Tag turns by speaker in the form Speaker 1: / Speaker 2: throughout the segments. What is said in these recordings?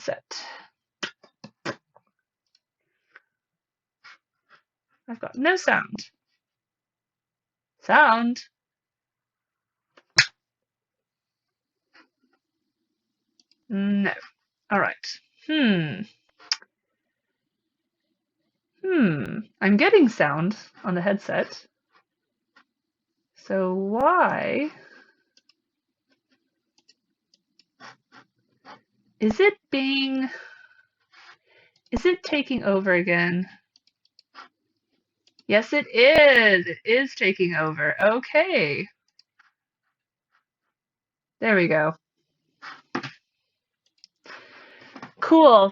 Speaker 1: headset. I've got no sound. Sound? No. All right. I'm getting sound on the headset. So why is it taking over again? Yes, it is. It is taking over. Okay. There we go. Cool.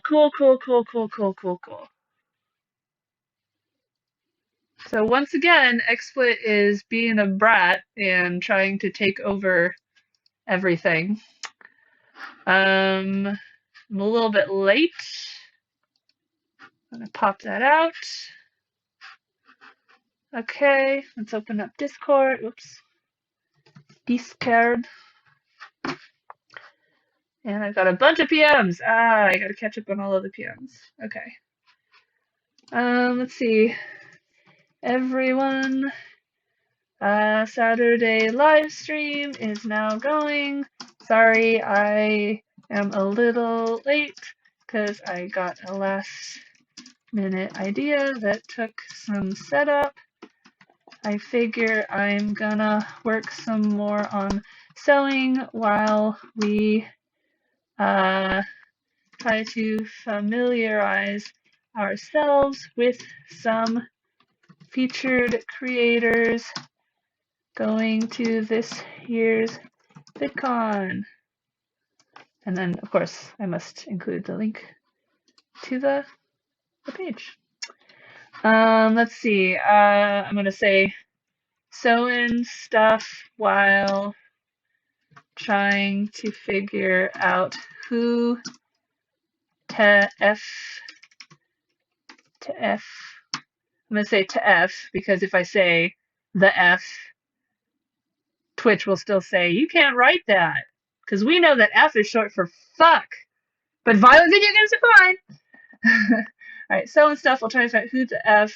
Speaker 1: So once again, XSplit is being a brat and trying to take over everything. I'm a little bit late. I'm gonna pop that out. Okay, let's open up Discord. Oops. Discord. And I've got a bunch of PMs. I gotta catch up on all of the PMs. Okay. Let's see. Everyone, Saturday live stream is now going. Sorry, I am a little late because I got a last minute idea that took some setup. I figure I'm gonna work some more on sewing while we try to familiarize ourselves with some featured creators going to this year's VidCon. And then, of course, I must include the link to the page. Let's see. I'm going to say sewing stuff while trying to figure out who to F. I'm going to say to F because if I say the F, Twitch will still say, you can't write that. Because we know that F is short for fuck. But violent video games are fine. Alright, sewing stuff. We'll try to find who the F.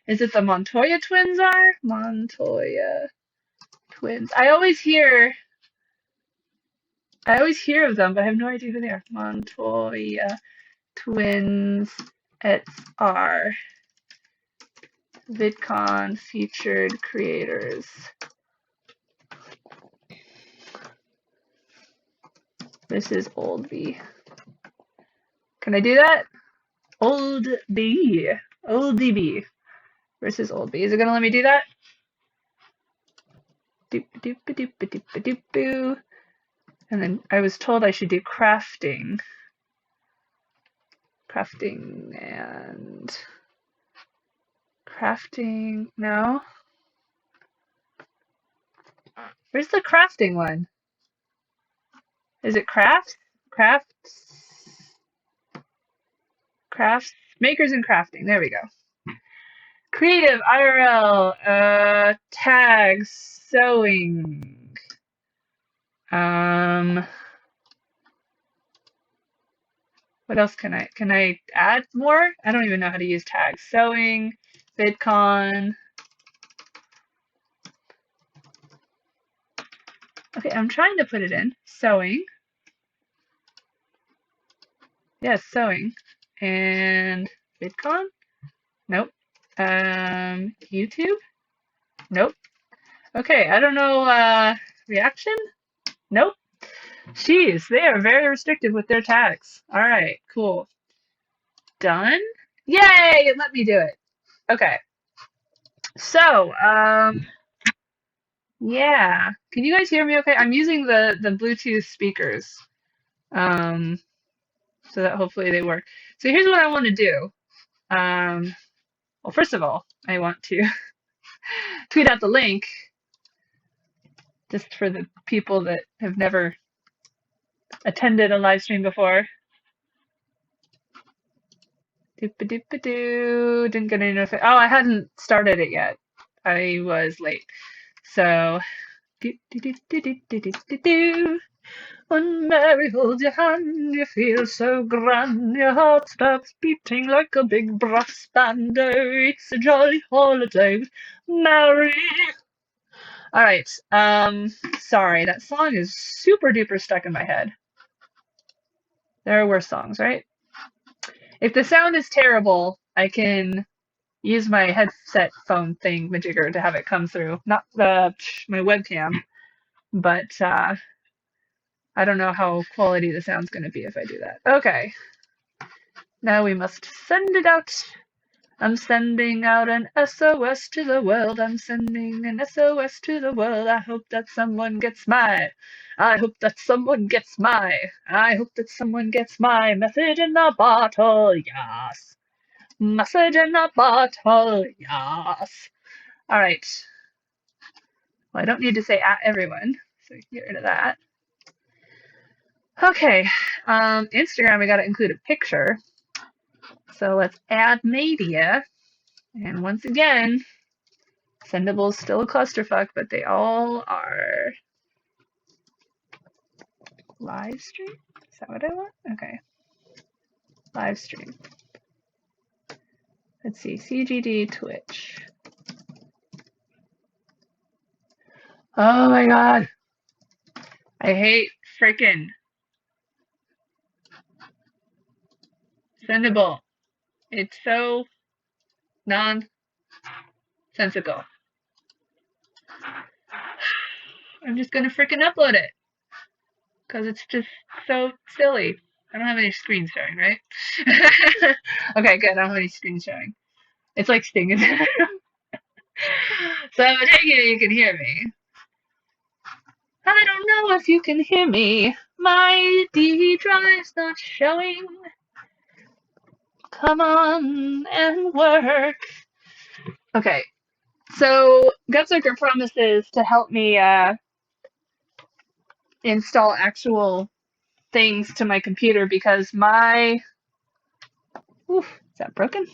Speaker 1: Is it the Montoya twins are? Montoya twins. I always hear of them, but I have no idea who they are. Montoya twins are VidCon featured creators. This is old B. Can I do that? Old B. Old DB versus old B. Is it gonna let me do that? Doop doop doop doop doop doop. And then I was told I should do crafting. Crafting, no? Where's the crafting one? Is it crafts? Crafts? Makers and crafting, there we go. Creative, IRL, tags, sewing. What else can I add more? I don't even know how to use tags. Sewing, VidCon. Okay, I'm trying to put it in. Sewing. Yes, sewing. And VidCon? Nope. YouTube? Nope. Okay, I don't know, reaction? Nope. Jeez, they are very restrictive with their tags. All right, cool. Done? Yay, it let me do it. Okay. So, yeah. Can you guys hear me okay? I'm using the Bluetooth speakers. So that hopefully they work. So here's what I want to do. Well, first of all, I want to tweet out the link just for the people that have never attended a live stream before. Doop-a-doop-a-doo. Didn't get any notification. Oh, I hadn't started it yet. I was late. So, do-do-do-do-do-do-do-do. When Mary holds your hand, you feel so grand. Your heart starts beating like a big brass band. Oh, it's a jolly holiday with Mary. All right. Sorry, that song is super duper stuck in my head. There are worse songs, right? If the sound is terrible, I can use my headset phone thing majigger to have it come through. Not the my webcam, but I don't know how quality the sound's going to be if I do that. Okay, now we must send it out. I'm sending out an SOS to the world. I'm sending an SOS to the world. I hope that someone gets my. I hope that someone gets my. I hope that someone gets my message in the bottle. Yes. Message in the bottle. Yes. All right. Well, I don't need to say at everyone, so we can get rid of that. Okay. Instagram, we got to include a picture. So let's add media. And once again, Sendable's still a clusterfuck, but they all are live stream. Is that what I want? Okay. Live stream. Let's see. CGD Twitch. Oh my god. I hate freaking Sendable. It's so nonsensical. I'm just gonna freaking upload it. Because it's just so silly. I don't have any screens showing, right? Okay, good. I don't have any screens showing. It's like Sting is in it. So I'm taking it you can hear me. I don't know if you can hear me. My D drive's not showing. Come on and work. Okay, so Gutzerker promises to help me install actual things to my computer because my... Oof, is that broken?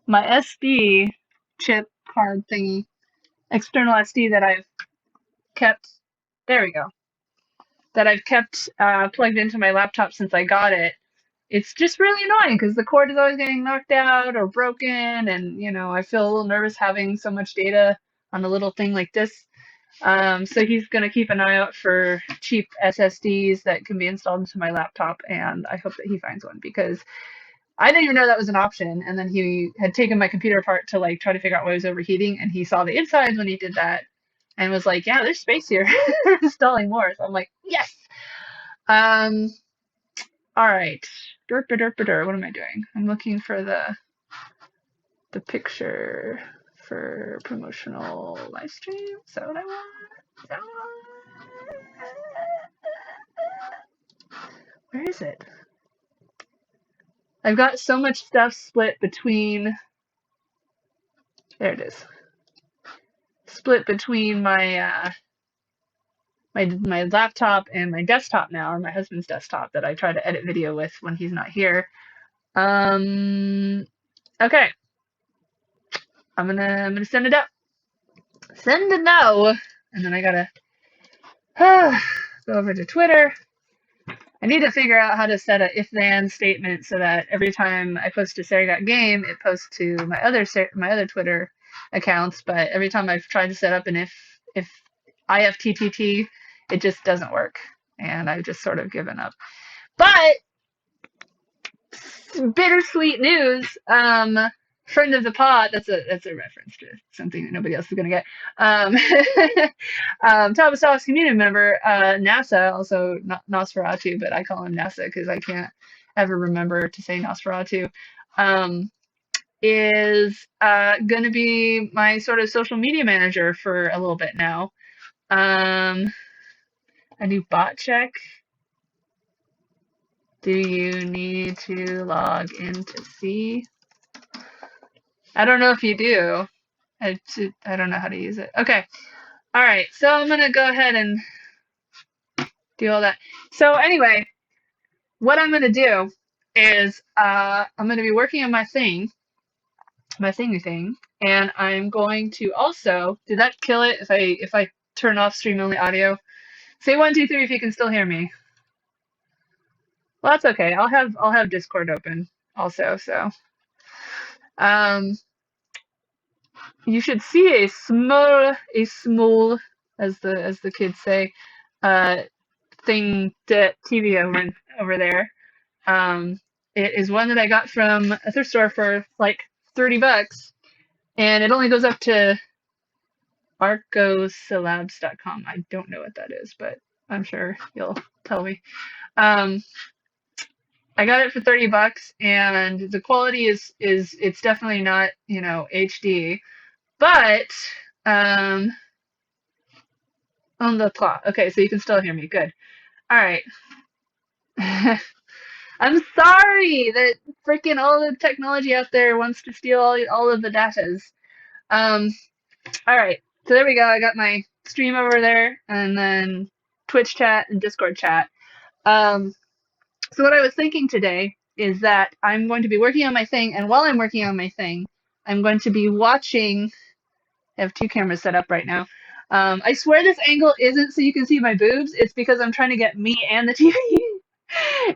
Speaker 1: My SD chip card thingy, external SD that I've kept, there we go, that I've kept plugged into my laptop since I got it. It's just really annoying because the cord is always getting knocked out or broken, and you know I feel a little nervous having so much data on a little thing like this. So he's gonna keep an eye out for cheap SSDs that can be installed into my laptop, and I hope that he finds one because I didn't even know that was an option. And then he had taken my computer apart to like try to figure out why it was overheating, and he saw the insides when he did that, and was like, "Yeah, there's space here, installing more." So I'm like, "Yes." Um. All right. Derp derp derp. What am I doing? I'm looking for the picture for promotional live stream. Is that what I want? Is that what I want? Where is it? I've got so much stuff split between. There it is. Split between my my laptop and my desktop now, or my husband's desktop that I try to edit video with when he's not here. Okay. I'm gonna send it out. Send a no, and then I gotta go over to Twitter. I need to figure out how to set a if-then statement so that every time I post a Sarah game, it posts to my other Twitter accounts. But every time I've tried to set up an if IFTTT, it just doesn't work, and I've just sort of given up. But bittersweet news. Friend of the pod. That's a reference to something that nobody else is gonna get. Tabasawa's community member, NASA, also Nosferatu, but I call him NASA because I can't ever remember to say Nosferatu. Is gonna be my sort of social media manager for a little bit now. A new bot check. Do you need to log in to see? I don't know if you do. I don't know how to use it. Okay. All right. So I'm going to go ahead and do all that. So anyway, what I'm going to do is I'm going to be working on my thingy thing, and I'm going to also, did that kill it if I turn off stream only audio? Say 1, 2, 3 if you can still hear me. Well, that's okay. I'll have Discord open also. So um, you should see a small, as the kids say, uh, thing to TV over there. Um, it is one that I got from a thrift store for like $30, and it only goes up to arcosyllabs.com. I don't know what that is, but I'm sure you'll tell me. Um, I got it for $30, and the quality is it's definitely not HD, but um, on the plot. Okay, so you can still hear me. Good. All right. I'm sorry that freaking all the technology out there wants to steal all of the datas. Um, all right. So there we go. I got my stream over there, and then Twitch chat and Discord chat. Um, so what I was thinking today is that I'm going to be working on my thing, and while I'm working on my thing, I'm going to be watching. I have two cameras set up right now. I swear this angle isn't so you can see my boobs. It's because I'm trying to get me and the TV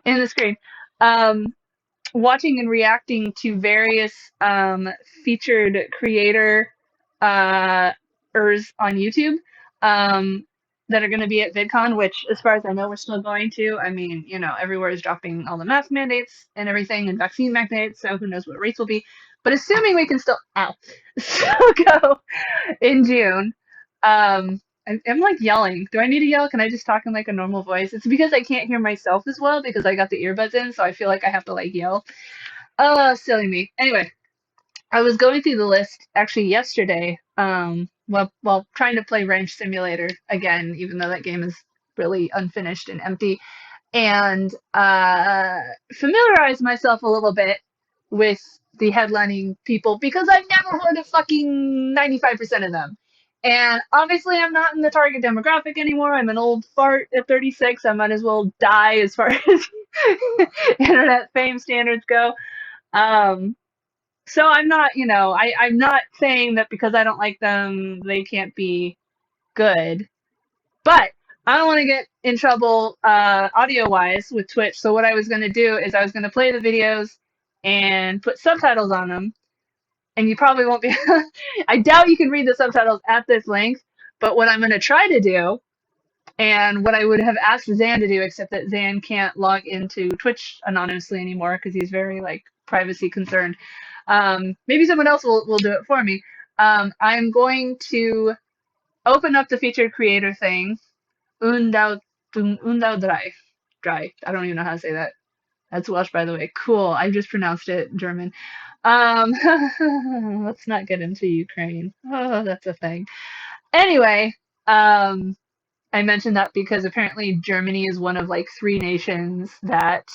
Speaker 1: in the screen. Um, Watching and reacting to various featured creator ers on YouTube um, that are going to be at VidCon, which, as far as I know, we're still going to. I mean, everywhere is dropping all the mask mandates and everything, and vaccine mandates, so who knows what rates will be. But assuming we can still go in June. I'm like yelling. Do I need to yell? Can I just talk in like a normal voice? It's because I can't hear myself as well because I got the earbuds in, so I feel like I have to like yell. Oh, silly me. Anyway, I was going through the list actually yesterday, while trying to play Ranch Simulator again, even though that game is really unfinished and empty, and familiarize myself a little bit with the headlining people because I've never heard of fucking 95% of them. And obviously, I'm not in the target demographic anymore. I'm an old fart at 36. I might as well die as far as internet fame standards go. Um, so I'm not, I'm not saying that because I don't like them, they can't be good. But I don't want to get in trouble audio wise with Twitch. So what I was going to do is I was going to play the videos and put subtitles on them. And you probably won't be, I doubt you can read the subtitles at this length. But what I'm going to try to do, and what I would have asked Zan to do, except that Zan can't log into Twitch anonymously anymore because he's very like privacy concerned. Maybe someone else will do it for me. I'm going to open up the featured creator thing. Undau, Undau drei. Dry. I don't even know how to say that. That's Welsh, by the way. Cool. I just pronounced it German. Um, let's not get into Ukraine. Oh, that's a thing. Anyway, I mentioned that because apparently Germany is one of like three nations that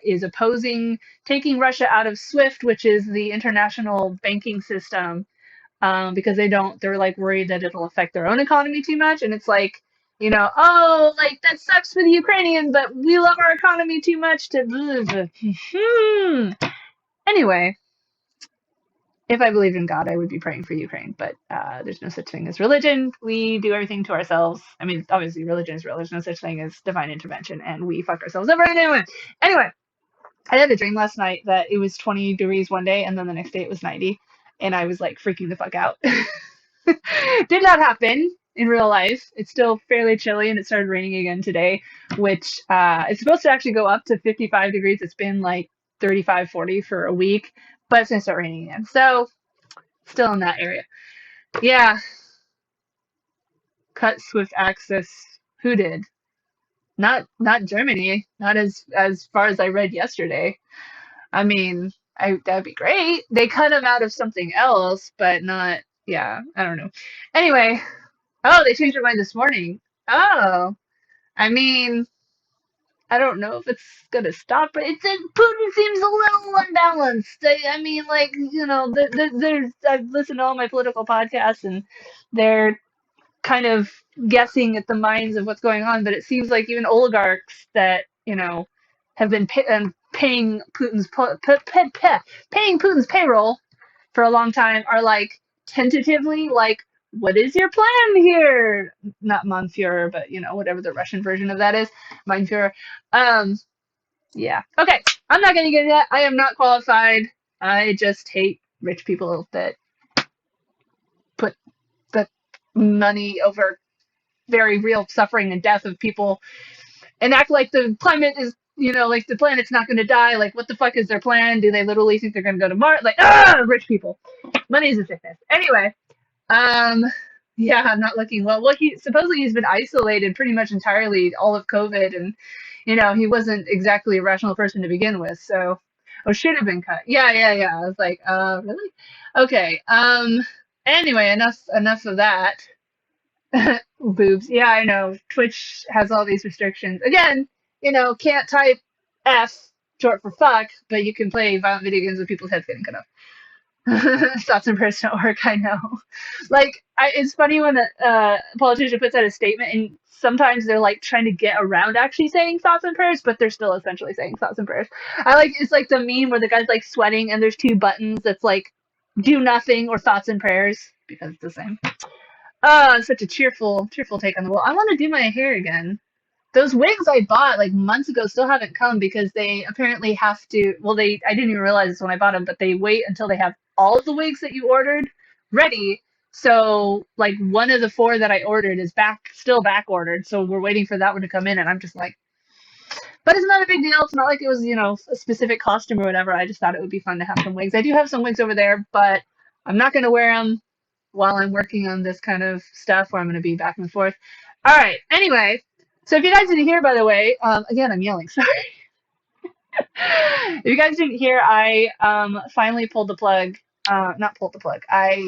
Speaker 1: is opposing taking Russia out of SWIFT, which is the international banking system, because they're like worried that it'll affect their own economy too much. And it's like, oh, like that sucks for the Ukrainian, but we love our economy too much to. Anyway, if I believed in God, I would be praying for Ukraine, but there's no such thing as religion. We do everything to ourselves. I mean, obviously, religion is real. There's no such thing as divine intervention, and we fuck ourselves over. Anyway, I had a dream last night that it was 20 degrees one day, and then the next day it was 90, and I was like freaking the fuck out. Did not happen in real life. It's still fairly chilly, and it started raining again today, which it's supposed to actually go up to 55 degrees. It's been like 35, 40 for a week, but it's gonna start raining again. So still in that area. Yeah, cut Swift access. Who did? Not Germany. Not as far as I read yesterday. I mean, that'd be great. They cut them out of something else, but not. Yeah, I don't know. Anyway, oh, they changed their mind this morning. Oh, I mean, I don't know if it's gonna stop, but Putin seems a little unbalanced. I mean, like there's I've listened to all my political podcasts, and they're kind of guessing at the minds of what's going on, but it seems like even oligarchs that have been paying paying Putin's payroll for a long time are like tentatively like what is your plan here? Not Mein Führer, but whatever the Russian version of that is, Mein Führer. Um, yeah. Okay, I'm not gonna get into that. I am not qualified. I just hate rich people that put the money over very real suffering and death of people and act like the climate is, like the planet's not going to die. Like, what the fuck is their plan? Do they literally think they're going to go to Mars? Like, rich people. Money's a sickness. Anyway, um, yeah, I'm not looking well. Well, he supposedly he's been isolated pretty much entirely all of COVID, and he wasn't exactly a rational person to begin with. So, should have been cut. Yeah, yeah, yeah. I was like, really? Okay. Anyway, enough of that. Boobs. Yeah, I know. Twitch has all these restrictions. Again, can't type F short for fuck, but you can play violent video games with people's heads getting cut off. Thoughts and prayers don't work, I know. Like, it's funny when a politician puts out a statement, and sometimes they're like trying to get around actually saying thoughts and prayers, but they're still essentially saying thoughts and prayers. It's like the meme where the guy's like sweating, and there's two buttons that's like do nothing or thoughts and prayers because it's the same. Such a cheerful take on the world. I want to do my hair again. Those wigs I bought like months ago still haven't come because they apparently have to. Well, I didn't even realize this when I bought them, but they wait until they have all of the wigs that you ordered ready. So like one of the four that I ordered is still back ordered. So we're waiting for that one to come in, and I'm just like, but it's not a big deal. It's not like it was a specific costume or whatever. I just thought it would be fun to have some wigs. I do have some wigs over there, but I'm not gonna wear them while I'm working on this kind of stuff where I'm going to be back and forth. All right. Anyway, so if you guys didn't hear, by the way, again, I'm yelling. Sorry. If you guys didn't hear, I finally pulled the plug. Not pulled the plug. I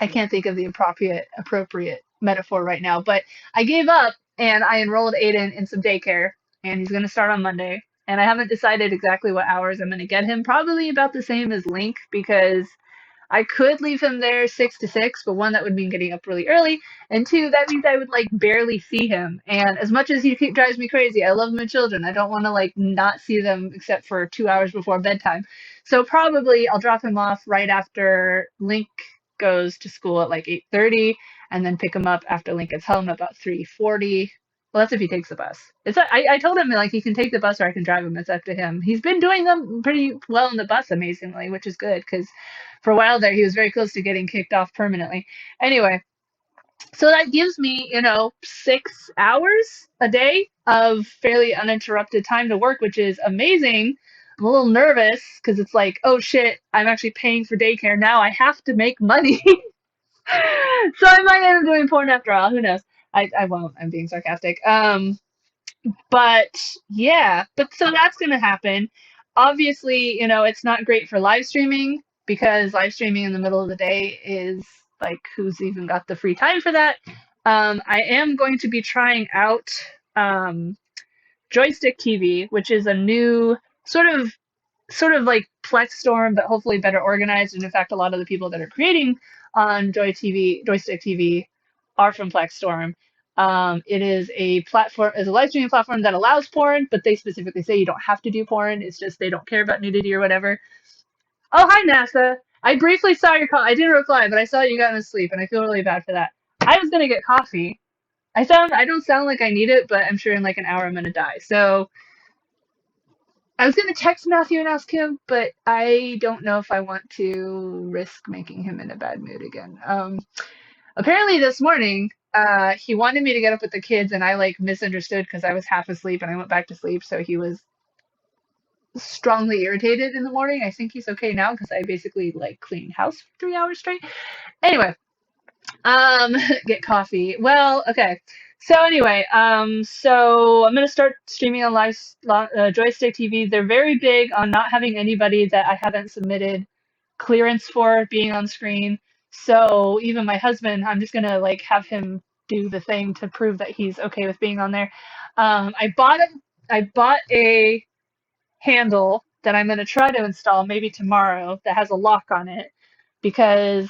Speaker 1: can't think of the appropriate metaphor right now, but I gave up and I enrolled Aiden in some daycare, and he's going to start on Monday. And I haven't decided exactly what hours I'm going to get him. Probably about the same as Link because I could leave him there 6 to 6, but one, that would mean getting up really early, and two, that means I would like barely see him. And as much as he drives me crazy, I love my children. I don't want to like not see them except for 2 hours before bedtime. So probably I'll drop him off right after Link goes to school at like 8:30, and then pick him up after Link gets home about 3:40. Well, that's if he takes the bus. I told him like he can take the bus or I can drive him. It's up to him. He's been doing them pretty well in the bus, amazingly, which is good because for a while there he was very close to getting kicked off permanently. Anyway, so that gives me 6 hours a day of fairly uninterrupted time to work, which is amazing. I'm a little nervous because it's like, oh shit, I'm actually paying for daycare now. I have to make money. So I might end up doing porn after all. Who knows? I won't. I'm being sarcastic. But yeah, but so that's gonna happen. Obviously, it's not great for live streaming because live streaming in the middle of the day is like, who's even got the free time for that? I am going to be trying out Joystick TV, which is a new sort of like Plexstorm, but hopefully better organized. And in fact, a lot of the people that are creating on Joystick TV, are from Plexstorm. It is a live streaming platform that allows porn, but they specifically say you don't have to do porn. It's just they don't care about nudity or whatever. Oh, hi NASA. I briefly saw your call. I didn't reply, but I saw you got asleep, and I feel really bad for that. I was gonna get coffee. I don't sound like I need it, but I'm sure in like an hour I'm gonna die. So I was gonna text Matthew and ask him, but I don't know if I want to risk making him in a bad mood again. Apparently this morning, he wanted me to get up with the kids, and I like misunderstood because I was half asleep and I went back to sleep. So he was strongly irritated in the morning. I think he's okay now because I basically like cleaned house for 3 hours straight. Anyway, um, get coffee. Well, okay. So anyway, so I'm gonna start streaming on Joystick TV. They're very big on not having anybody that I haven't submitted clearance for being on screen. So even my husband, I'm just gonna like have him do the thing to prove that he's okay with being on there. I bought a handle that I'm gonna try to install maybe tomorrow that has a lock on it because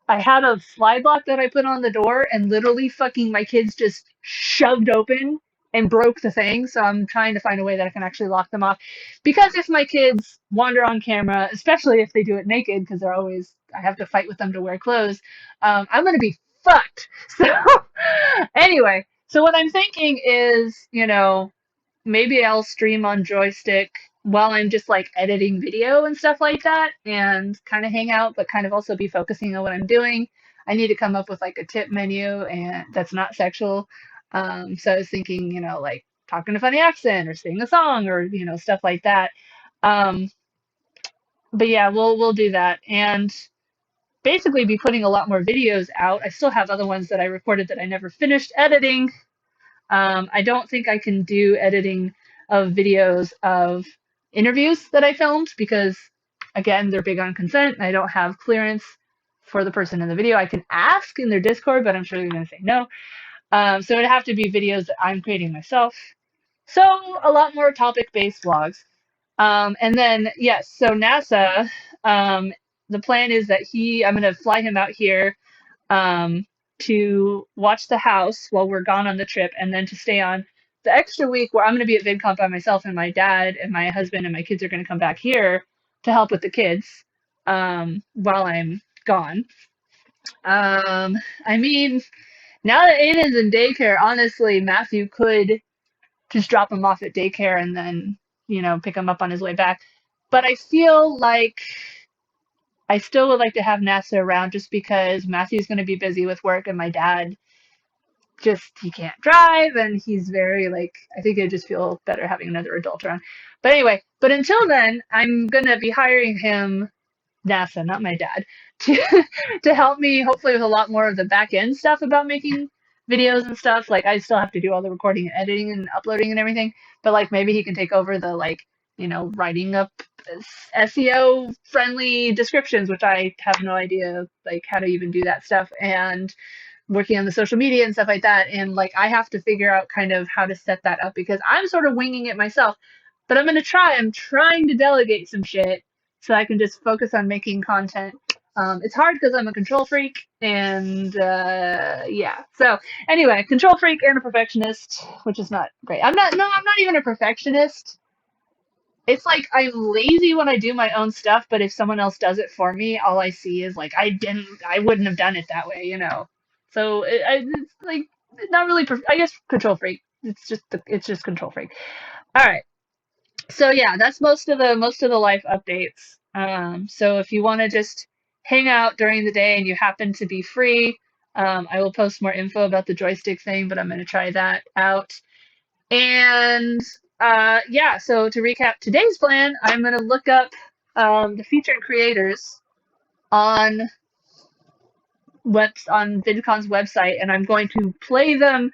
Speaker 1: I had a slide lock that I put on the door and literally fucking my kids just shoved open and broke the thing. So I'm trying to find a way that I can actually lock them off. Because if my kids wander on camera, especially if they do it naked, because they're always I have to fight with them to wear clothes, I'm gonna be fucked. So anyway, so what I'm thinking is, maybe I'll stream on Joystick while I'm just like editing video and stuff like that and kind of hang out, but kind of also be focusing on what I'm doing. I need to come up with like a tip menu and that's not sexual. So I was thinking, like talking a funny accent or singing a song or, stuff like that. Um, but yeah, we'll do that and basically be putting a lot more videos out. I still have other ones that I recorded that I never finished editing. I don't think I can do editing of videos of interviews that I filmed because, again, they're big on consent. And I don't have clearance for the person in the video. I can ask in their Discord, but I'm sure they're going to say no. So it'd have to be videos that I'm creating myself. So a lot more topic-based vlogs. And then, yes, so NASA, the plan is that I'm going to fly him out here um, to watch the house while we're gone on the trip, and then to stay on the extra week where I'm going to be at VidCon by myself, and my dad and my husband and my kids are going to come back here to help with the kids while I'm gone. I mean, now that Aiden's in daycare, honestly, Matthew could just drop him off at daycare and then, pick him up on his way back. But I feel like I still would like to have NASA around just because Matthew's going to be busy with work and my dad he can't drive and he's very like, I think it'd just feel better having another adult around. But anyway, but until then, I'm going to be hiring him, NASA, not my dad, to to help me hopefully with a lot more of the back end stuff about making videos and stuff. Like I still have to do all the recording and editing and uploading and everything, but like maybe he can take over the like, writing up SEO friendly descriptions, which I have no idea like how to even do that stuff, and working on the social media and stuff like that. And like I have to figure out kind of how to set that up because I'm sort of winging it myself. But I'm gonna try. I'm trying to delegate some shit so I can just focus on making content. It's hard because I'm a control freak, and yeah. So anyway, control freak and a perfectionist, which is not great. I'm not. No, I'm not even a perfectionist. It's like I'm lazy when I do my own stuff, but if someone else does it for me, all I see is like I wouldn't have done it that way. So it's like not really. I guess control freak. It's just control freak. All right. So yeah, that's most of the life updates. So if you want to just hang out during the day and you happen to be free, I will post more info about the joystick thing, but I'm going to try that out. And yeah, so to recap today's plan, I'm going to look up the featured creators on on VidCon's website, and I'm going to play them.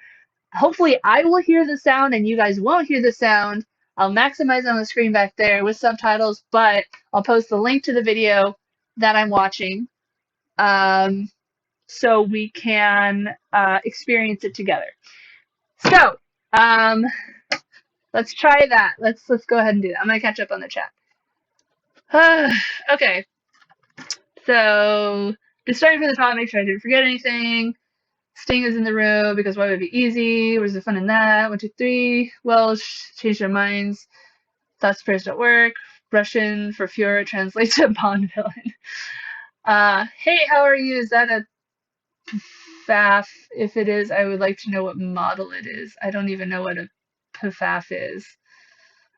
Speaker 1: Hopefully, I will hear the sound and you guys won't hear the sound. I'll maximize on the screen back there with subtitles, but I'll post the link to the video that I'm watching so we can experience it together. So, let's try that. Let's go ahead and do that. I'm gonna catch up on the chat. Okay, so just starting from the top, make sure I didn't forget anything. Sting is in the room because why would it be easy? Where's the fun in that? 1, 2, 3. Welsh changed their minds. Thoughts prayers don't work. Russian for Fuhrer translates to Bond villain. Hey, how are you? Is that a PFAF? If it is, I would like to know what model it is. I don't even know what a PFAF is.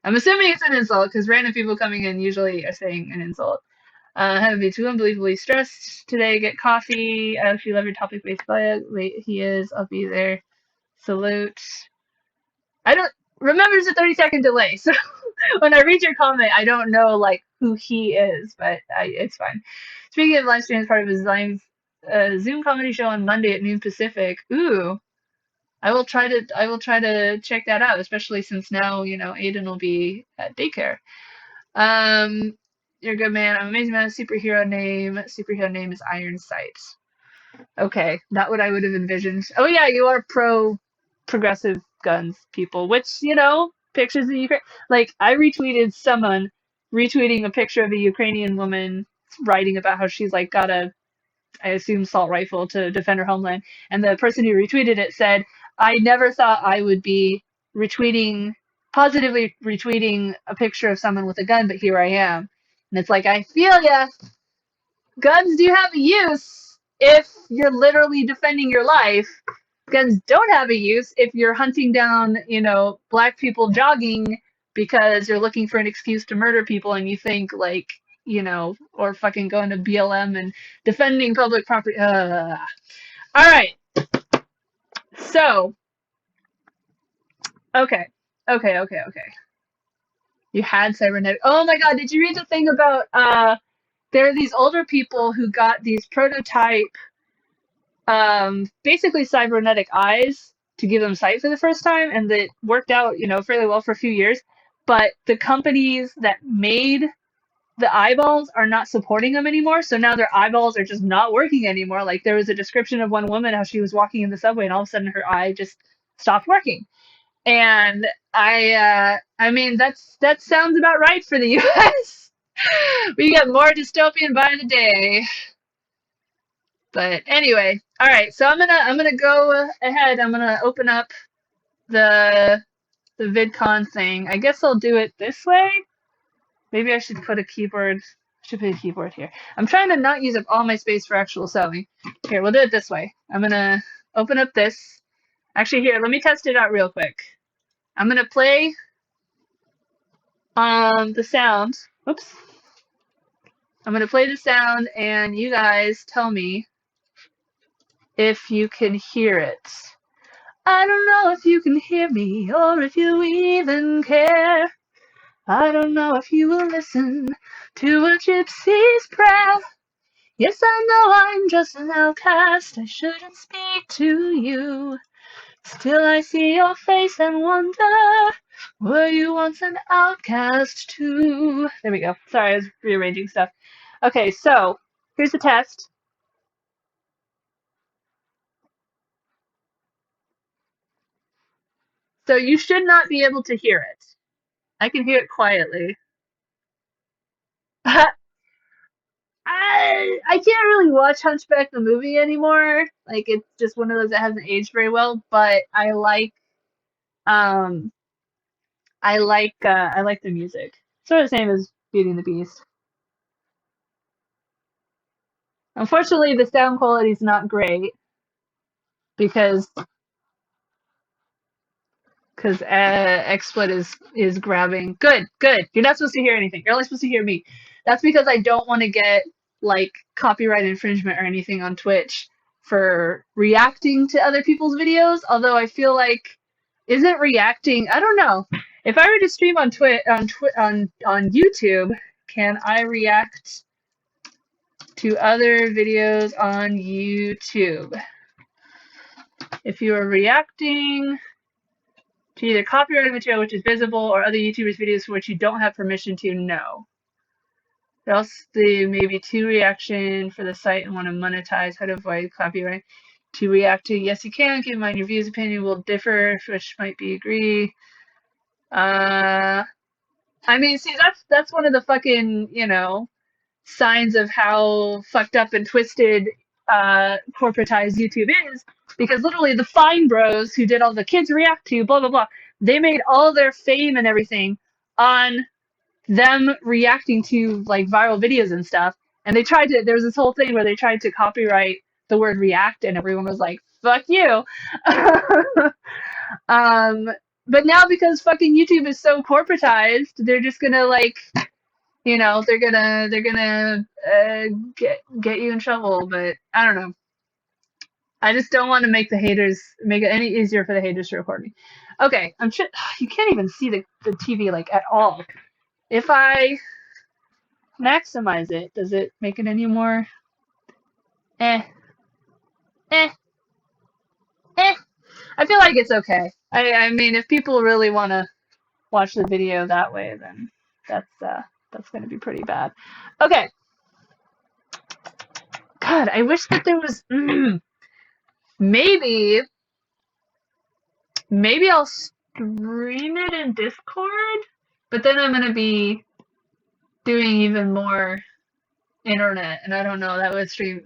Speaker 1: I'm assuming it's an insult because random people coming in usually are saying an insult. Haven't been too unbelievably stressed today. Get coffee. I actually love your topic-based bio. Wait, he is. I'll be there. Salute. I don't remember there's a 30-second delay, so when I read your comment, I don't know like who he is, but it's fine. Speaking of live stream, as part of a Zoom comedy show on Monday at noon Pacific. Ooh, I will try to check that out, especially since now Aiden will be at daycare. You're a good man. I'm amazing man. Superhero name is Iron Sight. Okay, not what I would have envisioned. Oh yeah, you are progressive guns people, which pictures of Ukraine. Like I retweeted someone retweeting a picture of a Ukrainian woman writing about how she's like got a, I assume, assault rifle to defend her homeland, and the person who retweeted it said, "I never thought I would be positively retweeting a picture of someone with a gun, but here I am." And it's like I feel ya. Guns do have a use if you're literally defending your life. Guns don't have a use if you're hunting down, black people jogging because you're looking for an excuse to murder people and you think like, or fucking going to BLM and defending public property. All right. So, okay. Okay. You had cybernetic. Oh my god, did you read the thing about there are these older people who got these prototype basically cybernetic eyes to give them sight for the first time, and that worked out, fairly well for a few years. But the companies that made the eyeballs are not supporting them anymore, so now their eyeballs are just not working anymore. Like there was a description of one woman how she was walking in the subway, and all of a sudden her eye just stopped working. And I mean, that sounds about right for the U.S. We get more dystopian by the day. But anyway, all right. So I'm gonna go ahead. I'm gonna open up the the VidCon thing. I guess I'll do it this way. Maybe I should put a keyboard. I should put a keyboard here. I'm trying to not use up all my space for actual sewing. Here, we'll do it this way. I'm gonna open up this. Actually, here, let me test it out real quick. I'm gonna play the sound. Oops. I'm gonna play the sound, and you guys tell me if you can hear it. I don't know if you can hear me or if you even care. I don't know if you will listen to a gypsy's prayer. Yes, I know I'm just an outcast. I shouldn't speak to you. Still, I see your face and wonder, were you once an outcast too? There we go. Sorry, I was rearranging stuff. Okay, so here's the test. So you should not be able to hear it. I can hear it quietly. I can't really watch Hunchback the movie anymore. Like it's just one of those that hasn't aged very well. But um I like the music. Sort of the same as Beauty and the Beast. Unfortunately, the sound quality is not great because XSplit is grabbing. Good, good. You're not supposed to hear anything. You're only supposed to hear me. That's because I don't want to get like copyright infringement or anything on Twitch for reacting to other people's videos. Although I feel like isn't reacting. I don't know. If I were to stream on on YouTube, can I react to other videos on YouTube? If you are reacting to either copyrighted material which is visible or other YouTubers' videos for which you don't have permission to, no. Else the maybe to reaction for the site and want to monetize how to avoid copyright. To react to, yes you can, keep in mind your views opinion will differ, which might be agree. I mean, see that's one of the fucking, signs of how fucked up and twisted corporatized YouTube is, because literally the Fine Bros who did all the kids react to blah blah blah, they made all their fame and everything on them reacting to like viral videos and stuff. And they tried to. There was this whole thing where they tried to copyright the word react, and everyone was like, "Fuck you." um, but now because fucking YouTube is so corporatized, they're just gonna like they're gonna get you in trouble. But I don't know. I just don't want to make it any easier for the haters to record me. Okay, you can't even see the TV like at all. If I maximize it, does it make it any more? Eh, eh, eh. I feel like it's okay. I mean, if people really want to watch the video that way, then that's gonna be pretty bad. Okay. God, I wish that there was. Maybe Maybe I'll stream it in Discord, but then I'm gonna be doing even more internet, and I don't know, that would stream.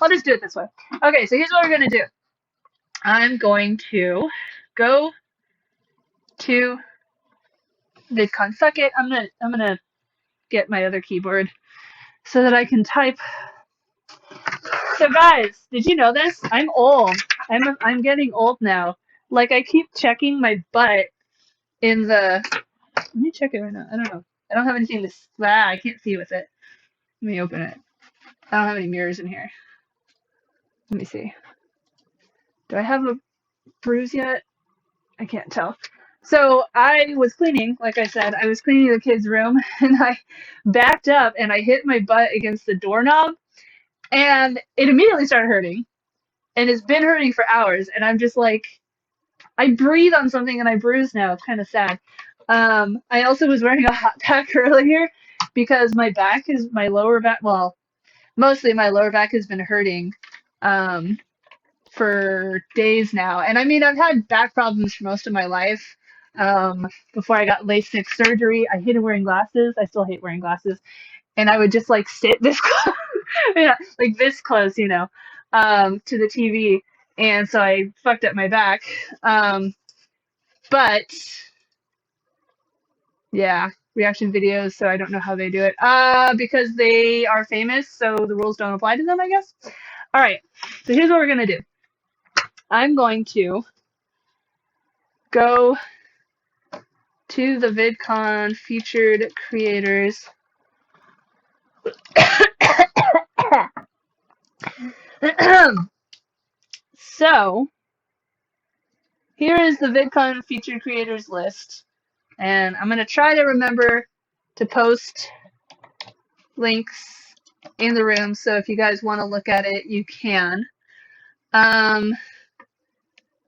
Speaker 1: I'll just do it this way. Okay, so here's what we're gonna do. I'm going to go to VidCon. Fuck it, I'm gonna get my other keyboard so that I can type So guys, did you know this? I'm old. I'm getting old now. Like I keep checking my butt in the. Let me check it right now. I don't know. I don't have anything to. I can't see with it. Let me open it. I don't have any mirrors in here. Let me see. Do I have a bruise yet? I can't tell. So I was cleaning, like I said, I was cleaning the kids' room, and I backed up and I hit my butt against the doorknob, and it immediately started hurting, and it's been hurting for hours, and I'm just like, I breathe on something and I bruise now. It's kind of sad. I also was wearing a hot pack earlier because my lower back, well, mostly my lower back has been hurting. Um, for days now. And I mean, I've had back problems for most of my life. Before I got LASIK surgery, I hated wearing glasses. I still hate wearing glasses. And I would just like sit this close, yeah, like this close, to the TV. And so I fucked up my back. But yeah, reaction videos. So I don't know how they do it. Because they are famous, so the rules don't apply to them, I guess. All right. So here's what we're gonna do. I'm going to go to the VidCon featured creators. So, here is the VidCon featured creators list. And I'm going to try to remember to post links in the room. So if you guys want to look at it, you can.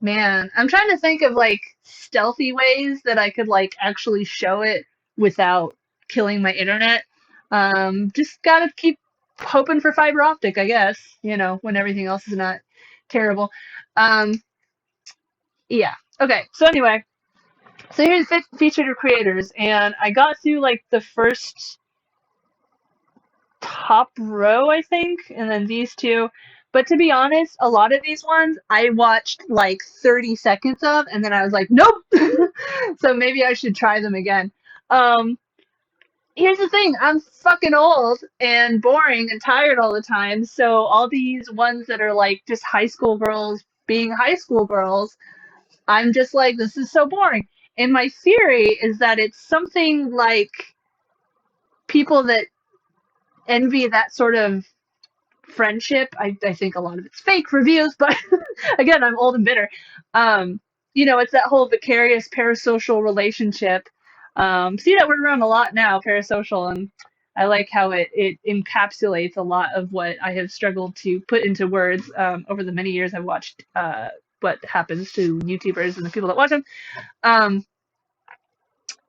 Speaker 1: Man, I'm trying to think of like stealthy ways that I could like actually show it without killing my internet. Just gotta keep hoping for fiber optic, I guess, when everything else is not terrible. Um, yeah. Okay. So anyway, so here's featured creators, and I got through like the first top row, I think, and then these two. But to be honest, a lot of these ones I watched like 30 seconds of, and then I was like, nope. So maybe I should try them again. Um, Here's the thing, I'm fucking old and boring and tired all the time. So all these ones that are like just high school girls being high school girls, I'm just like, this is so boring. And my theory is that it's something like people that envy that sort of friendship. I think a lot of it's fake reviews, but again, I'm old and bitter. It's that whole vicarious parasocial relationship. See that word around a lot now, parasocial, and I like how it encapsulates a lot of what I have struggled to put into words over the many years I've watched what happens to YouTubers and the people that watch them.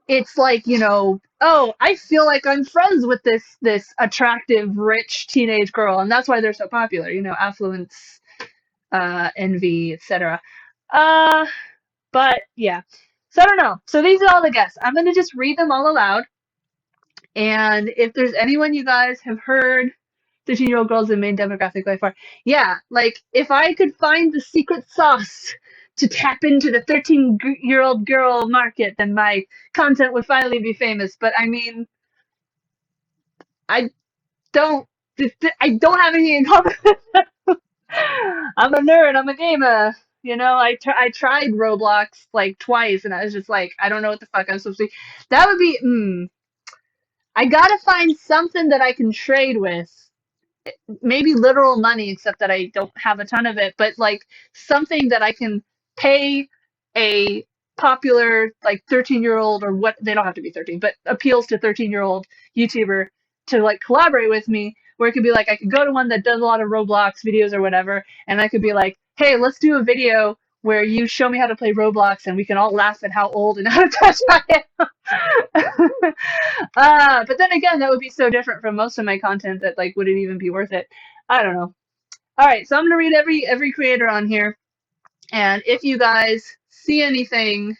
Speaker 1: It's like, oh, I feel like I'm friends with this attractive, rich teenage girl, and that's why they're so popular, affluence, envy, etc. Uh, but yeah. So I don't know. So these are all the guests. I'm gonna just read them all aloud. And if there's anyone you guys have heard, 13-year-old girls in main demographic by far. Yeah, like if I could find the secret sauce to tap into the 13-year-old girl market, then my content would finally be famous. But I mean, I don't, I don't have anything in common. I'm a nerd. I'm a gamer. I tried Roblox like twice, and I was just like, I don't know what the fuck I'm supposed to. That would be. I gotta find something that I can trade with, maybe literal money, except that I don't have a ton of it, but like something that I can pay a popular like 13-year-old, or what, they don't have to be 13, but appeals to 13-year-old YouTuber to like collaborate with me, where it could be like I could go to one that does a lot of Roblox videos or whatever, and I could be like, hey, let's do a video where you show me how to play Roblox and we can all laugh at how old and out of touch I am. But then again, that would be so different from most of my content that like would it even be worth it? I don't know. All right, so I'm gonna read every creator on here, and if you guys see anything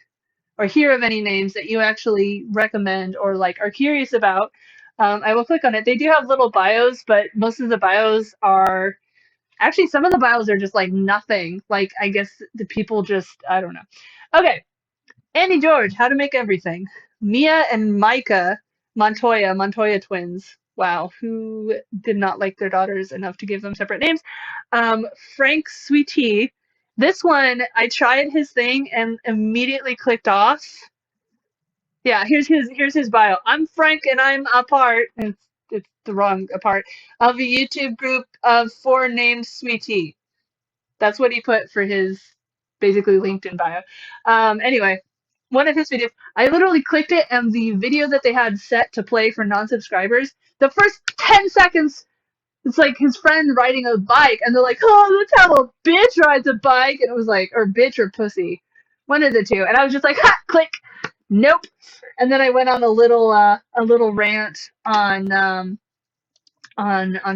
Speaker 1: or hear of any names that you actually recommend or like are curious about, I will click on it. They do have little bios, but most of the bios are actually, some of the bios are just like nothing. Like I guess the people just, I don't know. Okay, Andy George, How to Make Everything. Mia and Micah Montoya twins. wow, who did not like their daughters enough to give them separate names. Frank Sweetie. This one, I tried his thing and immediately clicked off. Yeah, here's his bio. I'm Frank and I'm a part. It's the wrong part of a YouTube group of four named Sweetie. That's what he put for his basically LinkedIn bio. Anyway, one of his videos, I literally clicked it, and the video that they had set to play for non-subscribers, the first 10 seconds, it's like his friend riding a bike, and they're like, oh, let's have a bitch rides a bike, and it was like, or bitch or pussy, one of the two, and I was just like, ha, click, nope, and then I went on a little rant on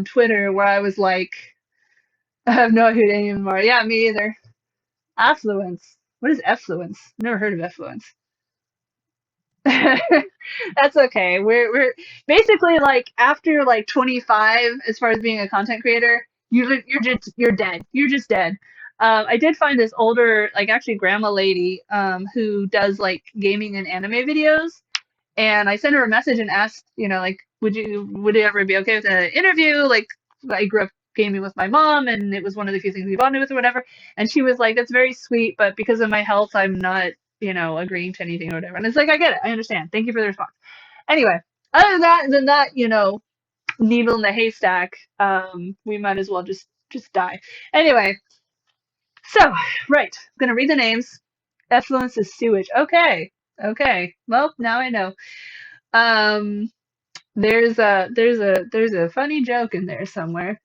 Speaker 1: Twitter where I was like, I have no idea anymore. Yeah, me either. Affluence. What is effluence? Never heard of effluence. That's okay. We're basically like after like 25, as far as being a content creator, you're dead. You're just dead. I did find this older, like actually grandma lady, who does like gaming and anime videos, and I sent her a message and asked, like, would it ever be okay with an interview? Like, I grew up gaming with my mom, and it was one of the few things we bonded with or whatever. And she was like, that's very sweet, but because of my health, I'm not, agreeing to anything or whatever. And it's like, I get it. I understand. Thank you for the response. Anyway, other than that, needle in the haystack, we might as well just die. Anyway, so, right. I'm going to read the names. Effluence is sewage. Okay. Okay. Well, now I know. Um, there's a funny joke in there somewhere.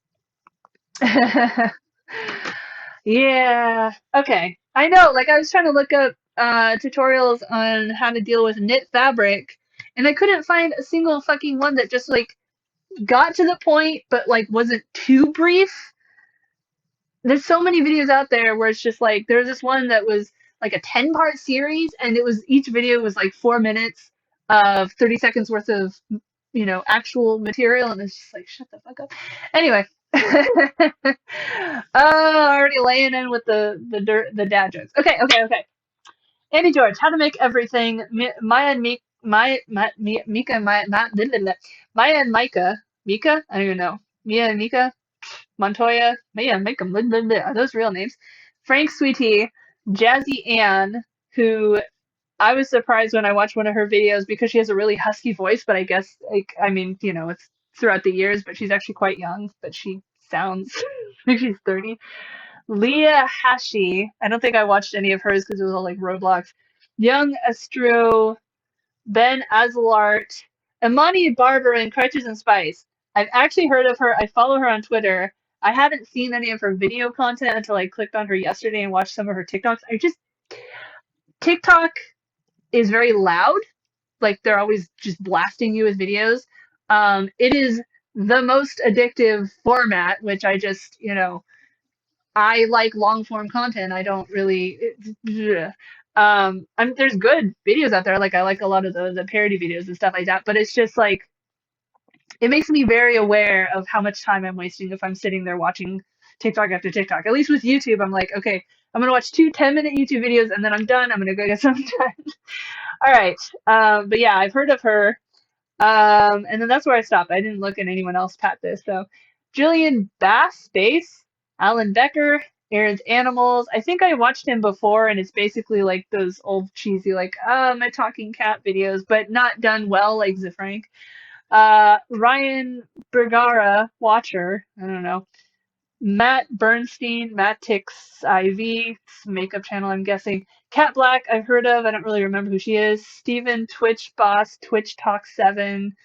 Speaker 1: Yeah. Okay. I know, like I was trying to look up tutorials on how to deal with knit fabric, and I couldn't find a single fucking one that just like got to the point but like wasn't too brief. There's so many videos out there where it's just like there's this one that was like a 10-part series, and it was each video was like 4 minutes of 30 seconds worth of actual material, and it's just like shut the fuck up. Anyway. Already laying in with the dad jokes. Okay, okay, okay. Andy George, how to make everything. Maya and Mika and Maya and Micah. Mika? I don't even know. Mia and Mika? Montoya, yeah, make them. Are those real names? Frank Sweetie, Jazzy Ann, who I was surprised when I watched one of her videos because she has a really husky voice, but I guess, like, I mean, it's throughout the years, but she's actually quite young, but she sounds like she's 30. Leah Hashi, I don't think I watched any of hers because it was all like Roblox. Young Astro, Ben Azalart, Imani Barber, and Crutches and Spice. I've actually heard of her. I follow her on Twitter. I haven't seen any of her video content until I clicked on her yesterday and watched some of her TikToks. TikTok is very loud. Like they're always just blasting you with videos. It is the most addictive format, which I like long form content. I don't really. There's good videos out there. Like I like a lot of the parody videos and stuff like that. But it's just like it makes me very aware of how much time I'm wasting if I'm sitting there watching TikTok after TikTok. At least with YouTube, I'm like, okay, I'm gonna watch two 10-minute YouTube videos and then I'm done. I'm gonna go get something done. All right. But yeah, I've heard of her. And then that's where I stopped. I didn't look at anyone else pat this. So Julian Bass, Alan Becker, Aaron's Animals. I think I watched him before, and it's basically like those old cheesy, like, my talking cat videos, but not done well like Zifrank. Ryan Bergara, Watcher, I don't know. Matt Bernstein, Matt Tix IV, makeup channel, I'm guessing. Cat Black, I've heard of. I don't really remember who she is. Steven Twitch Boss, Twitch Talk 7,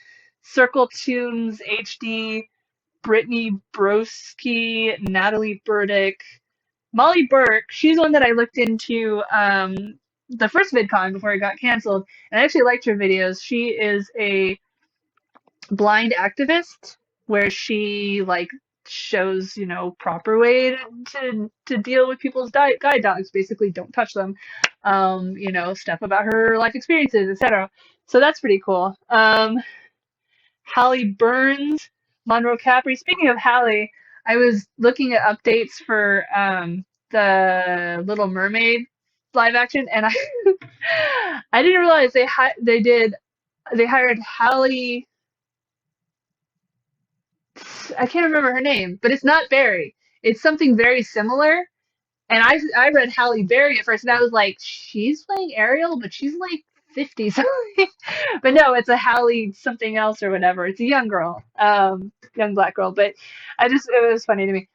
Speaker 1: Circle Tunes HD, Brittany Broski, Natalie Burdick, Molly Burke. She's one that I looked into the first VidCon before it got canceled, and I actually liked her videos. She is a blind activist where she like shows proper way to deal with people's guide dogs, basically don't touch them, stuff about her life experiences, etc. So that's pretty cool. Hallie Burns, Monroe Capri. Speaking of Hallie, I was looking at updates for the Little Mermaid live action, and I I didn't realize they hired Hallie I can't remember her name, but it's not Barry. It's something very similar. And I read Halle Berry at first, and I was like, she's playing Ariel, but she's like 50 something. But no, it's a Halle something else or whatever. It's a young girl, young black girl. But it was funny to me.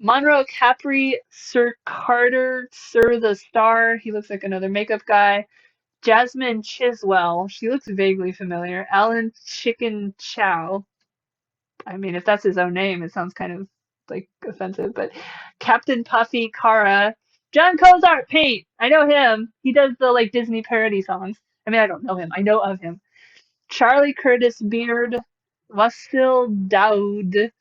Speaker 1: Monroe Capri, Sir Carter, Sir the Star. He looks like another makeup guy. Jasmine Chiswell. She looks vaguely familiar. Alan Chicken Chow. I mean, if that's his own name, it sounds kind of like offensive, but Captain Puffy, Kara, John Cozart, Paint. I know him. He does the like Disney parody songs. I mean, I don't know him. I know of him. Charlie Curtis Beard, Wasil Daoud,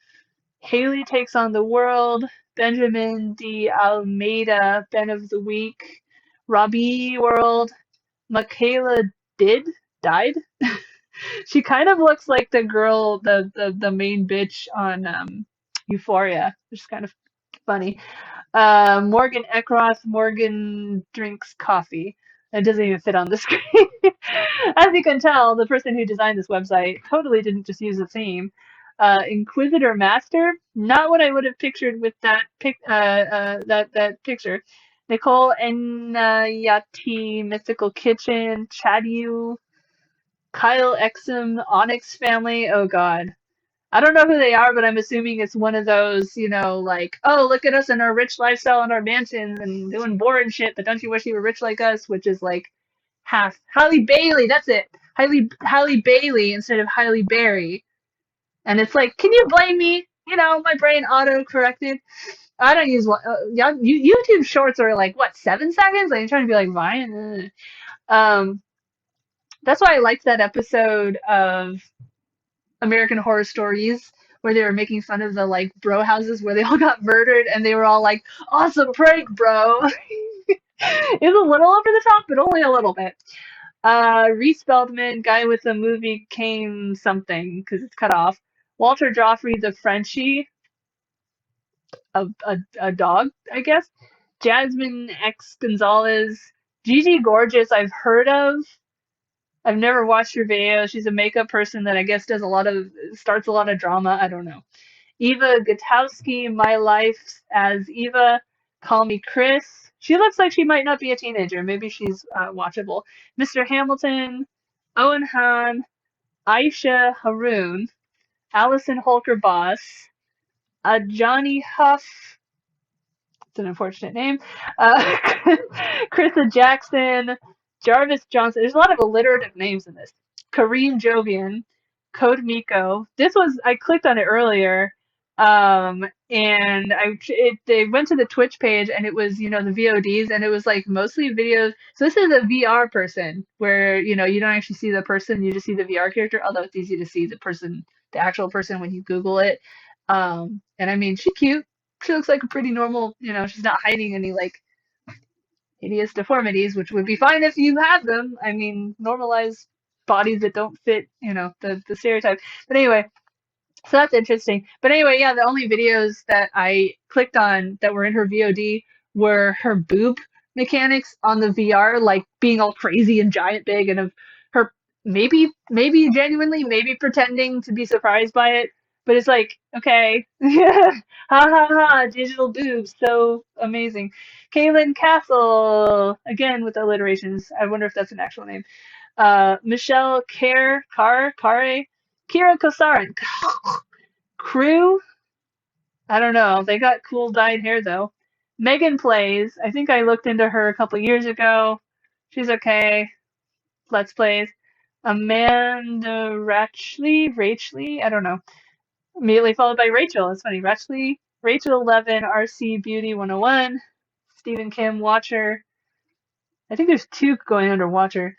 Speaker 1: Haley Takes on the World, Benjamin D. Almeida, Ben of the Week, Robbie World, Michaela died. She kind of looks like the girl, the main bitch on Euphoria, which is kind of funny. Morgan Eckroth, Morgan drinks coffee. It doesn't even fit on the screen. As you can tell, the person who designed this website totally didn't just use a theme. Inquisitor Master, not what I would have pictured with that picture. Nicole Enyati, Mythical Kitchen, Chadiu, Kyle Exum, Onyx Family. Oh God. I don't know who they are, but I'm assuming it's one of those, like, oh, look at us in our rich lifestyle in our mansions and doing boring shit, but don't you wish you were rich like us? Which is like half. Halle Bailey, that's it. Halle Bailey instead of Halle Berry. And it's like, can you blame me? My brain auto corrected. I don't use YouTube shorts are like, what, 7 seconds? Like, you're trying to be like Vine? That's why I liked that episode of American Horror Stories where they were making fun of the like bro houses where they all got murdered and they were all like, awesome prank, bro. It's a little over the top, but only a little bit. Reese Feldman, guy with the movie came something because it's cut off. Walter Joffrey, the Frenchie, a dog, I guess. Jasmine X Gonzalez, Gigi Gorgeous, I've heard of. I've never watched her video. She's a makeup person that I guess starts a lot of drama. I don't know. Eva Gutowski, My Life as Eva, Call Me Chris. She looks like she might not be a teenager. Maybe she's watchable. Mr. Hamilton, Owen Hahn, Aisha Haroon, Allison Holker Boss, Johnny Huff. It's an unfortunate name. Uh, Krista Jackson, Jarvis Johnson. There's a lot of alliterative names in this. Kareem Jovian, Code Miko. I clicked on it earlier, and they went to the Twitch page and it was, the VODs and it was like mostly videos. So this is a VR person where, you don't actually see the person, you just see the VR character, although it's easy to see the actual person when you Google it. And I mean, she's cute. She looks like a pretty normal, she's not hiding any like hideous deformities, which would be fine if you have them. I mean, normalize bodies that don't fit, the stereotype. But anyway, so that's interesting. But anyway, yeah, the only videos that I clicked on that were in her VOD were her boob mechanics on the VR, like being all crazy and giant big, and of her maybe genuinely, maybe pretending to be surprised by it. But it's like, okay, ha ha ha, digital boobs, so amazing. Kaylin Castle, again with alliterations. I wonder if that's an actual name. Michelle Kare, Kira Kosarin. Crew, I don't know. They got cool dyed hair though. Megan plays. I think I looked into her a couple years ago. She's okay. Let's plays. Amanda Rachley, I don't know. Immediately followed by Rachel. It's funny. Rachel 11, RC Beauty 101, Stephen Kim Watcher. I think there's two going under Watcher.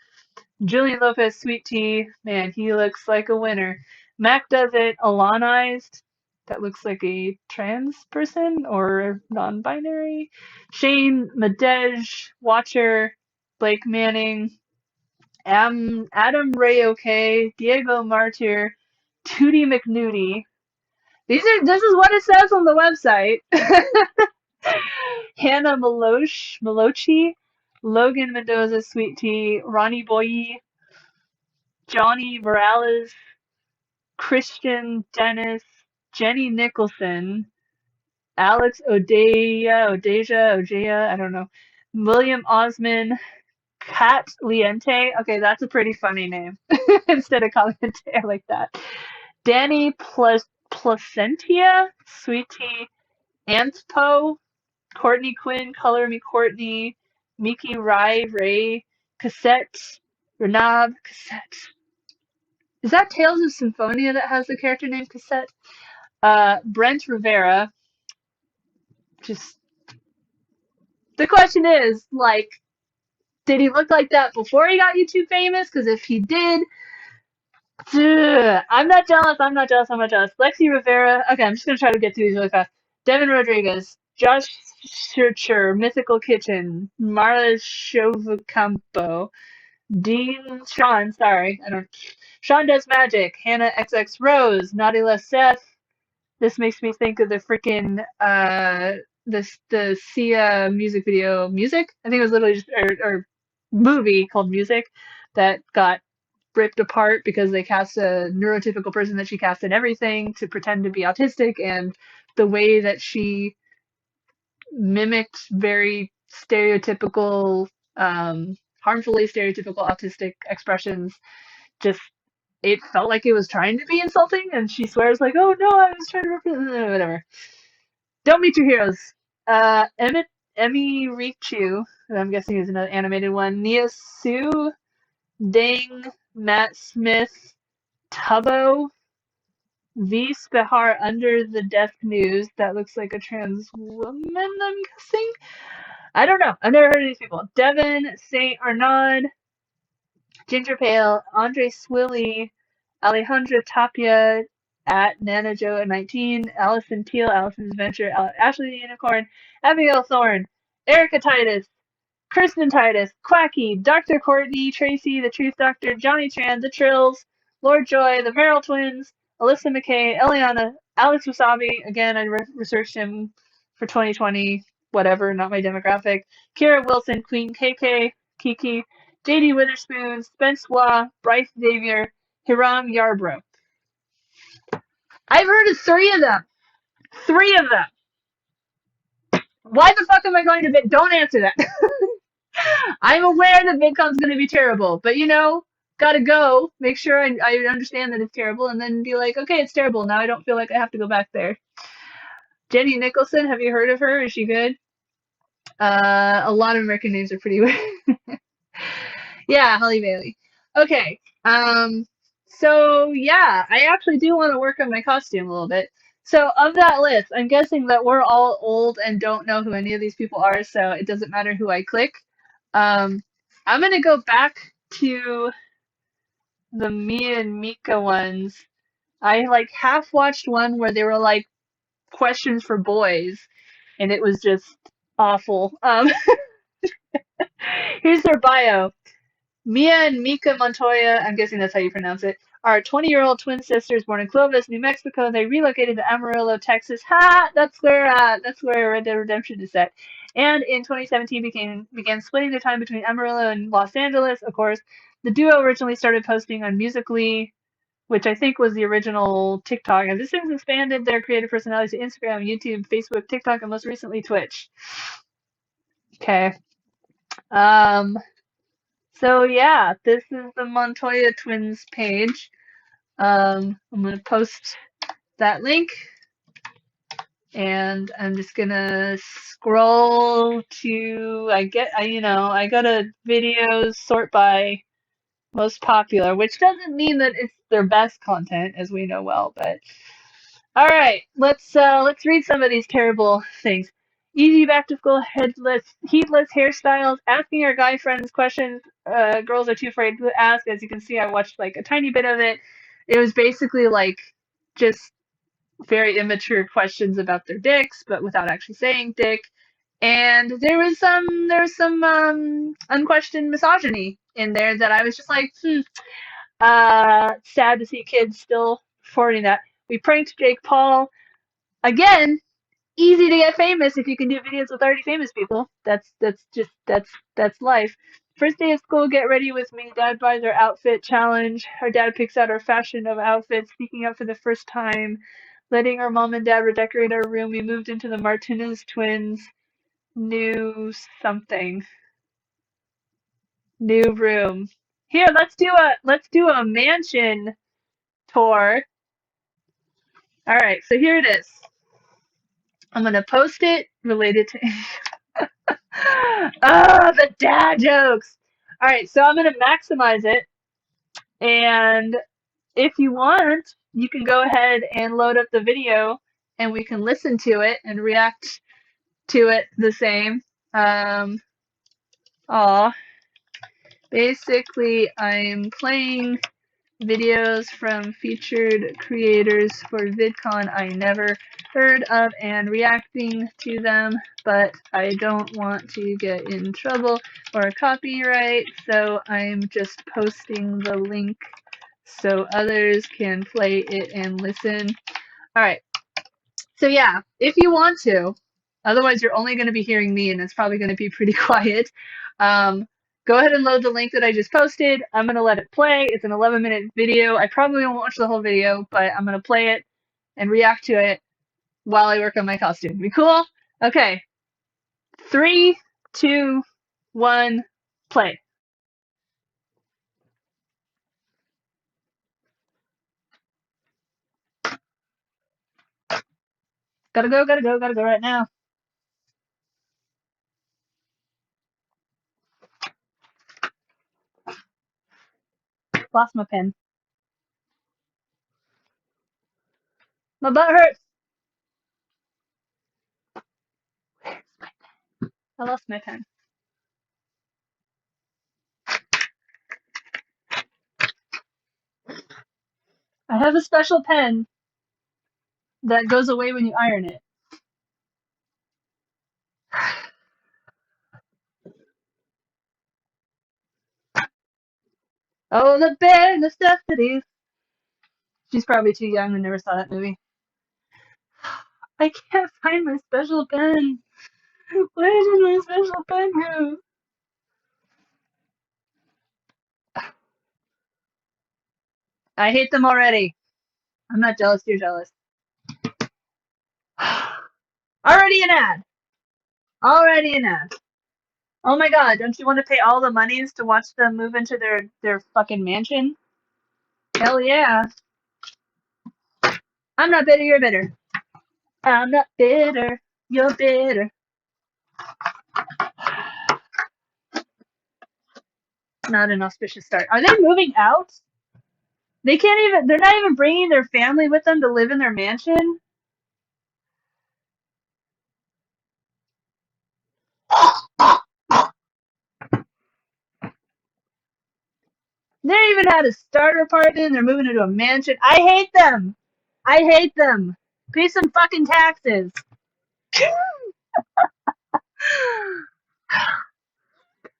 Speaker 1: Julian Lopez, Sweet Tea. Man, he looks like a winner. Mac does it, Alanized. That looks like a trans person or non-binary. Shane Madej, Watcher. Blake Manning. Adam Ray OK. Diego Martyr. Tootie McNooty. This is what it says on the website. Hannah Malochi. Logan Mendoza, Sweet Tea. Ronnie Boye. Johnny Morales, Christian Dennis, Jenny Nicholson, Alex Odeja, I don't know. William Osman, Kat Liente. Okay, that's a pretty funny name. Instead of Caliente, I like that. Danny Placentia, Sweetie Anthpo, Courtney Quinn, Color Me Courtney, Miki Ray, Cassette, Renab, Cassette. Is that Tales of Symphonia that has the character name Cassette? Brent Rivera. Just the question is, like, did he look like that before he got YouTube famous? Because if he did, I'm not jealous. I'm not jealous. I'm not jealous. Lexi Rivera. Okay, I'm just gonna try to get through these really fast. Devin Rodriguez, Josh Schercher, Mythical Kitchen, Marla Shovacampo, Dean Sean. Sorry, I don't. Sean Does Magic, Hannah XX Rose, Naughty Less Seth. This makes me think of the freaking the Sia music video Music. I think it was literally just or movie called Music that got ripped apart because they cast a neurotypical person that she cast in everything to pretend to be autistic, and the way that she mimicked very stereotypical, harmfully stereotypical autistic expressions, just it felt like it was trying to be insulting, and she swears like, "Oh no, I was trying to represent whatever." Don't meet your heroes. Emmy Richu, who I'm guessing is another animated one. Nia Sue, Dang, Matt Smith, Tubbo, V. Spehar Under the Death News. That looks like a trans woman, I'm guessing. I don't know. I've never heard of these people. Devin St. Arnaud, Ginger Pale, Andre Swilly, Alejandra Tapia at Nana Joe at 19, Allison Teal, Allison's Adventure, Ashley the Unicorn, Abigail Thorne, Erica Titus, Kirsten Titus, Quacky, Dr. Courtney, Tracy, The Truth Doctor, Johnny Tran, The Trills, Lord Joy, The Merrill Twins, Alyssa McKay, Eliana, Alex Wasabi. Again, I researched him for 2020, whatever, not my demographic. Kira Wilson, Queen KK, Kiki, JD Witherspoon, Spence Waugh, Bryce Xavier, Hiram Yarbrough. I've heard of three of them. Three of them. Why the fuck am I going to bid? Don't answer that. I'm aware that VidCon's going to be terrible, but gotta go. Make sure I understand that it's terrible, and then be like, okay, it's terrible. Now I don't feel like I have to go back there. Jenny Nicholson, have you heard of her? Is she good? A lot of American names are pretty weird. Yeah, Holly Bailey. Okay. So yeah, I actually do want to work on my costume a little bit. So of that list, I'm guessing that we're all old and don't know who any of these people are, so it doesn't matter who I click. Um, I'm gonna go back to the Mia and Mika ones. I like half watched one where they were like questions for boys, and it was just awful. Here's their bio. Mia and Mika Montoya, I'm guessing that's how you pronounce it, are 20-year-old twin sisters born in Clovis, New Mexico. They relocated to Amarillo, Texas. Ha! That's where Red Dead Redemption is set. And in 2017 began splitting their time between Amarillo and Los Angeles. Of course, the duo originally started posting on Musical.ly, which I think was the original TikTok, and this has expanded their creative personalities to Instagram, YouTube, Facebook, TikTok, and most recently Twitch. Okay. Um, So yeah, this is the Montoya twins page. I'm gonna post that link, and I'm just gonna scroll to I go to videos, sort by most popular, which doesn't mean that it's their best content, as we know well, but all right, let's read some of these terrible things. Easy back to school heatless hairstyles, asking our guy friends questions girls are too afraid to ask. As you can see, I watched like a tiny bit of it. It was basically like just very immature questions about their dicks, but without actually saying dick. And there was some unquestioned misogyny in there that I was just like, sad to see kids still forwarding that. We pranked Jake Paul. Again, easy to get famous if you can do videos with already famous people. That's life. First day of school, get ready with me. Dad buys our outfit challenge. Our dad picks out our fashion of outfits, sneaking out for the first time. letting our mom and dad redecorate our room. We moved into the Martinez twins' new something, new room. Here, let's do a mansion tour. All right, so here it is. I'm gonna post it related to the dad jokes. All right, so I'm gonna maximize it, and if you want, you can go ahead and load up the video, and we can listen to it and react to it the same. Aw. Basically, I'm playing videos from featured creators for VidCon I never heard of and reacting to them, but I don't want to get in trouble or copyright, so I'm just posting the link so others can play it and listen. Alright, so yeah, if you want to, otherwise you're only going to be hearing me and it's probably going to be pretty quiet, go ahead and load the link that I just posted. I'm going to let it play. It's an 11-minute video. I probably won't watch the whole video, but I'm going to play it and react to it while I work on my costume. Be cool? Okay. 3, 2, 1, play. Gotta go right now. Lost my pen. My butt hurts. I lost my pen. I have a special pen that goes away when you iron it. Oh, the bare necessities. She's probably too young and never saw that movie. I can't find my special pen. Where did my special pen go? I hate them already. I'm not jealous, you're jealous. Already an ad. Already an ad. Oh my god, don't you want to pay all the monies to watch them move into their fucking mansion? Hell yeah. I'm not bitter, you're bitter. I'm not bitter, you're bitter. Not an auspicious start. Are they moving out? They're not even bringing their family with them to live in their mansion? They even had a starter apartment and they're moving into a mansion. I hate them. I hate them. Pay some fucking taxes.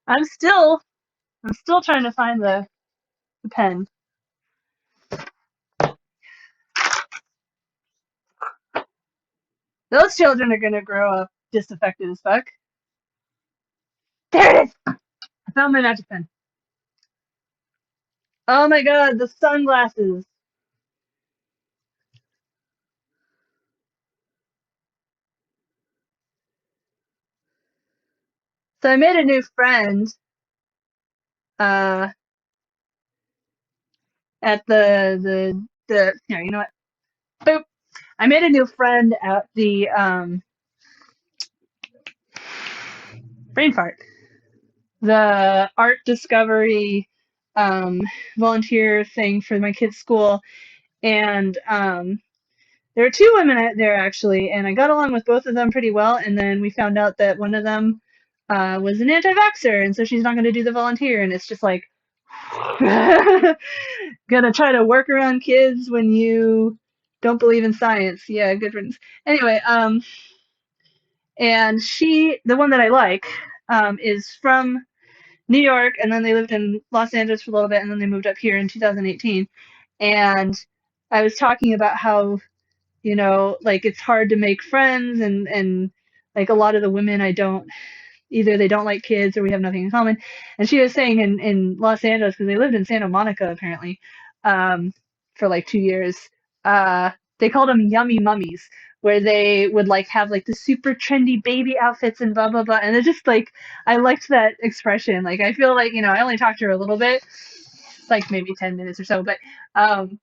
Speaker 1: I'm still trying to find the pen. Those children are gonna grow up disaffected as fuck. There it is! I found my magic pen. Oh my god, the sunglasses. So I made a new friend uh at the here, you know what? Boop. I made a new friend at the brain fart. The art discovery volunteer thing for my kids' school, and there were two women out there actually, and I got along with both of them pretty well. And then we found out that one of them was an anti-vaxxer, and so she's not going to do the volunteer. And it's just like, gonna try to work around kids when you don't believe in science. Yeah, good riddance. Anyway, and the one that I like, is from New York, and then they lived in Los Angeles for a little bit, and then they moved up here in 2018. And I was talking about how, like it's hard to make friends, and like a lot of the women I don't, either they don't like kids or we have nothing in common. And she was saying in Los Angeles, because they lived in Santa Monica apparently, for like 2 years, They called them yummy mummies, where they would like have like the super trendy baby outfits and blah blah blah. And it's just like I liked that expression. Like I feel like, I only talked to her a little bit, like maybe 10 minutes or so, but um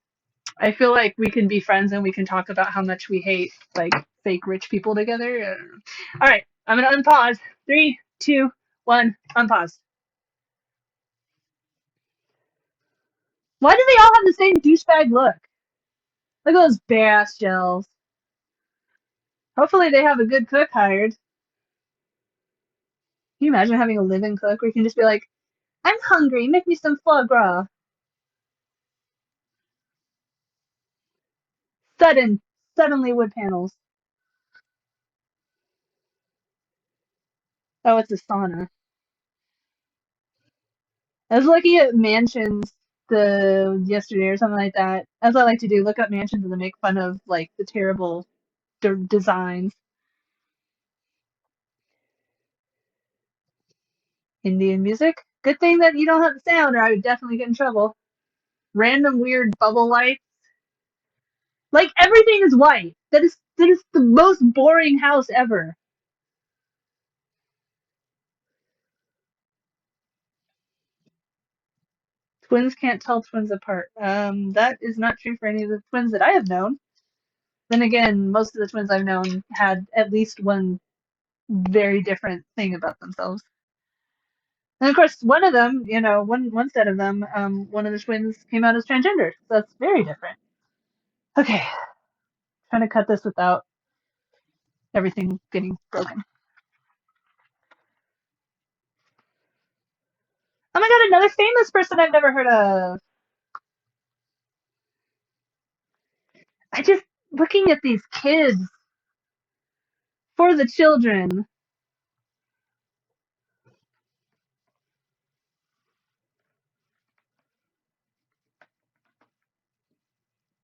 Speaker 1: I feel like we can be friends and we can talk about how much we hate like fake rich people together. I don't know. All right, I'm gonna unpause. 3, 2, 1, unpause. Why do they all have the same douchebag look? Look at those bare ass gels. Hopefully they have a good cook hired. Can you imagine having a live-in cook where you can just be like, I'm hungry, make me some foie gras. Suddenly wood panels. Oh, it's a sauna. I was looking at mansions the yesterday or something like that. As I like to do, look up mansions and then make fun of like the terrible designs. Indian music. Good thing that you don't have the sound, or I would definitely get in trouble. Random weird bubble lights. Like everything is white. That is the most boring house ever. Twins can't tell twins apart. That is not true for any of the twins that I have known. Then again, most of the twins I've known had at least one very different thing about themselves. And of course, one of them, one set of them, one of the twins came out as transgender. So that's very different. Okay, trying to cut this without everything getting broken. Oh my god, another famous person I've never heard of. I just looking at these kids for the children.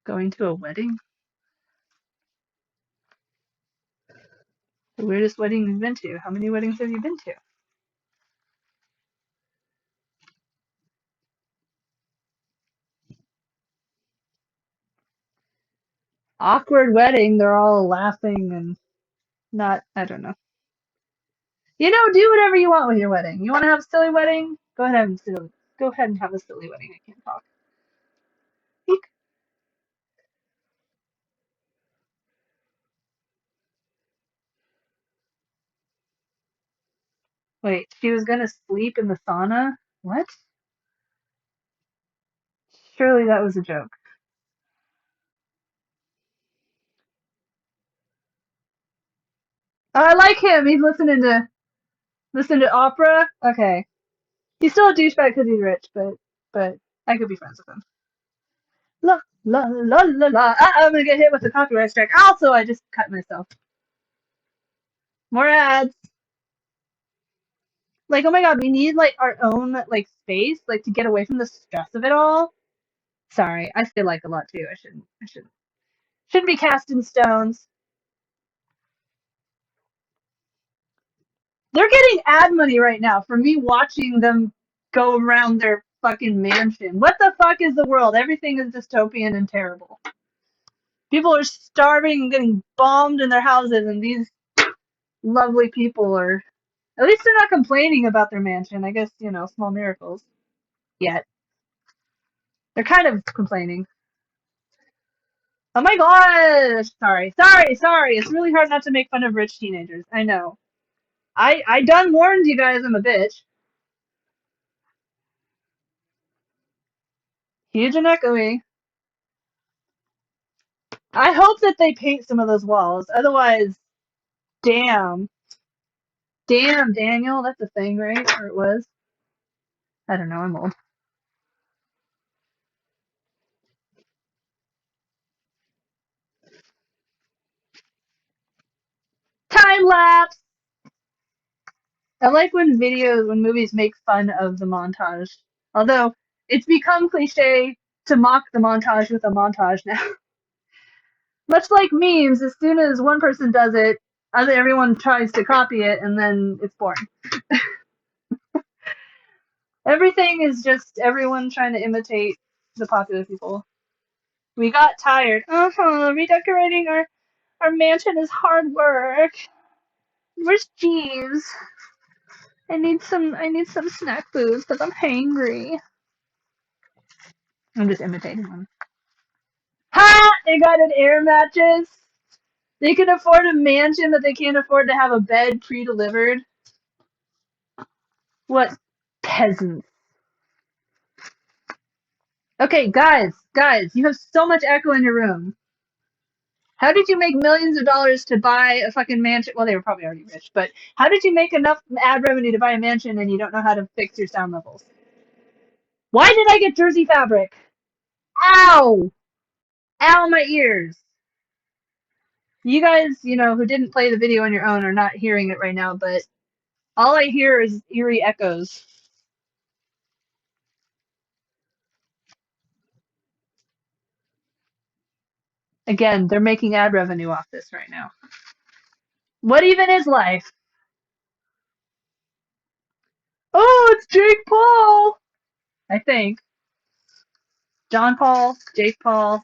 Speaker 1: Going to a wedding? The weirdest wedding you've been to. How many weddings have you been to? Awkward wedding. They're all laughing and not, I don't know. Do whatever you want with your wedding. You want to have a silly wedding? Go ahead and have a silly wedding. I can't talk. Eek. Wait, she was gonna sleep in the sauna? What? Surely that was a joke. Oh, I like him. He's listening to opera. Okay, he's still a douchebag because he's rich, but I could be friends with him. La la la la la. I'm gonna get hit with a copyright strike. Also, I just cut myself. More ads. Like, oh my god, we need like our own like space, like to get away from the stress of it all. Sorry, I feel like a lot too. I shouldn't be cast in stones. They're getting ad money right now for me watching them go around their fucking mansion. What the fuck is the world? Everything is dystopian and terrible. People are starving and getting bombed in their houses, and these lovely people are. At least they're not complaining about their mansion. I guess, small miracles. Yet. They're kind of complaining. Oh my gosh! Sorry. It's really hard not to make fun of rich teenagers. I know. I done warned you guys I'm a bitch. Huge and echoey. I hope that they paint some of those walls. Otherwise, damn. Damn, Daniel. That's a thing, right? Or it was. I don't know. I'm old. Time lapse! I like when movies make fun of the montage. Although, it's become cliche to mock the montage with a montage now. Much like memes, as soon as one person does it, everyone tries to copy it, and then it's boring. Everything is just everyone trying to imitate the popular people. We got tired. Redecorating our mansion is hard work. Where's Jeeves? I need some snack foods because I'm hangry. I'm just imitating them. Ha! They got an air mattress. They can afford a mansion, but they can't afford to have a bed pre-delivered. What peasants? Okay, guys, you have so much echo in your room. How did you make millions of dollars to buy a fucking mansion? Well, they were probably already rich, but how did you make enough ad revenue to buy a mansion and you don't know how to fix your sound levels? Why did I get jersey fabric? Ow! Ow, my ears. You guys, who didn't play the video on your own are not hearing it right now, but all I hear is eerie echoes. Again, they're making ad revenue off this right now. What even is life? Oh, it's Jake Paul! I think. John Paul, Jake Paul.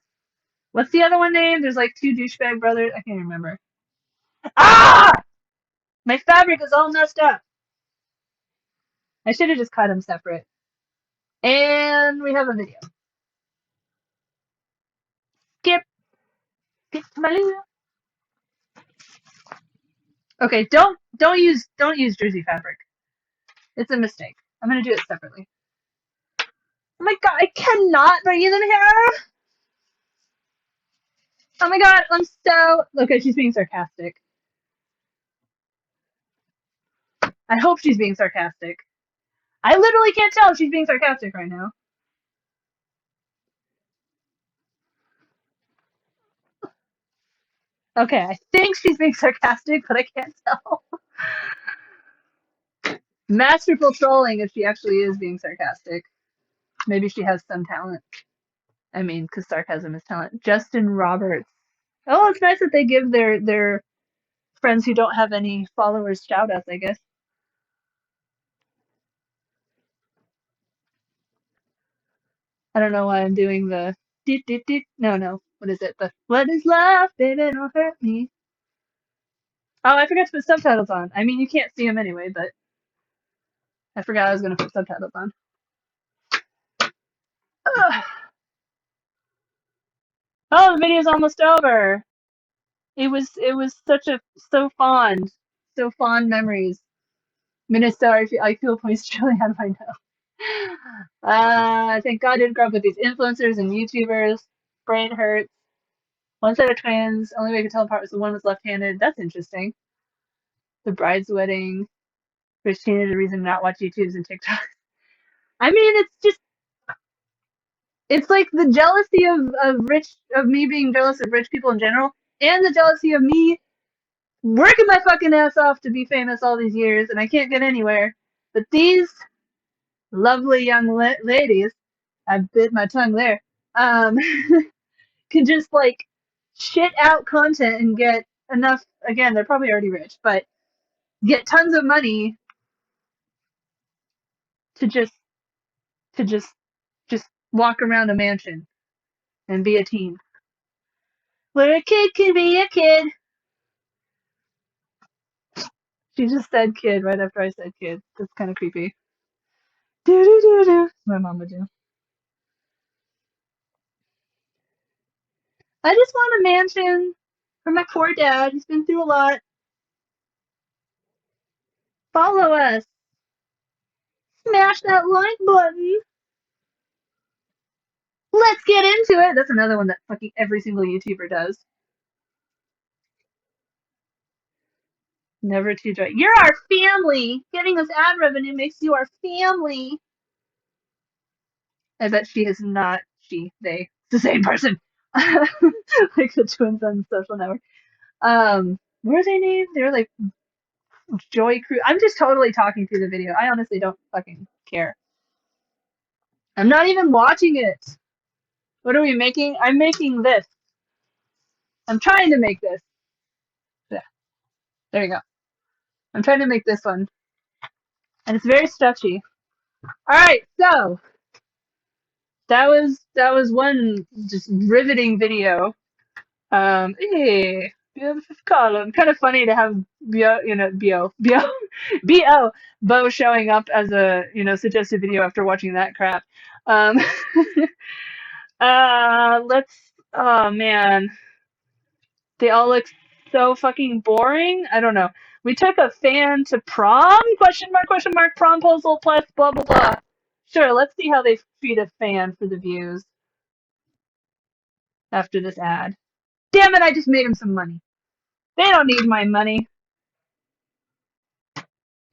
Speaker 1: What's the other one named? There's like two douchebag brothers. I can't remember. Ah! My fabric is all messed up. I should have just cut them separate. And we have a video. Skip. Skip to my loo. Okay, don't use jersey fabric. It's a mistake. I'm gonna do it separately. Oh my god, I cannot breathe in here. Oh my god, I'm so. Okay, she's being sarcastic. I hope she's being sarcastic. I literally can't tell if she's being sarcastic right now. Okay, I think she's being sarcastic, but I can't tell. Masterful trolling if she actually is being sarcastic. Maybe she has some talent. I mean, because sarcasm is talent. Justin Roberts. Oh, it's nice that they give their friends who don't have any followers shout outs, I guess. I don't know why I'm doing the deet deet deet. No. What is it? The what is love, baby, don't hurt me. Oh, I forgot to put subtitles on. I mean, you can't see them anyway, but I forgot I was going to put subtitles on. Ugh. Oh, the video's almost over. It was so fond memories. Minnesota, I feel points Julie, how do I know? Thank God I didn't grow up with these influencers and YouTubers. Brain hurts. One set of twins. Only way I could tell apart was the one was left-handed. That's interesting. The bride's wedding. Rich teenager reason to not watch YouTubes and TikTok. I mean, it's like the jealousy of me being jealous of rich people in general, and the jealousy of me working my fucking ass off to be famous all these years, and I can't get anywhere. But these lovely young ladies, I bit my tongue there, um, can just like shit out content and get enough. Again, they're probably already rich, but get tons of money to just walk around a mansion and be a teen. Where a kid can be a kid. She just said kid right after I said kid. That's kind of creepy. Do do do do. My mom would do. I just want a mansion for my poor dad. He's been through a lot. Follow us. Smash that like button. Let's get into it. That's another one that fucking every single YouTuber does. Never too dry. You're our family. Getting us ad revenue makes you our family. I bet she is not she, they. It's the same person. Like the twins on Social Network. What are they named? They're like Joy Crew. I'm just totally talking through the video. I honestly don't fucking care. I'm not even watching it. What are we making? I'm making this. I'm trying to make this. Yeah, there you go. I'm trying to make this one. And it's very stretchy. Alright, so that was one just riveting video. Hey, beautiful column. Kind of funny to have Bo Bo showing up as a suggested video after watching that crap. Um, let's. Oh man, they all look so fucking boring. I don't know. We took a fan to prom? Question mark? Question mark? Promposal plus blah blah blah. Sure. Let's see how they treat a fan for the views after this ad. Damn it! I just made him some money. They don't need my money.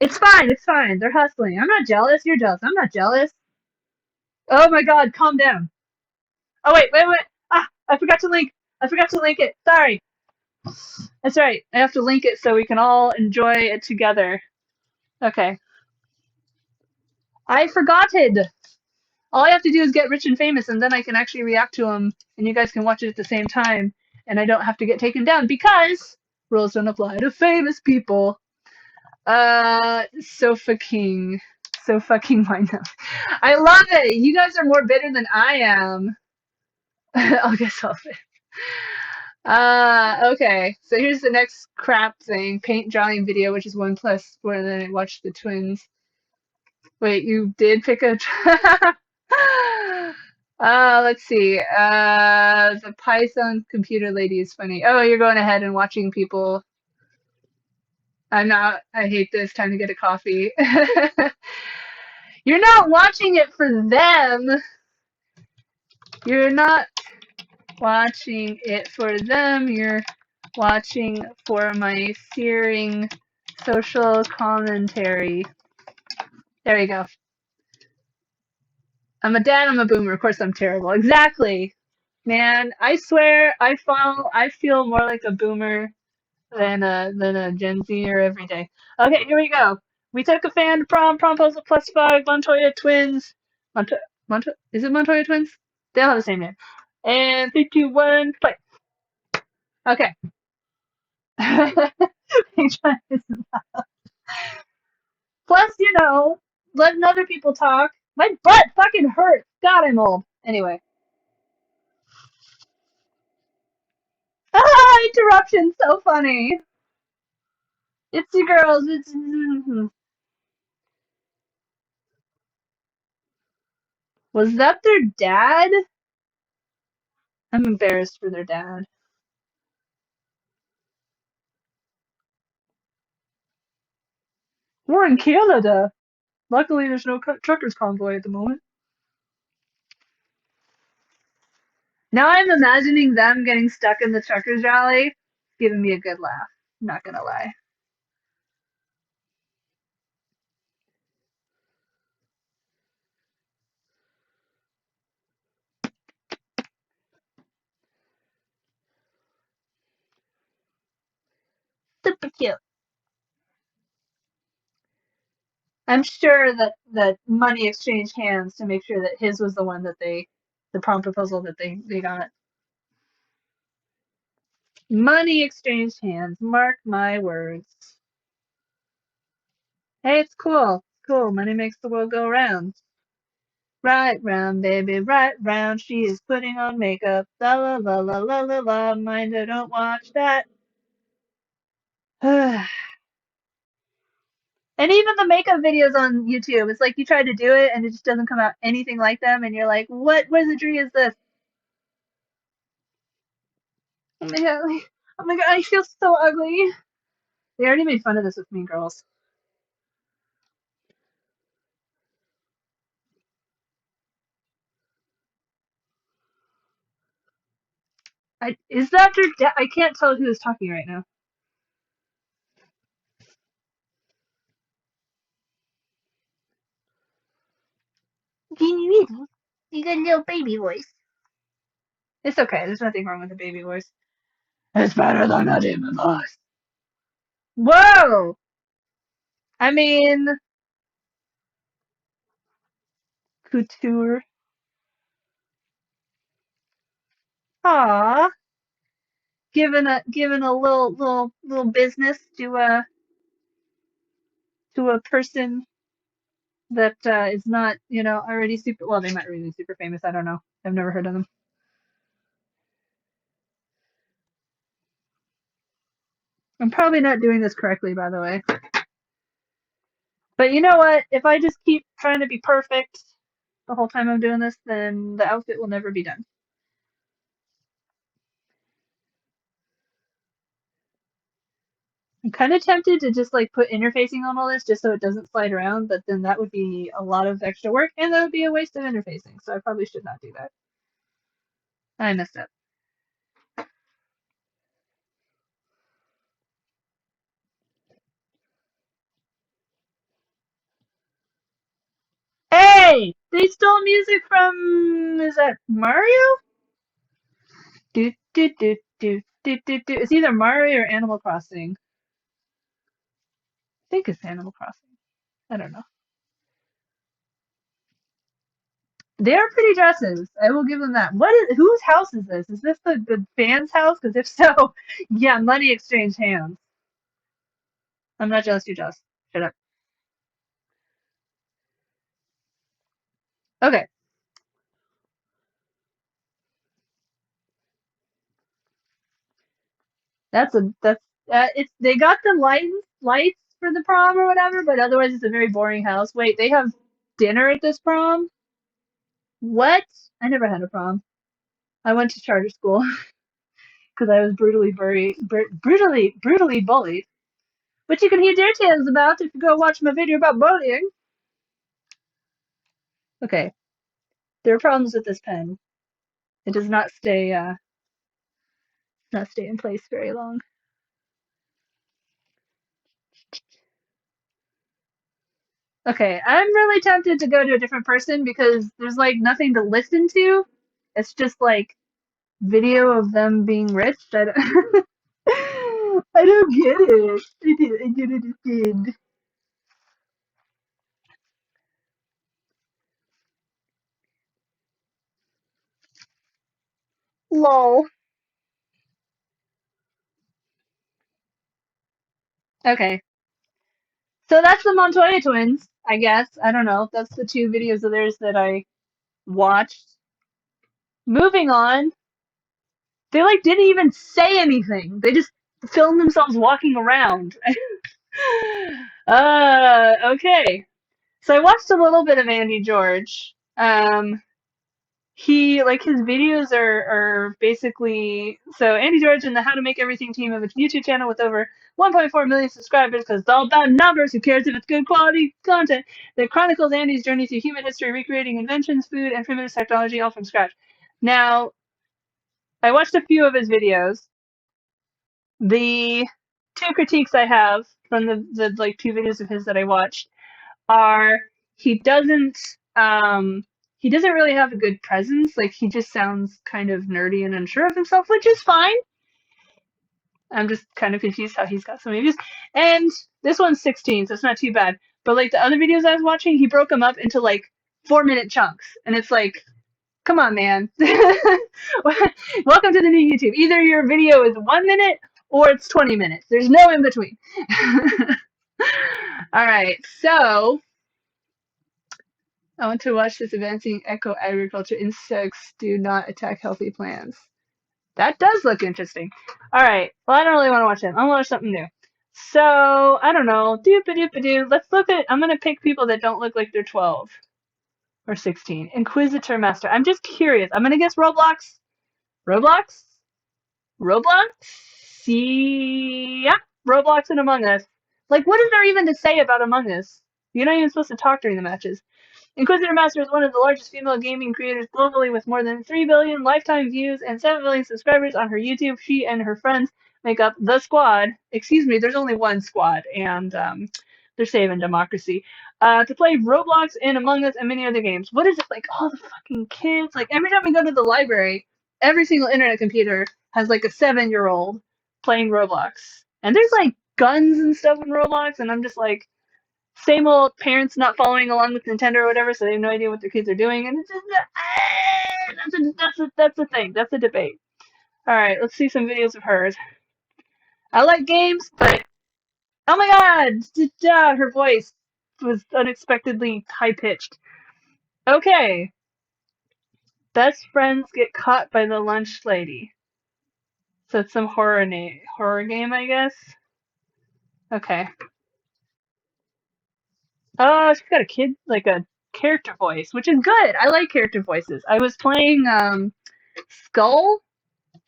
Speaker 1: It's fine. It's fine. They're hustling. I'm not jealous. You're jealous. I'm not jealous. Oh my god, calm down. Oh wait. Ah, I forgot to link. I forgot to link it. Sorry. That's right. I have to link it so we can all enjoy it together. Okay. I forgot it. All I have to do is get rich and famous, and then I can actually react to them, and you guys can watch it at the same time, and I don't have to get taken down because rules don't apply to famous people. So fucking, so fucking wind up. I love it. You guys are more bitter than I am. I'll get off it. Okay. So here's the next crap thing: paint drawing video, which is 1+. Where then I watched the twins. Wait, you did pick a. Let's see. The Python computer lady is funny. Oh, you're going ahead and watching people. I'm not. I hate this. Time to get a coffee. You're not watching it for them. You're not watching it for them. You're watching for my searing social commentary. There you go. I'm a dad, I'm a boomer. Of course I'm terrible. Exactly. Man, I swear I feel more like a boomer than a Gen Zer every day. Okay, here we go. We took a fan to prom, promposal +5, Montoya twins. Is it Montoya twins? They all have the same name. And 3, 2, 1, play. Okay. Plus, letting other people talk. My butt fucking hurts. God, I'm old. Anyway. Ah, interruption. So funny. It's you girls. Was that their dad? I'm embarrassed for their dad. We're in Canada. Luckily, there's no truckers convoy at the moment. Now I'm imagining them getting stuck in the truckers rally, giving me a good laugh. I'm not gonna lie. Super cute. I'm sure that money exchanged hands to make sure that his was the one the prom proposal that they got. Money exchanged hands. Mark my words. Hey, it's cool. Cool. Money makes the world go round. Right round, baby, right round. She is putting on makeup. La la la la la la la. Mind I don't watch that. And even the makeup videos on YouTube, it's like you try to do it and it just doesn't come out anything like them, and you're like, what wizardry is this? Oh my god, oh my god, I feel so ugly. They already made fun of this with Mean Girls. Is that their dad? I can't tell who is talking right now. You got a little baby voice. It's okay. There's nothing wrong with the baby voice. It's better than a demon voice. Whoa! I mean, couture. Aw, giving a little business to a person that is not, already super. Well, they might really be super famous. I don't know. I've never heard of them. I'm probably not doing this correctly, by the way. But you know what? If I just keep trying to be perfect the whole time I'm doing this, then the outfit will never be done. I'm kind of tempted to just like put interfacing on all this just so it doesn't slide around, but then that would be a lot of extra work and that would be a waste of interfacing. So I probably should not do that. I messed up. Hey! They stole music from, is that Mario? Do do do do do do do. It's either Mario or Animal Crossing. I think it's Animal Crossing. I don't know. They are pretty dresses. I will give them that. Whose house is this? Is this the fan's house? Because if so, yeah, money exchange hands. I'm not jealous, you're jealous. Shut up. Okay, that's it's they got the lights for the prom or whatever, but otherwise it's a very boring house. Wait, they have dinner at this prom? What? I never had a prom. I went to charter school because I was brutally bullied. Which you can hear details about if you go watch my video about bullying. Okay, there are problems with this pen. It does not stay in place very long. Okay, I'm really tempted to go to a different person because there's like nothing to listen to. It's just like video of them being rich. I don't, I don't get it. I don't understand. Lol. Okay, so that's the Montoya twins, I guess. I don't know. That's the two videos of theirs that I watched. Moving on. They like didn't even say anything. They just filmed themselves walking around. Okay. So I watched a little bit of Andy George. He like his videos are basically so Andy George and the How to Make Everything team of a YouTube channel with over 1.4 million subscribers because it's all about numbers. Who cares if it's good quality content? That chronicles Andy's journey through human history, recreating inventions, food, and primitive technology all from scratch. Now, I watched a few of his videos. The two critiques I have from the like two videos of his that I watched are he doesn't um he doesn't really have a good presence. Like he just sounds kind of nerdy and unsure of himself, which is fine. I'm just kind of confused how he's got so many views. And this one's 16, so it's not too bad. But like the other videos I was watching, he broke them up into like 4 minute chunks, and it's like, come on, man. Welcome to the new YouTube. Either your video is 1 minute or it's 20 minutes. There's no in between. All right, so I want to watch this advancing eco agriculture. Insects do not attack healthy plants. That does look interesting. All right, well, I don't really want to watch that. I want to watch something new. So, I don't know. Doop-a-doop-a-doo. Let's look at, I'm going to pick people that don't look like they're 12 or 16. Inquisitor Master. I'm just curious. I'm going to guess Roblox. Roblox? Roblox? See, yeah, Roblox and Among Us. Like, what is there even to say about Among Us? You're not even supposed to talk during the matches. Inquisitor Master is one of the largest female gaming creators globally with more than 3 billion lifetime views and 7 million subscribers on her YouTube. She and her friends make up the squad. Excuse me, there's only one squad, and they're saving democracy. To play Roblox and Among Us and many other games. What is it like? All the fucking kids. Like every time we go to the library, every single internet computer has like a 7-year-old playing Roblox, and there's like guns and stuff in Roblox, and I'm just like, same old parents not following along with Nintendo or whatever, so they have no idea what their kids are doing, and it's just that's a thing. That's a debate. All right, let's see some videos of hers. I like games, but oh my god, her voice. was unexpectedly high pitched. Okay, best friends get caught by the lunch lady. So it's some horror game, I guess. Okay. Oh, she's got a kid like a character voice, which is good. I like character voices. I was playing Skull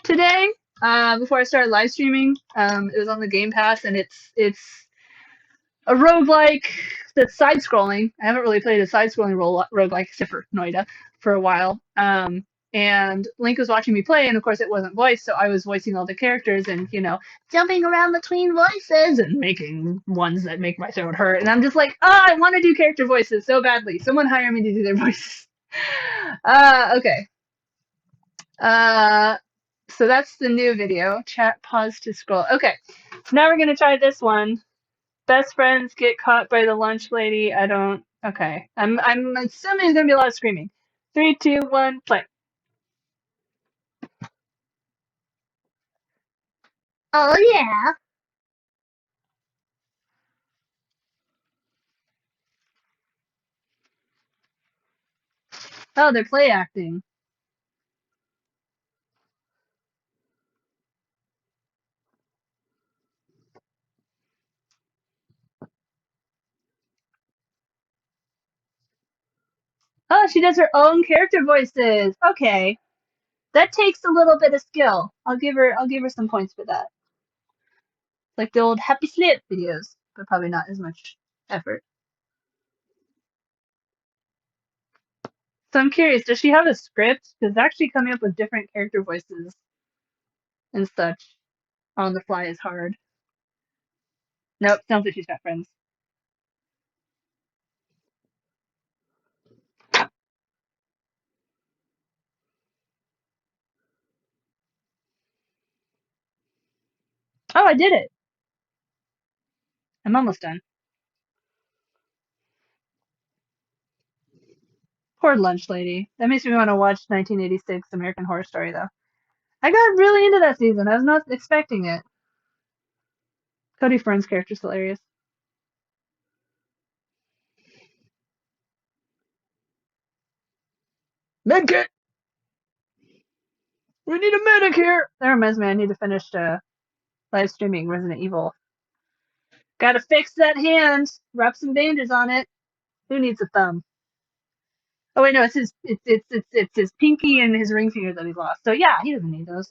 Speaker 1: today before I started live streaming. It was on the Game Pass, and it's a roguelike that's side scrolling. I haven't really played a side scrolling roguelike except for Noida for a while. And Link was watching me play, and of course it wasn't voiced, so I was voicing all the characters and, jumping around between voices and making ones that make my throat hurt. And I'm just like, I want to do character voices so badly. Someone hire me to do their voices. Okay. Uh, so that's the new video. Chat pause to scroll. Okay, so now we're gonna try this one. Best friends get caught by the lunch lady. I don't. Okay, I'm assuming there's gonna be a lot of screaming. 3, 2, 1, play. Oh yeah. Oh, they're play acting. Oh, she does her own character voices. Okay, that takes a little bit of skill. I'll give her some points for that. Like the old Happy Slip videos, but probably not as much effort. So I'm curious, does she have a script? Because actually coming up with different character voices and such on the fly is hard. Nope, sounds like she's got friends. Oh, I did it. I'm almost done. Poor lunch lady. That makes me want to watch 1986 American Horror Story, though. I got really into that season. I was not expecting it. Cody Fern's character's hilarious. Medkit! We need a medic here! That reminds me, I need to finish live streaming Resident Evil. Gotta fix that hand. Wrap some bandages on it. Who needs a thumb? Oh wait, no, it's his pinky and his ring finger that he lost. So yeah, he doesn't need those.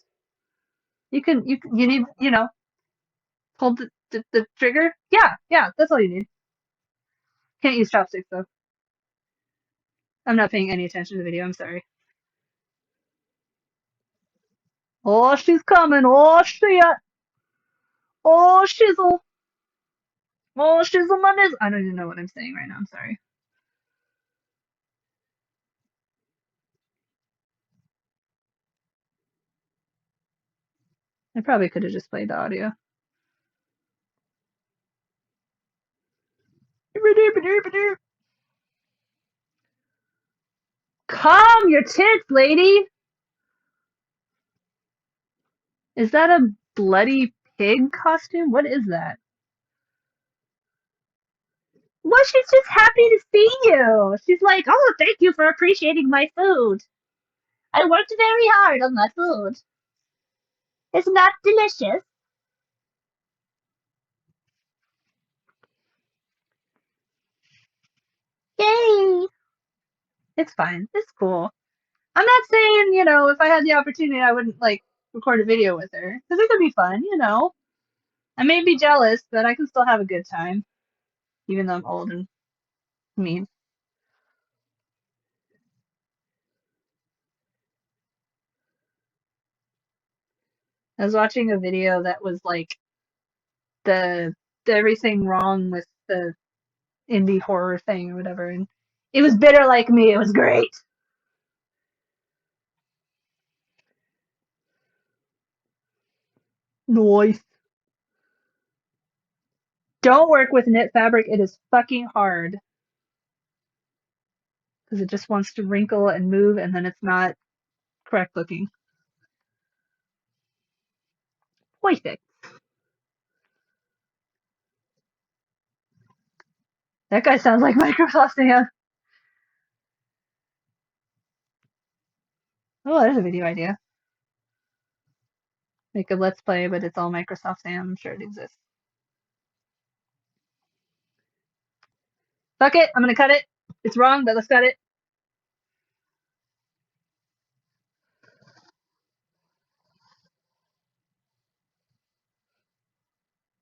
Speaker 1: You need pull the trigger. Yeah, that's all you need. Can't use chopsticks though. I'm not paying any attention to the video. I'm sorry. Oh, she's coming. Oh shit. Oh shizzle. Oh shizzle my nizzle. I don't even know what I'm saying right now. I'm sorry. I probably could have just played the audio. Calm your tits, lady. Is that a bloody pig costume? What is that? Well, she's just happy to see you. She's like, oh, thank you for appreciating my food. I worked very hard on that food. It's not delicious. Yay! It's fine. It's cool. I'm not saying, if I had the opportunity, I wouldn't like record a video with her because it could be fun. I may be jealous, but I can still have a good time, even though I'm old and mean. I was watching a video that was like the everything wrong with the indie horror thing or whatever, and it was bitter like me. It was great. Noise. Don't work with knit fabric. It is fucking hard because it just wants to wrinkle and move, and then it's not correct looking. Perfect. That guy sounds like Microsoft Sam. Oh, there's a video idea. Make a Let's Play, but it's all Microsoft Sam. I'm sure it exists. Fuck it, I'm gonna cut it. It's wrong, but let's cut it.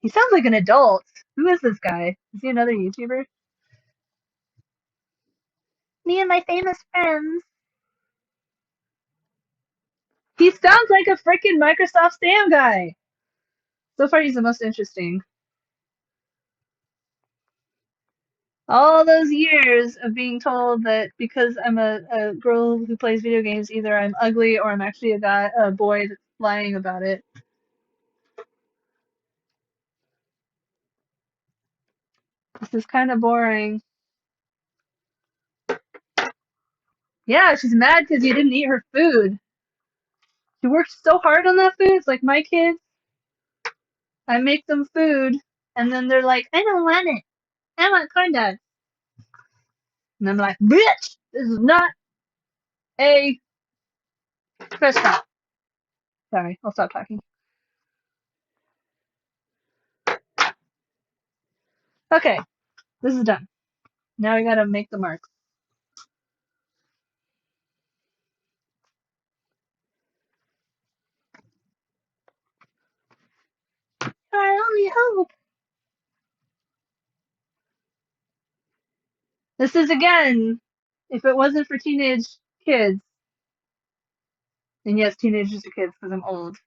Speaker 1: He sounds like an adult. Who is this guy? Is he another YouTuber? Me and my famous friends. He sounds like a freaking Microsoft Sam guy. So far, he's the most interesting. All those years of being told that because I'm a girl who plays video games, either I'm ugly or I'm actually a boy that's lying about it. This is kind of boring. Yeah, she's mad because you didn't eat her food. She worked so hard on that food. It's like my kids, I make them food, and then they're like, I don't want it. I want corn dogs. And I'm like, bitch, this is not a restaurant. Sorry, I'll stop talking. Okay, this is done. Now we gotta make the marks. I only hope. This is again, if it wasn't for teenage kids, and yes, teenagers are kids because I'm old,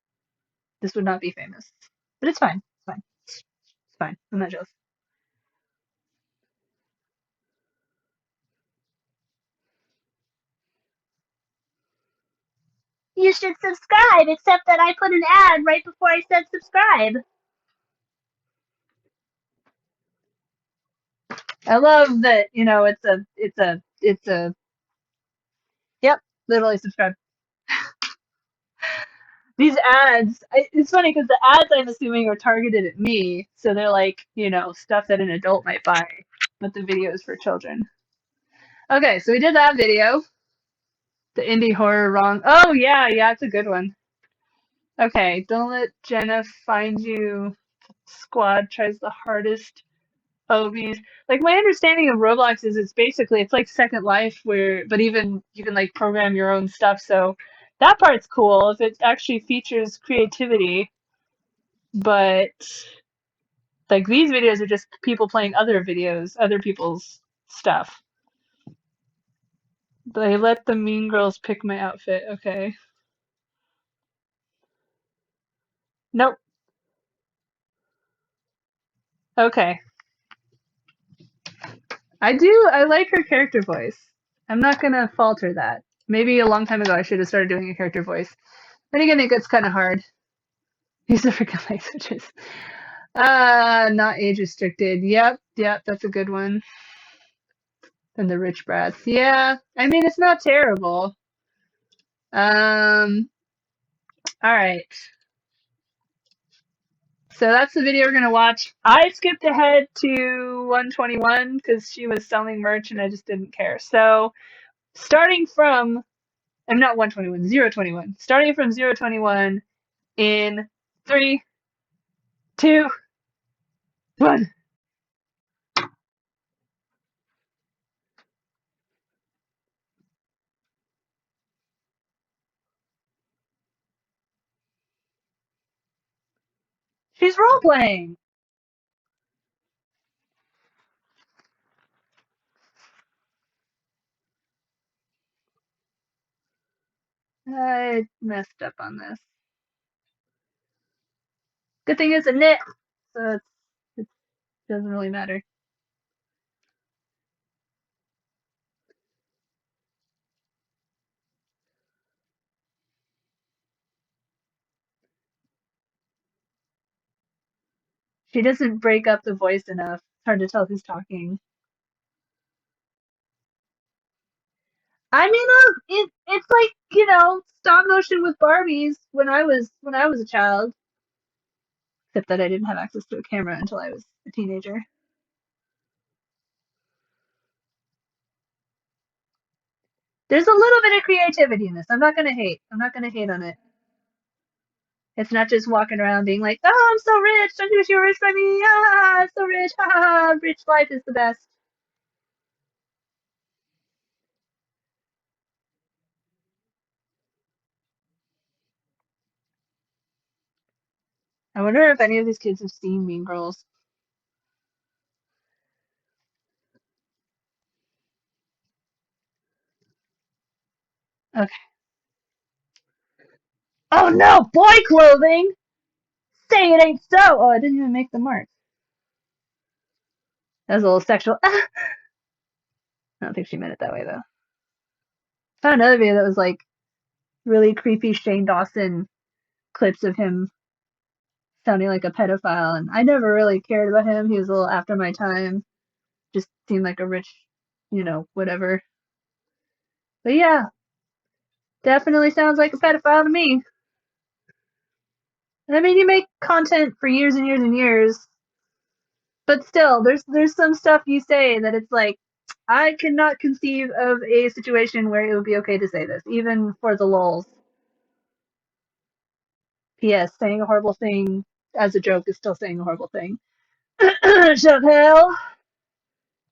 Speaker 1: this would not be famous. But it's fine. It's fine. It's fine. I'm not jealous. You should subscribe, except that I put an ad right before I said subscribe. I love that, it's a, yep, literally subscribe. These ads, it's funny because the ads I'm assuming are targeted at me. So they're like, stuff that an adult might buy, but the video is for children. Okay, so we did that video. The indie horror wrong. Oh, yeah, yeah, it's a good one. Okay, don't let Jenna find you. Squad tries the hardest OBs. Like my understanding of Roblox is it's like Second Life but even you can like program your own stuff. So that part's cool if it actually features creativity. But like these videos are just people playing other people's stuff. They let the mean girls pick my outfit. Okay. Nope. Okay. I like her character voice. I'm not gonna falter that. Maybe a long time ago I should have started doing a character voice. Then again, it gets kind of hard. Use the freaking light switches. Not age restricted. Yep, that's a good one. And the rich brats. Yeah, I mean, it's not terrible. All right. So that's the video we're gonna watch. I skipped ahead to 121 because she was selling merch and I just didn't care. So starting from, I'm not 121, 021. Starting from 021 in 3, 2, 1. She's role playing. I messed up on this. Good thing it's a knit, so it doesn't really matter. She doesn't break up the voice enough. It's hard to tell who's talking. I mean, it's like stop motion with Barbies when I was a child. Except that I didn't have access to a camera until I was a teenager. There's a little bit of creativity in this. I'm not gonna hate. I'm not gonna hate on it. It's not just walking around being like, oh, I'm so rich. Don't you wish you were rich by me? Ah, I'm so rich. Ha ha ha. Rich life is the best. I wonder if any of these kids have seen Mean Girls. Okay. Oh no, boy clothing! Say it ain't so! Oh, I didn't even make the mark. That was a little sexual. I don't think she meant it that way though. I found another video that was like really creepy Shane Dawson clips of him sounding like a pedophile, and I never really cared about him. He was a little after my time. Just seemed like a rich, whatever. But yeah, definitely sounds like a pedophile to me. I mean, you make content for years and years and years, but still, there's some stuff you say that it's like, I cannot conceive of a situation where it would be okay to say this, even for the lulz. P.S. Saying a horrible thing as a joke is still saying a horrible thing. Shut up, hell.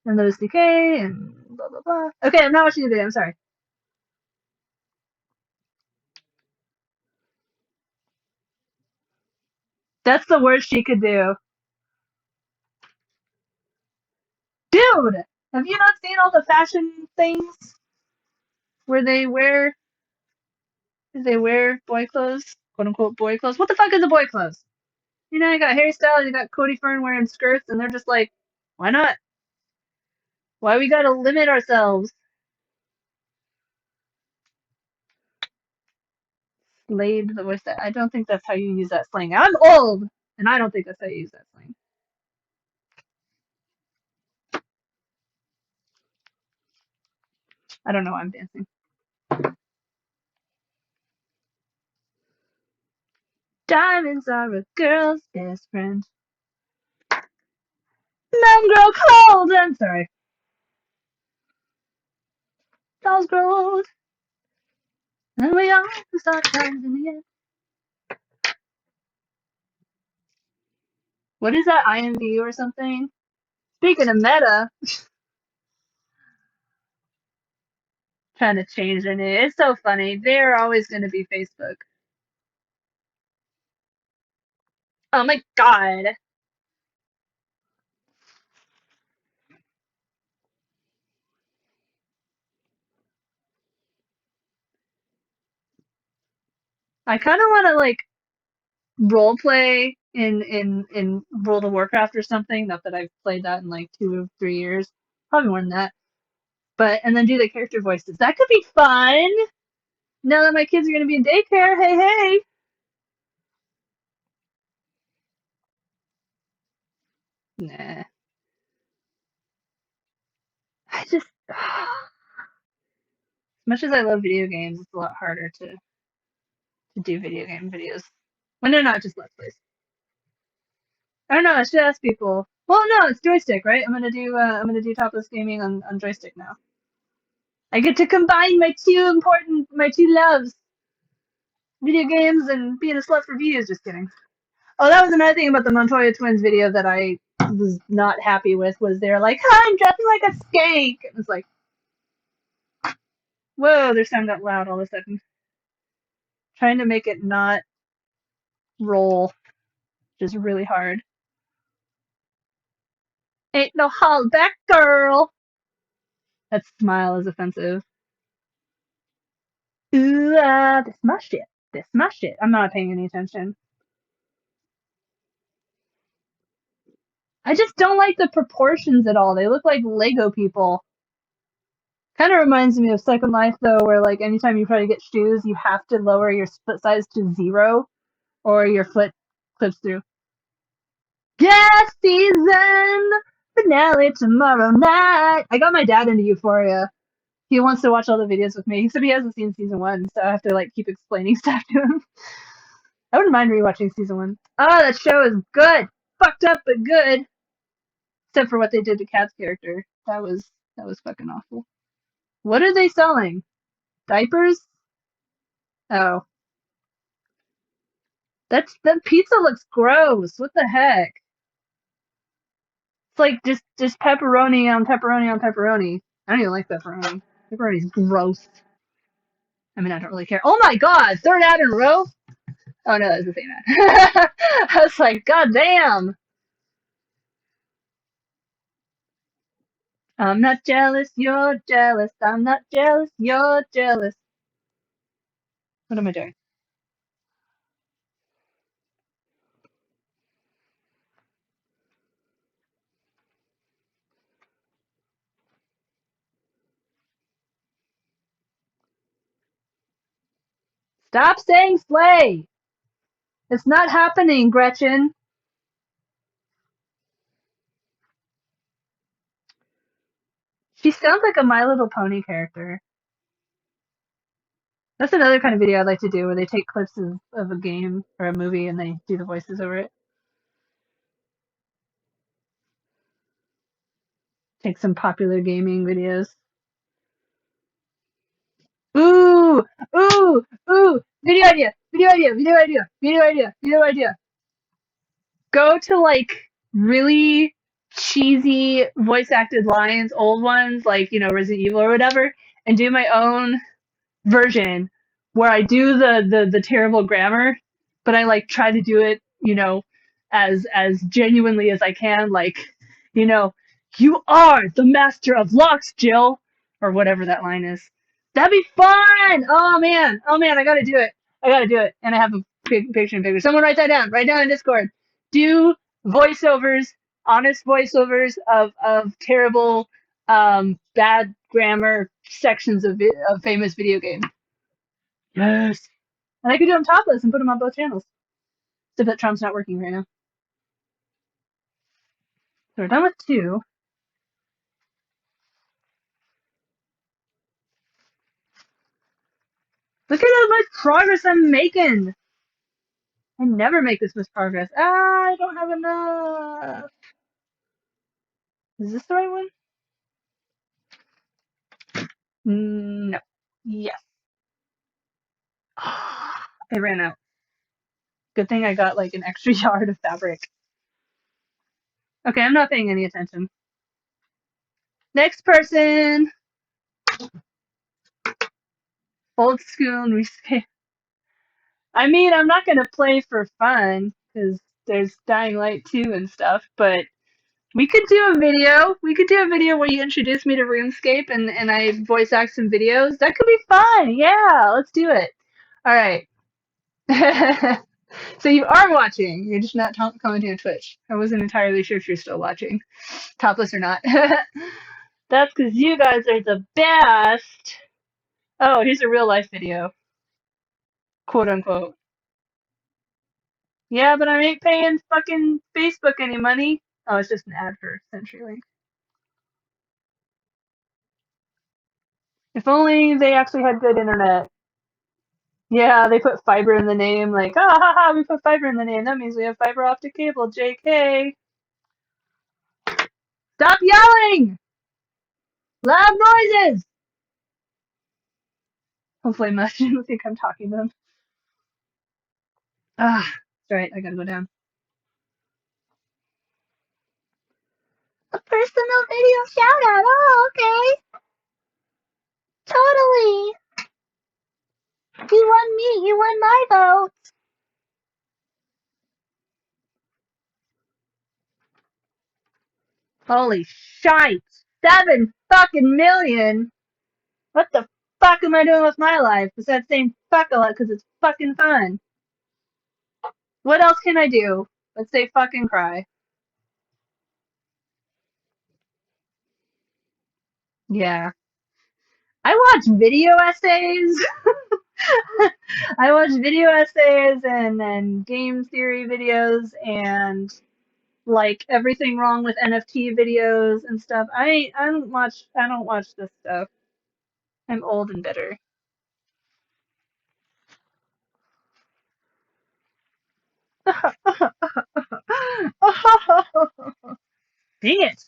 Speaker 1: And Louis C.K. and blah blah blah. Okay, I'm not watching the video. I'm sorry. That's the worst she could do, dude. Have you not seen all the fashion things where they wear boy clothes, quote unquote boy clothes? What the fuck is a boy clothes? You got Harry Styles, you got Cody Fern wearing skirts, and they're just like, why not? Why we gotta limit ourselves? Slade, what's that? I don't think that's how you use that slang. I'm old, and I don't think that's how you use that slang. I don't know why I'm dancing. Diamonds are a girl's best friend. Men grow cold. I'm sorry. Dolls grow old. And we all start times in the end. What is that, IMV or something? Speaking of meta, trying to change their name. It's so funny. They're always going to be Facebook. Oh my god. I kind of want to like role play in World of Warcraft or something. Not that I've played that in like 2 or 3 years, probably more than that. But and then do the character voices. That could be fun. Now that my kids are gonna be in daycare, hey hey. Nah, I just as much as I love video games, it's a lot harder to do video game videos when they're not just let's plays. I don't know. I should ask people. Well, no, it's joystick, right? I'm gonna do topless gaming on joystick now. I get to combine my two loves, video games and being a slut for views. Just kidding. Oh, that was another thing about the Montoya twins video that I was not happy with. Was they're like, I'm dressing like a skank. It was like, whoa, their sound got loud all of a sudden. Trying to make it not roll just really hard. Ain't no hold back, girl. That smile is offensive. Ooh, this my shit. This my shit. I'm not paying any attention. I just don't like the proportions at all. They look like Lego people. Kind of reminds me of Second Life, though, where like anytime you try to get shoes, you have to lower your split size to 0, or your foot clips through. Gas season finale tomorrow night. I got my dad into Euphoria. He wants to watch all the videos with me. He said he hasn't seen season 1, so I have to like keep explaining stuff to him. I wouldn't mind rewatching season 1. Oh, that show is good. Fucked up, but good. Except for what they did to Kat's character. That was fucking awful. What are they selling? Diapers? Oh. That pizza looks gross. What the heck? It's like just pepperoni on pepperoni on pepperoni. I don't even like pepperoni. Pepperoni's gross. I mean, I don't really care. Oh my god, third ad in a row? Oh no, that's the same ad. I was like, god damn. I'm not jealous, you're jealous. I'm not jealous, you're jealous. What am I doing? Stop saying slay! It's not happening, Gretchen. She sounds like a My Little Pony character. That's another kind of video I'd like to do where they take clips of a game or a movie and they do the voices over it. Take some popular gaming videos. Ooh, ooh, ooh, video idea, video idea, video idea, video idea, video idea. Go to like really cheesy voice acted lines, old ones like, Resident Evil or whatever, and do my own version where I do the terrible grammar, but I like try to do it, as genuinely as I can, like, you know, you are the master of locks, Jill, or whatever that line is. That'd be fun. Oh man, I gotta do it. I gotta do it. And I have a picture and picture. Someone write that down. Write down in Discord. Do voiceovers, honest voiceovers of terrible, bad grammar sections of famous video games. Yes. And I could do them topless and put them on both channels. Except that Trump's not working right now. So we're done with 2. Look at how much progress I'm making. I never make this much progress. I don't have enough. Is this the right one? No. Yes. I ran out. Good thing I got like an extra yard of fabric. Okay, I'm not paying any attention. Next person. Old school respect. I mean, I'm not gonna play for fun because there's Dying Light 2 and stuff, but we could do a video. We could do a video where you introduce me to RuneScape and I voice act some videos. That could be fun. Yeah, let's do it. All right. So you are watching. You're just not commenting on Twitch. I wasn't entirely sure if you're still watching, topless or not. That's because you guys are the best. Oh, here's a real life video, quote unquote. Yeah, but I ain't paying fucking Facebook any money. Oh, it's just an ad for CenturyLink. If only they actually had good internet. Yeah, they put fiber in the name, like, ah ha ha, we put fiber in the name. That means we have fiber optic cable, JK. Stop yelling! Loud noises! Hopefully Mush doesn't think I'm talking to them. Ah, that's right, I gotta go down. A personal video shout out, oh, okay. Totally. You won me, you won my vote. Holy shite! 7 fucking million! What the fuck am I doing with my life besides saying fuck a lot because it's fucking fun? What else can I do? Let's say fucking cry. Yeah. I watch video essays. I watch video essays and game theory videos and like everything wrong with NFT videos and stuff. I don't watch this stuff. I'm old and bitter. Dang it.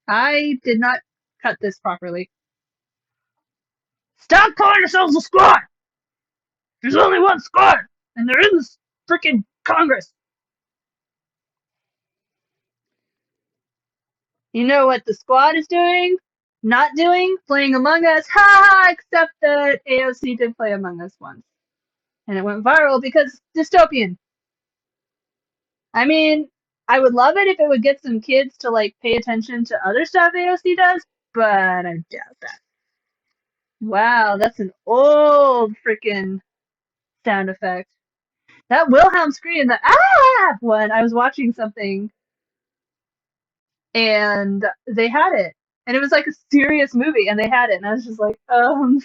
Speaker 1: I did not cut this properly. Stop calling yourselves a squad! There's only one squad, and they're in this freaking Congress. You know what the squad is doing? Not doing? Playing Among Us. Ha ha! Except that AOC did play Among Us once. And it went viral because dystopian. I mean, I would love it if it would get some kids to like pay attention to other stuff AOC does, but I doubt that. Wow, that's an old freaking sound effect. That Wilhelm scream, the ah one, I was watching something and they had it. And it was like a serious movie and they had it. And I was just like, not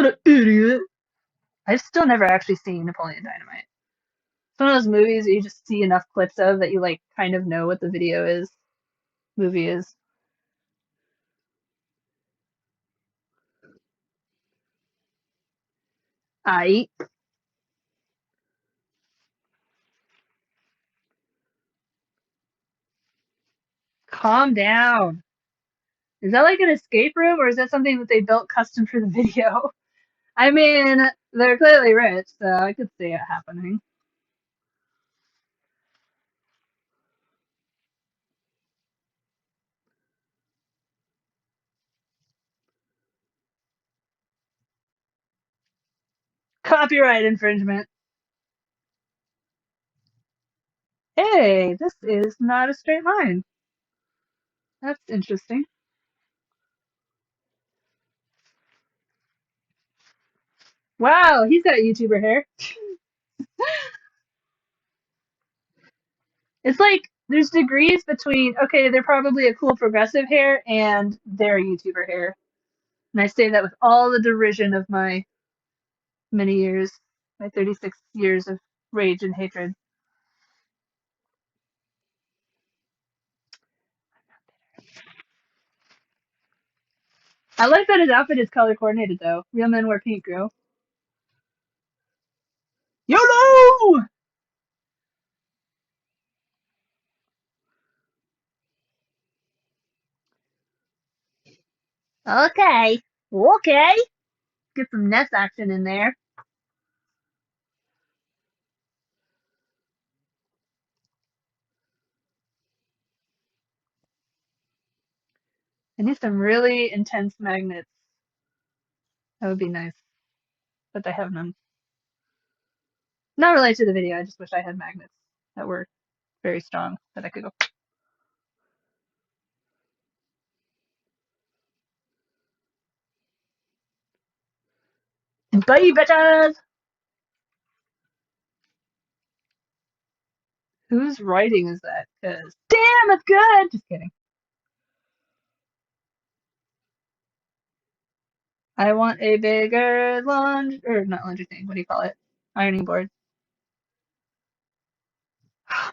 Speaker 1: an idiot. I've still never actually seen Napoleon Dynamite. It's one of those movies that you just see enough clips of that you like kind of know what the movie is. I calm down. Is that like an escape room or is that something that they built custom for the video? I mean, they're clearly rich, so I could see it happening. Copyright infringement. Hey, this is not a straight line. That's interesting. Wow, he's got YouTuber hair. It's like there's degrees between, okay, they're probably a cool progressive hair and their YouTuber hair. And I say that with all the derision of my many years, my 36 years of rage and hatred. I like that his outfit is color coordinated though. Real men wear pink, girl. YOLO! Okay. Okay. Get some Ness action in there. I need some really intense magnets. That would be nice. But I have none. Not related to the video, I just wish I had magnets that were very strong that I could go. Bye, bitches! Whose writing is that? Because, damn, it's good! Just kidding. I want a bigger laundry, or not laundry thing, what do you call it? Ironing board.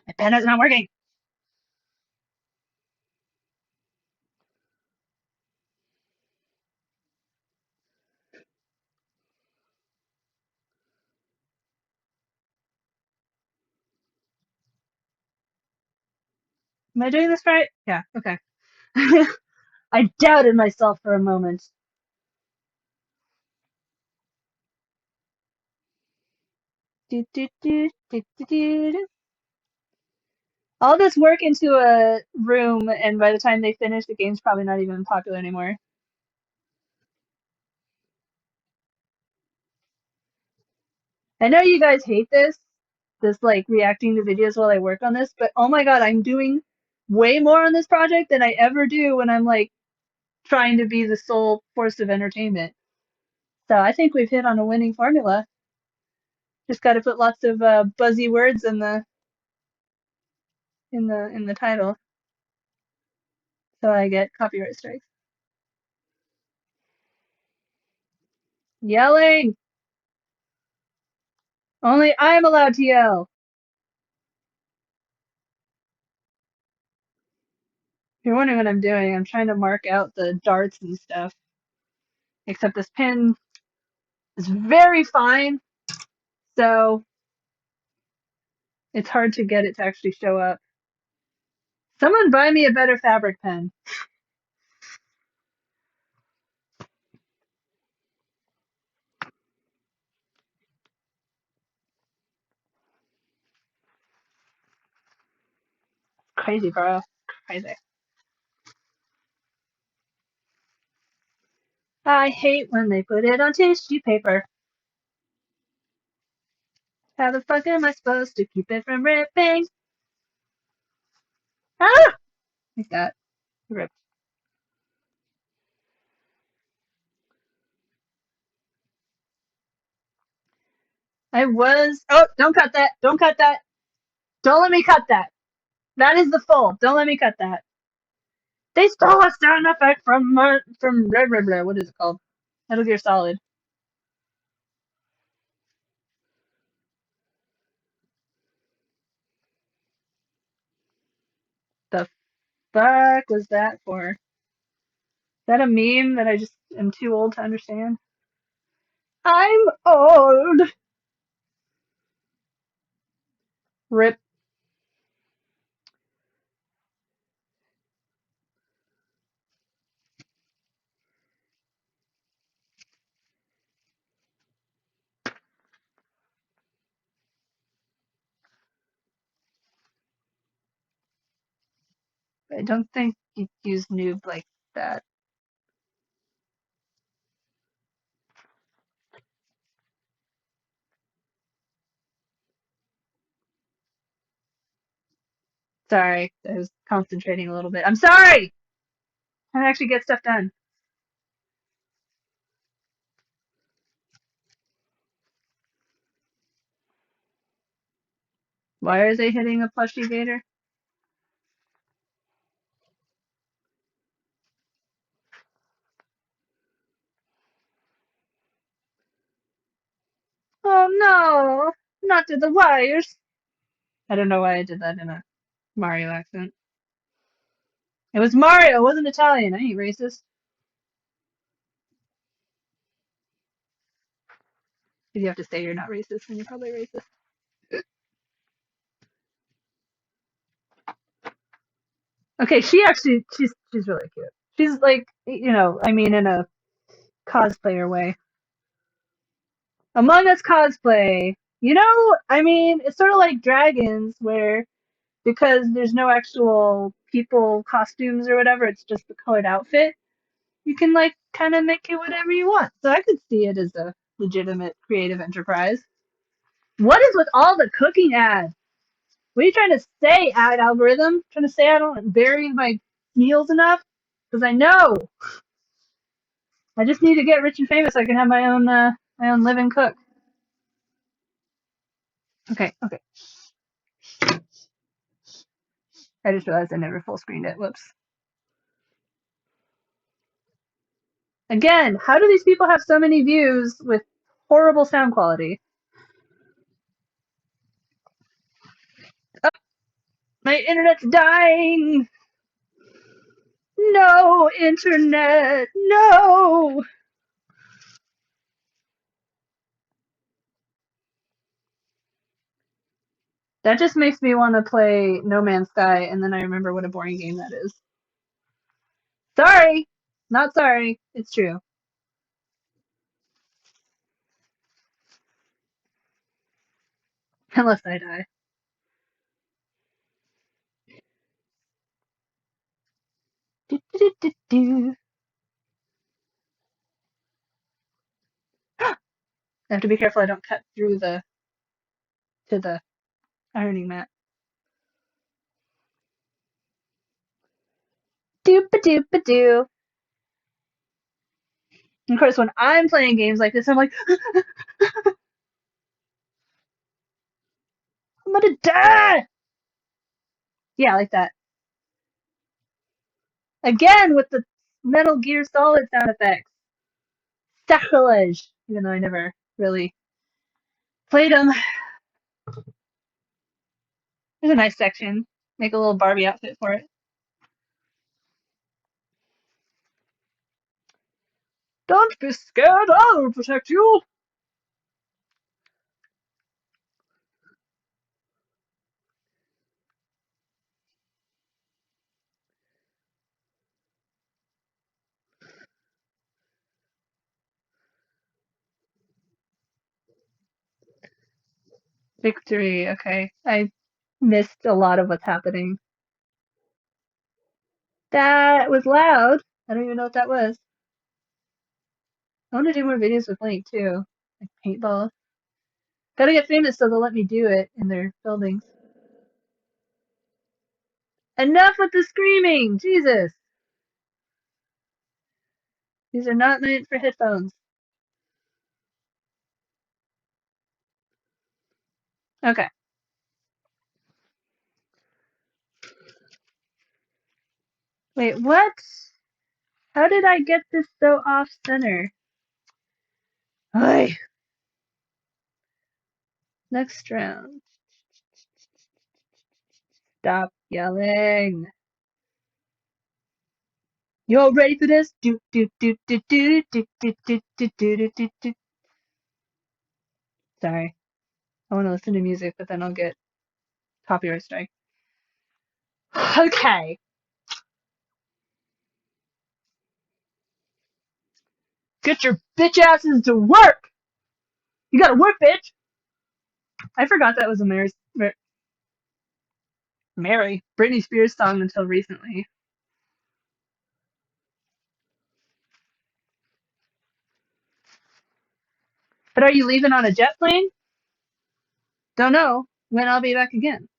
Speaker 1: My pen is not working! Am I doing this right? Yeah, okay. I doubted myself for a moment. Do, do, do, do, do, do. All this work into a room, and by the time they finish, the game's probably not even popular anymore. I know you guys hate this like reacting to videos while I work on this, but oh my god, I'm doing way more on this project than I ever do when I'm like trying to be the sole force of entertainment. So I think we've hit on a winning formula. Just got to put lots of buzzy words in the title, so I get copyright strikes. Yelling! Only I'm allowed to yell. If you're wondering what I'm doing, I'm trying to mark out the darts and stuff. Except this pen is very fine, so It's hard to get it to actually show up. Someone buy me a better fabric pen. Crazy, bro. Crazy. I hate when they put it on tissue paper. How the fuck am I supposed to keep it from ripping? Ah! Like that. Ripped. I was. Oh, don't cut that. Don't cut that. Don't let me cut that. That is the full. Don't let me cut that. They stole a sound effect from Red Red Red. What is it called? Metal Gear Solid. The fuck was that for? Is that a meme that I just am too old to understand? I'm old. Rip. I don't think you use noob like that. Sorry, I was concentrating a little bit. I'm sorry! I actually get stuff done. Why are they hitting a plushy gator? Oh no! Not to the wires! I don't know why I did that in a Mario accent. It was Mario, it wasn't Italian. I ain't racist. If you have to say you're not racist, then you're probably racist. Okay, she's really cute. She's like, I mean, in a cosplayer way. Among Us cosplay. I mean, it's sort of like dragons, where because there's no actual people costumes or whatever, it's just the colored outfit. You can like kind of make it whatever you want. So I could see it as a legitimate creative enterprise. What is with all the cooking ads? What are you trying to say, ad algorithm? Trying to say I don't vary my meals enough? Because I know I just need to get rich and famous so I can have my own live and cook. Okay, okay. I just realized I never full screened it. Whoops. Again, how do these people have so many views with horrible sound quality? Oh, my internet's dying. No internet. No. That just makes me want to play No Man's Sky, and then I remember what a boring game that is. Sorry. Not sorry. It's true. Unless I die. Do, do, do, do. I have to be careful I don't cut through to the ironing mat. Doop a doop a doo. Of course, when I'm playing games like this, I'm like, I'm gonna die! Yeah, like that. Again with the Metal Gear Solid sound effects. Sacrilege! Even though I never really played them. There's a nice section. Make a little Barbie outfit for it. Don't be scared, I'll protect you! Victory. Okay. I missed a lot of what's happening. That was loud. I don't even know what that was. I want to do more videos with Link too. Like paintball. Gotta get famous so they'll let me do it in their buildings. Enough with the screaming! Jesus! These are not meant for headphones. Okay. Wait, what? How did I get this so off center? Ay. Next round. Stop yelling. You all ready for this? Do do do do do do do do do do do do. Sorry. I want to listen to music, but then I'll get copyright strike. Okay. Get your bitch asses to work! You gotta work, bitch! I forgot that was a Britney Spears song until recently. But are you leaving on a jet plane? Don't know when I'll be back again.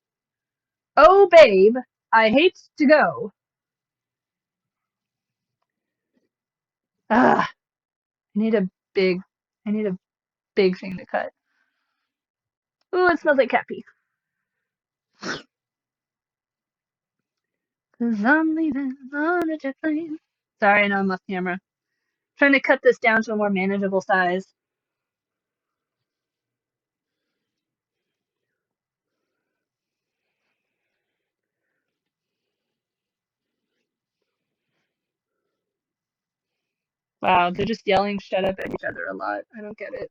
Speaker 1: Oh, babe, I hate to go. Ah, I need a big, I need a big thing to cut. Ooh, it smells like cat pee. 'Cause I'm leaving on a jet plane. Sorry, I know I'm off camera. Trying to cut this down to a more manageable size. Wow, they're just yelling shut up at each other a lot. I don't get it.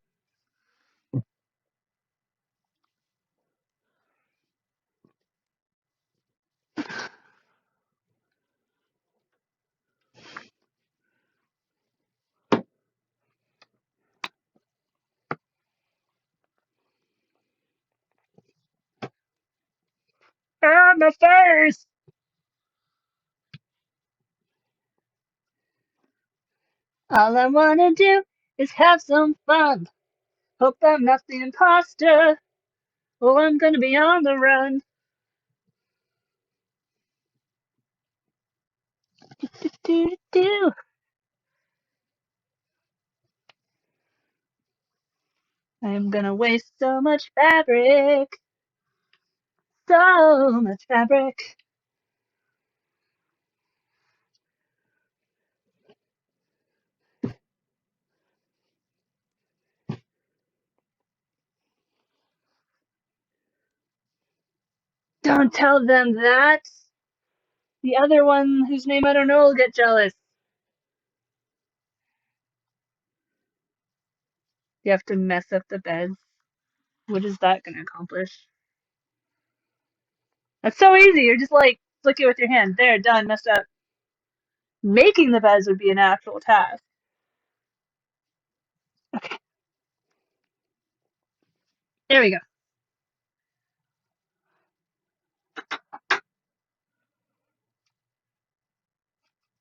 Speaker 1: Ah, my face! All I wanna do is have some fun. Hope I'm not the imposter, or I'm gonna be on the run. Do, do, do. I'm gonna waste so much fabric. So much fabric. Don't tell them that. The other one, whose name I don't know, will get jealous. You have to mess up the beds. What is that gonna accomplish? That's so easy. You're just like, flick it with your hand. There, done, messed up. Making the beds would be an actual task. Okay, there we go.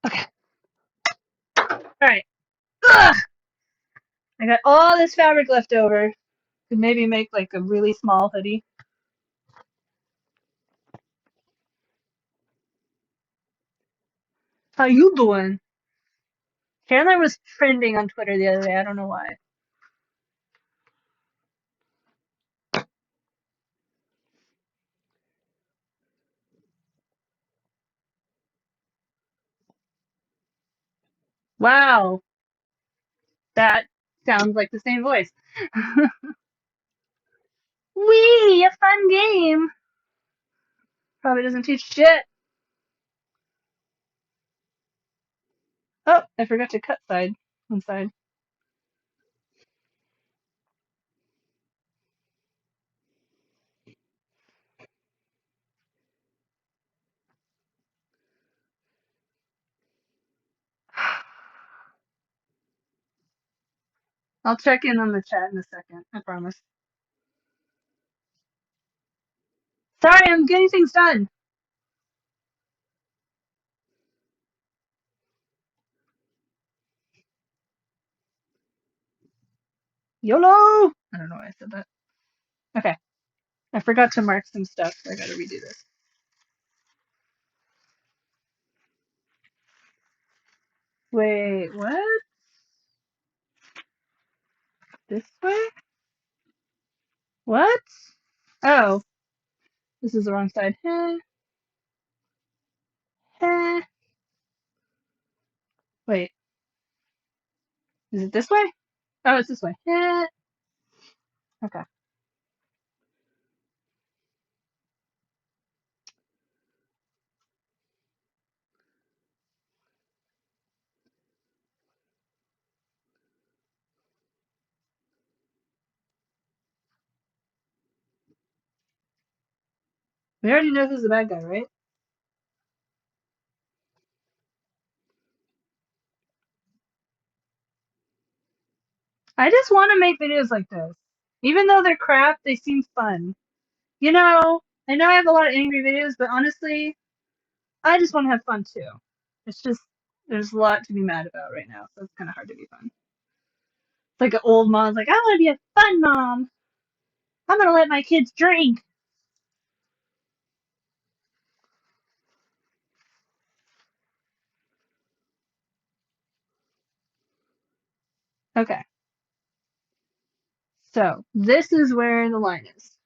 Speaker 1: Okay, alright. Ugh! I got all this fabric left over. Could maybe make like a really small hoodie. How you doing? Chandler was trending on Twitter the other day. I don't know why. Wow, that sounds like the same voice. Wee, a fun game. Probably doesn't teach shit. Oh, I forgot to cut one side. I'll check in on the chat in a second. I promise. Sorry, I'm getting things done. YOLO! I don't know why I said that. Okay. I forgot to mark some stuff, so I gotta redo this. Wait, what? This way? What? Oh, this is the wrong side. Heh, heh. Wait, is it this way? Oh, it's this way. Heh. Okay. We already know who's the bad guy, right? I just want to make videos like this. Even though they're crap, they seem fun. You know, I know I have a lot of angry videos, but honestly, I just want to have fun too. It's just, there's a lot to be mad about right now, so it's kind of hard to be fun. It's like an old mom's like, I want to be a fun mom. I'm going to let my kids drink. Okay, so this is where the line is.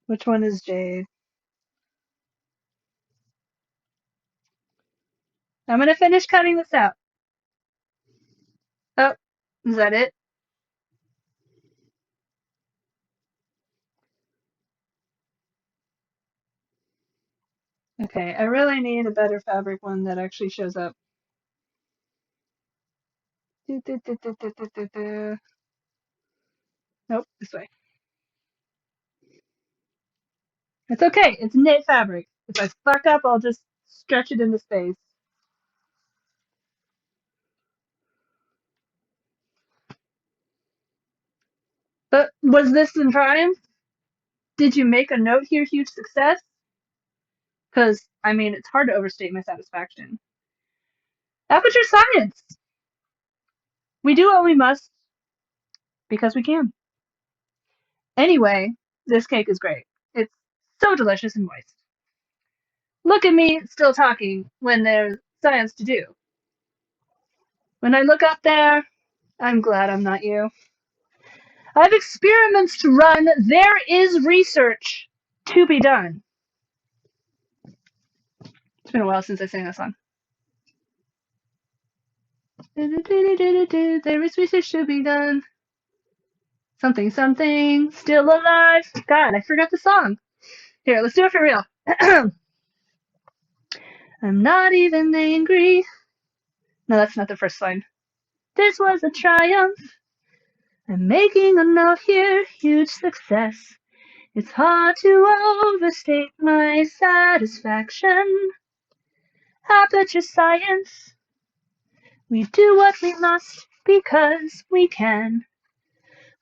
Speaker 1: Which one is Jade? I'm going to finish cutting this out. Oh, is that it? Okay, I really need a better fabric one that actually shows up. Nope, this way. It's okay, it's knit fabric. If I fuck up, I'll just stretch it into space. But was this in triumph? Did you make a note here, huge success? Because, I mean, it's hard to overstate my satisfaction. Aperture science! We do what we must because we can. Anyway, this cake is great. It's so delicious and moist. Look at me still talking when there's science to do. When I look up there, I'm glad I'm not you. I have experiments to run. There is research to be done. It's been a while since I sang that song. There is research to be done. Something, something, still alive. God, I forgot the song. Here, let's do it for real. I'm not even angry. No, that's not the first line. This was a triumph. I'm making a note here, huge success. It's hard to overstate my satisfaction. Aperture science. We do what we must because we can.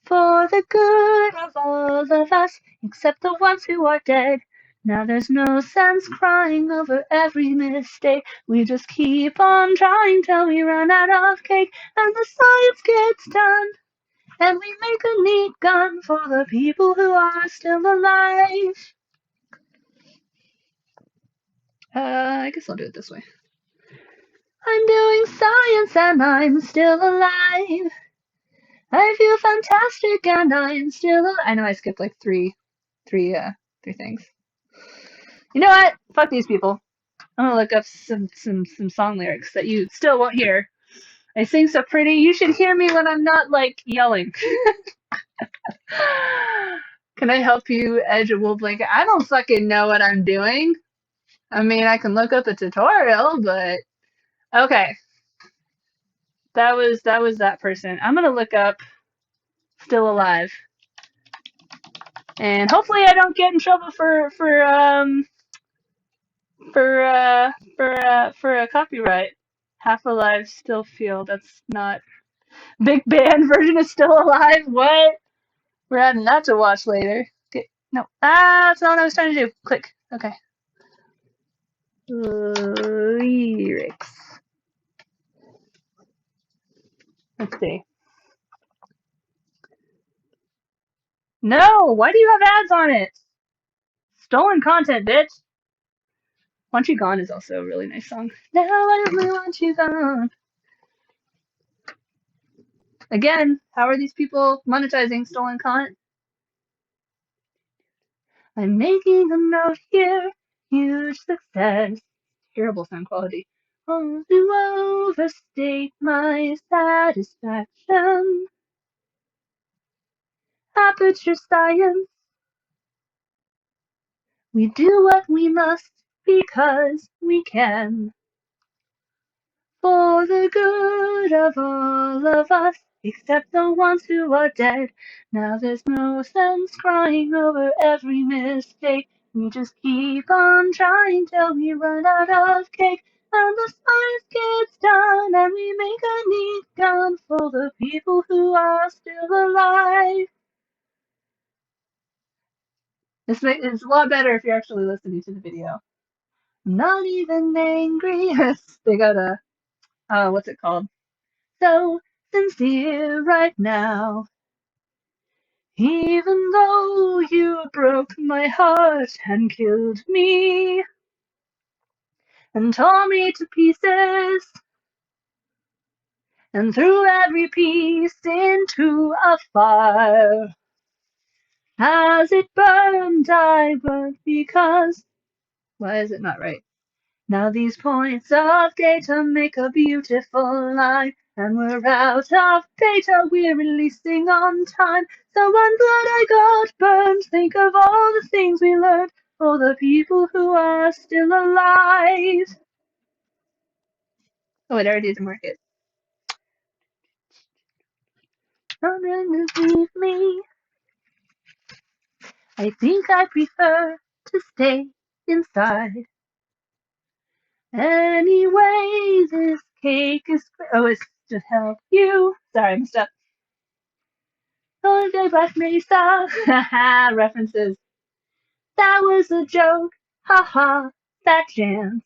Speaker 1: For the good of all of us, except the ones who are dead. Now there's no sense crying over every mistake. We just keep on trying till we run out of cake, and the science gets done. And we make a neat gun for the people who are still alive. I guess I'll do it this way. I'm doing science and I'm still alive. I feel fantastic and I'm still alive. I know I skipped like three things. You know what? Fuck these people. I'm gonna look up some song lyrics that you still won't hear. I sing so pretty. You should hear me when I'm not like yelling. Can I help you edge a wool blanket? I don't fucking know what I'm doing. I mean, I can look up a tutorial, but okay. That was that person. I'm gonna look up still alive. And hopefully I don't get in trouble for a copyright. Half Alive Still Feel. That's not Big Band version is still alive. What? We're adding that to watch later. Okay. No. That's not what I was trying to do. Click. Okay. Lyrics. Let's see. No! Why do you have ads on it? Stolen content, bitch! Want You Gone is also a really nice song. Now I only want you gone. Again, how are these people monetizing stolen content? I'm making a note here. Huge success. Terrible sound quality. Oh, to overstate my satisfaction. Aperture science. We do what we must because we can. For the good of all of us, except the ones who are dead. Now there's no sense crying over every mistake. We just keep on trying till we run out of cake. And the science gets done, and we make a neat gun for the people who are still alive. This is a lot better if you're actually listening to the video. Not even angry. They got a, what's it called? So sincere right now. Even though you broke my heart and killed me and tore me to pieces and threw every piece into a fire. As it burned, I burned because. Why is it not right? Now these points of data make a beautiful line, and we're out of data, we're releasing on time. So I'm glad I got burned, think of all the things we learned, for the people who are still alive. Oh, it already didn't work it. Underneath me, I think I prefer to stay inside. Anyway, this cake is. Oh, it's to help you. Sorry, I messed up. Holiday Black Mesa. Haha, references. That was a joke. Haha, that jam.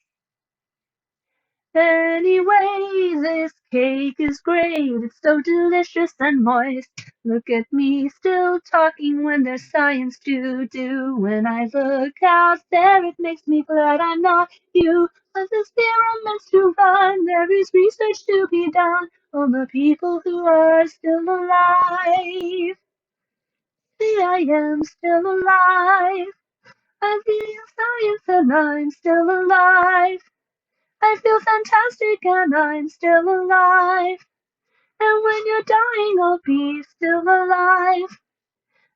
Speaker 1: Anyway, this cake is great. It's so delicious and moist. Look at me still talking when there's science to do. When I look out there, it makes me glad I'm not you. As the experiments to run, there is research to be done on the people who are still alive. See, I am still alive. I feel science and I'm still alive. I feel fantastic and I'm still alive. And when you're dying, I'll be still alive.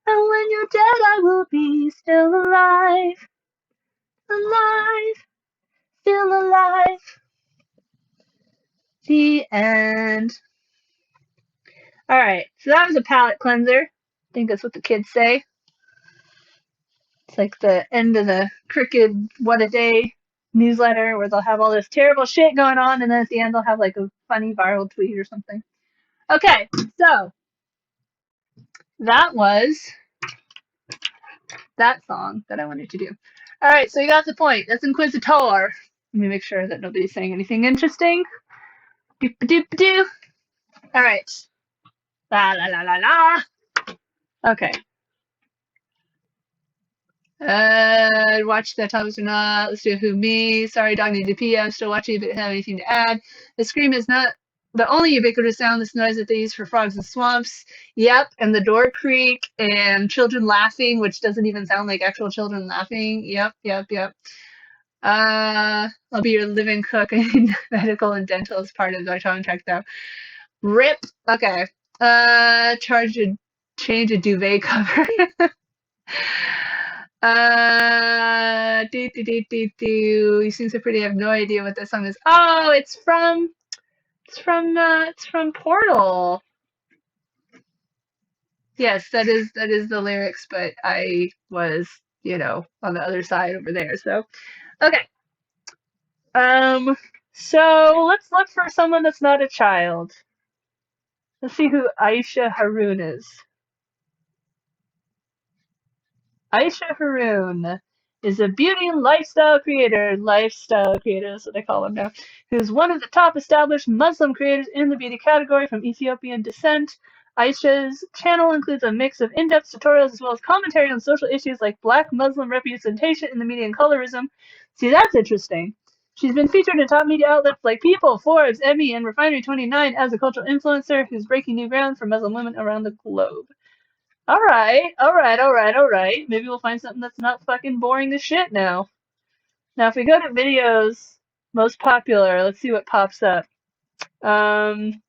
Speaker 1: And when you're dead, I will be still alive. Alive, still alive. The end. Alright, so that was a palate cleanser. I think that's what the kids say. It's like the end of the Crooked What a Day newsletter where they'll have all this terrible shit going on, and then at the end they'll have like a funny viral tweet or something. Okay, so that was that song that I wanted to do. Alright, so you got the point. That's Inquisitor. Let me make sure that nobody's saying anything interesting. Doop doop doo. Alright. La la la la la. Okay. Watch that Thomas or not. Let's do Who Me. Sorry, dog needed to pee. I'm still watching, but have anything to add. The scream is not the only ubiquitous sound. This noise that they use for frogs and swamps. Yep, and the door creak and children laughing, which doesn't even sound like actual children laughing. Yep, yep, yep. I'll be your living cook. I need medical and dental as part of my contract though. Rip. Okay. Change a duvet cover. You seem so pretty. I have no idea what that song is. Oh, it's from Portal. Yes, that is the lyrics, but I was, on the other side over there. So, okay. Um, so let's look for someone that's not a child. Let's see who Aisha Haroon is. Aisha Haroon is a beauty and lifestyle creator is what they call him now, who's one of the top established Muslim creators in the beauty category from Ethiopian descent. Aisha's channel includes a mix of in-depth tutorials as well as commentary on social issues like Black Muslim representation in the media and colorism. See, that's interesting. She's been featured in top media outlets like People, Forbes, Emmy, and Refinery29 as a cultural influencer who's breaking new ground for Muslim women around the globe. All right, all right, all right, all right. Maybe we'll find something that's not fucking boring as shit now. Now, if we go to videos most popular, let's see what pops up. Um,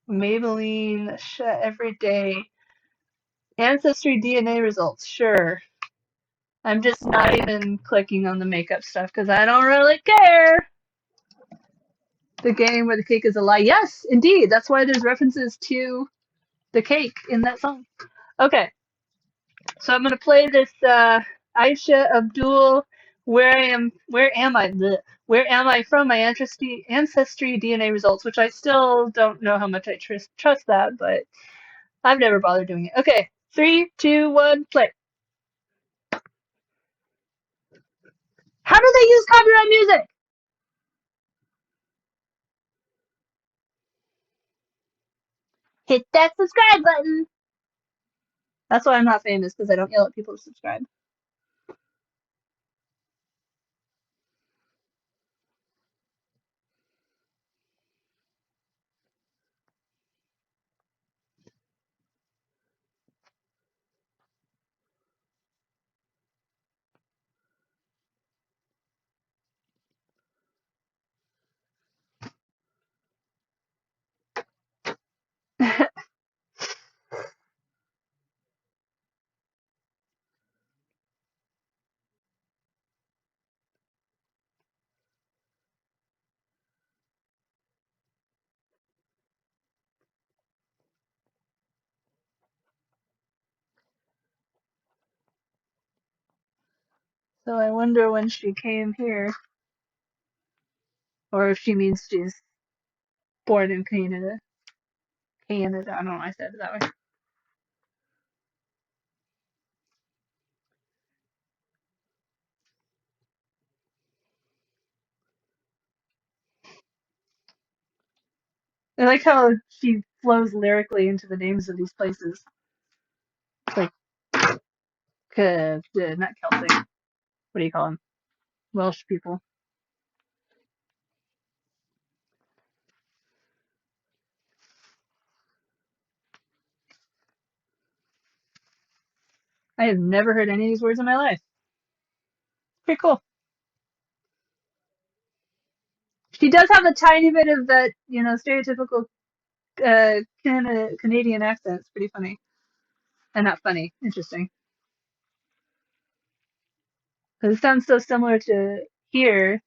Speaker 1: Maybelline every day. Ancestry DNA results. Sure. I'm just not even clicking on the makeup stuff because I don't really care. The game where the cake is a lie. Yes, indeed. That's why there's references to the cake in that song. Okay. So I'm gonna play this Aisha Abdul. Where am I from? My ancestry DNA results, which I still don't know how much I trust that, but I've never bothered doing it. Okay, 3, 2, 1, play. How do they use copyright music? Hit that subscribe button. That's why I'm not famous because I don't yell at people to subscribe. So I wonder when she came here, or if she means she's born in Canada. Canada. I don't know why I said it that way. I like how she flows lyrically into the names of these places. It's like, not Celtic. What do you call them? Welsh people. I have never heard any of these words in my life. Pretty cool. She does have a tiny bit of that, stereotypical Canadian accent. It's pretty funny. And not funny. Interesting. Because it sounds so similar to here.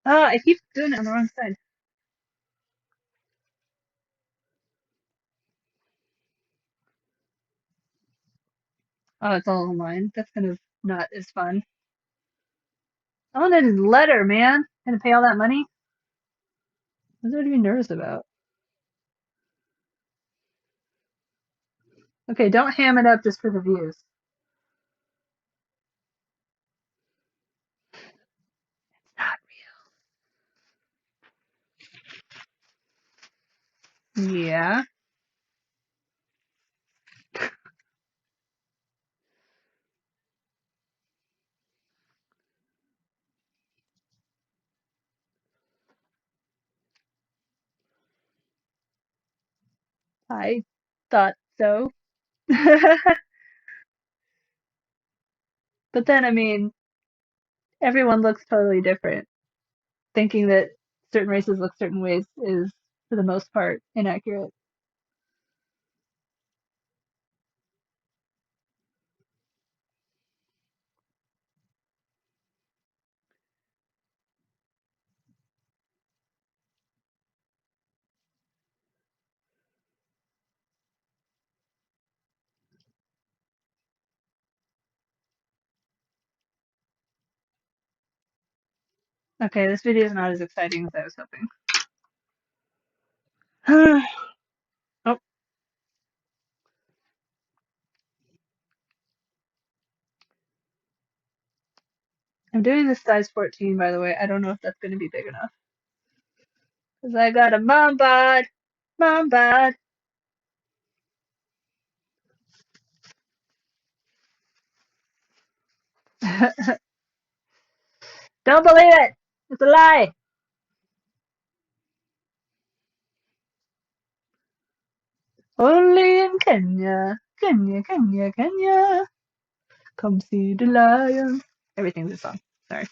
Speaker 1: Oh, I keep doing it on the wrong side. Oh, it's all online. That's kind of not as fun. I wanted his letter, man. Gonna pay all that money? What's there to be nervous about? Okay, don't ham it up just for the views. Not real. Yeah, I thought so. But then, I mean, everyone looks totally different. Thinking that certain races look certain ways is, for the most part, inaccurate. Okay, this video is not as exciting as I was hoping. Oh, I'm doing this size 14, by the way. I don't know if that's going to be big enough. Because I got a mom bod. Mom bod. Don't believe it! It's a lie! Only in Kenya. Kenya, Kenya, Kenya. Come see the lion. Everything's a song. Sorry.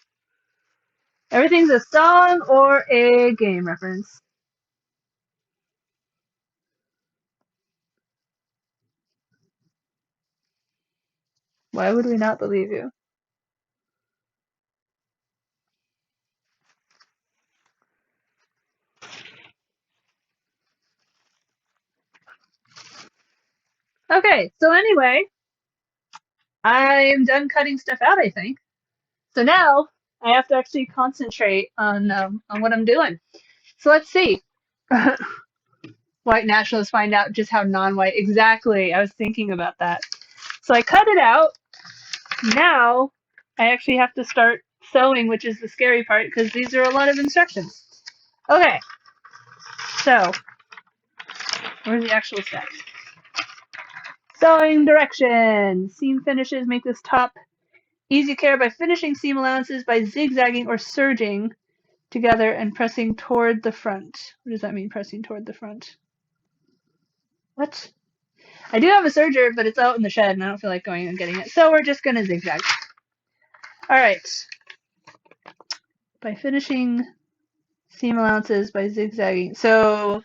Speaker 1: Everything's a song or a game reference. Why would we not believe you? Okay, so anyway, I'm done cutting stuff out, I think. So now I have to actually concentrate on what I'm doing. So let's see. White nationalists find out just how non-white. Exactly. I was thinking about that. So I cut it out. Now I actually have to start sewing, which is the scary part because these are a lot of instructions. Okay. So where's the actual steps? Sewing directions. Seam finishes make this top easy care by finishing seam allowances by zigzagging or serging together and pressing toward the front. What does that mean, pressing toward the front? What? I do have a serger, but it's out in the shed and I don't feel like going and getting it. So we're just going to zigzag. All right. By finishing seam allowances by zigzagging. So,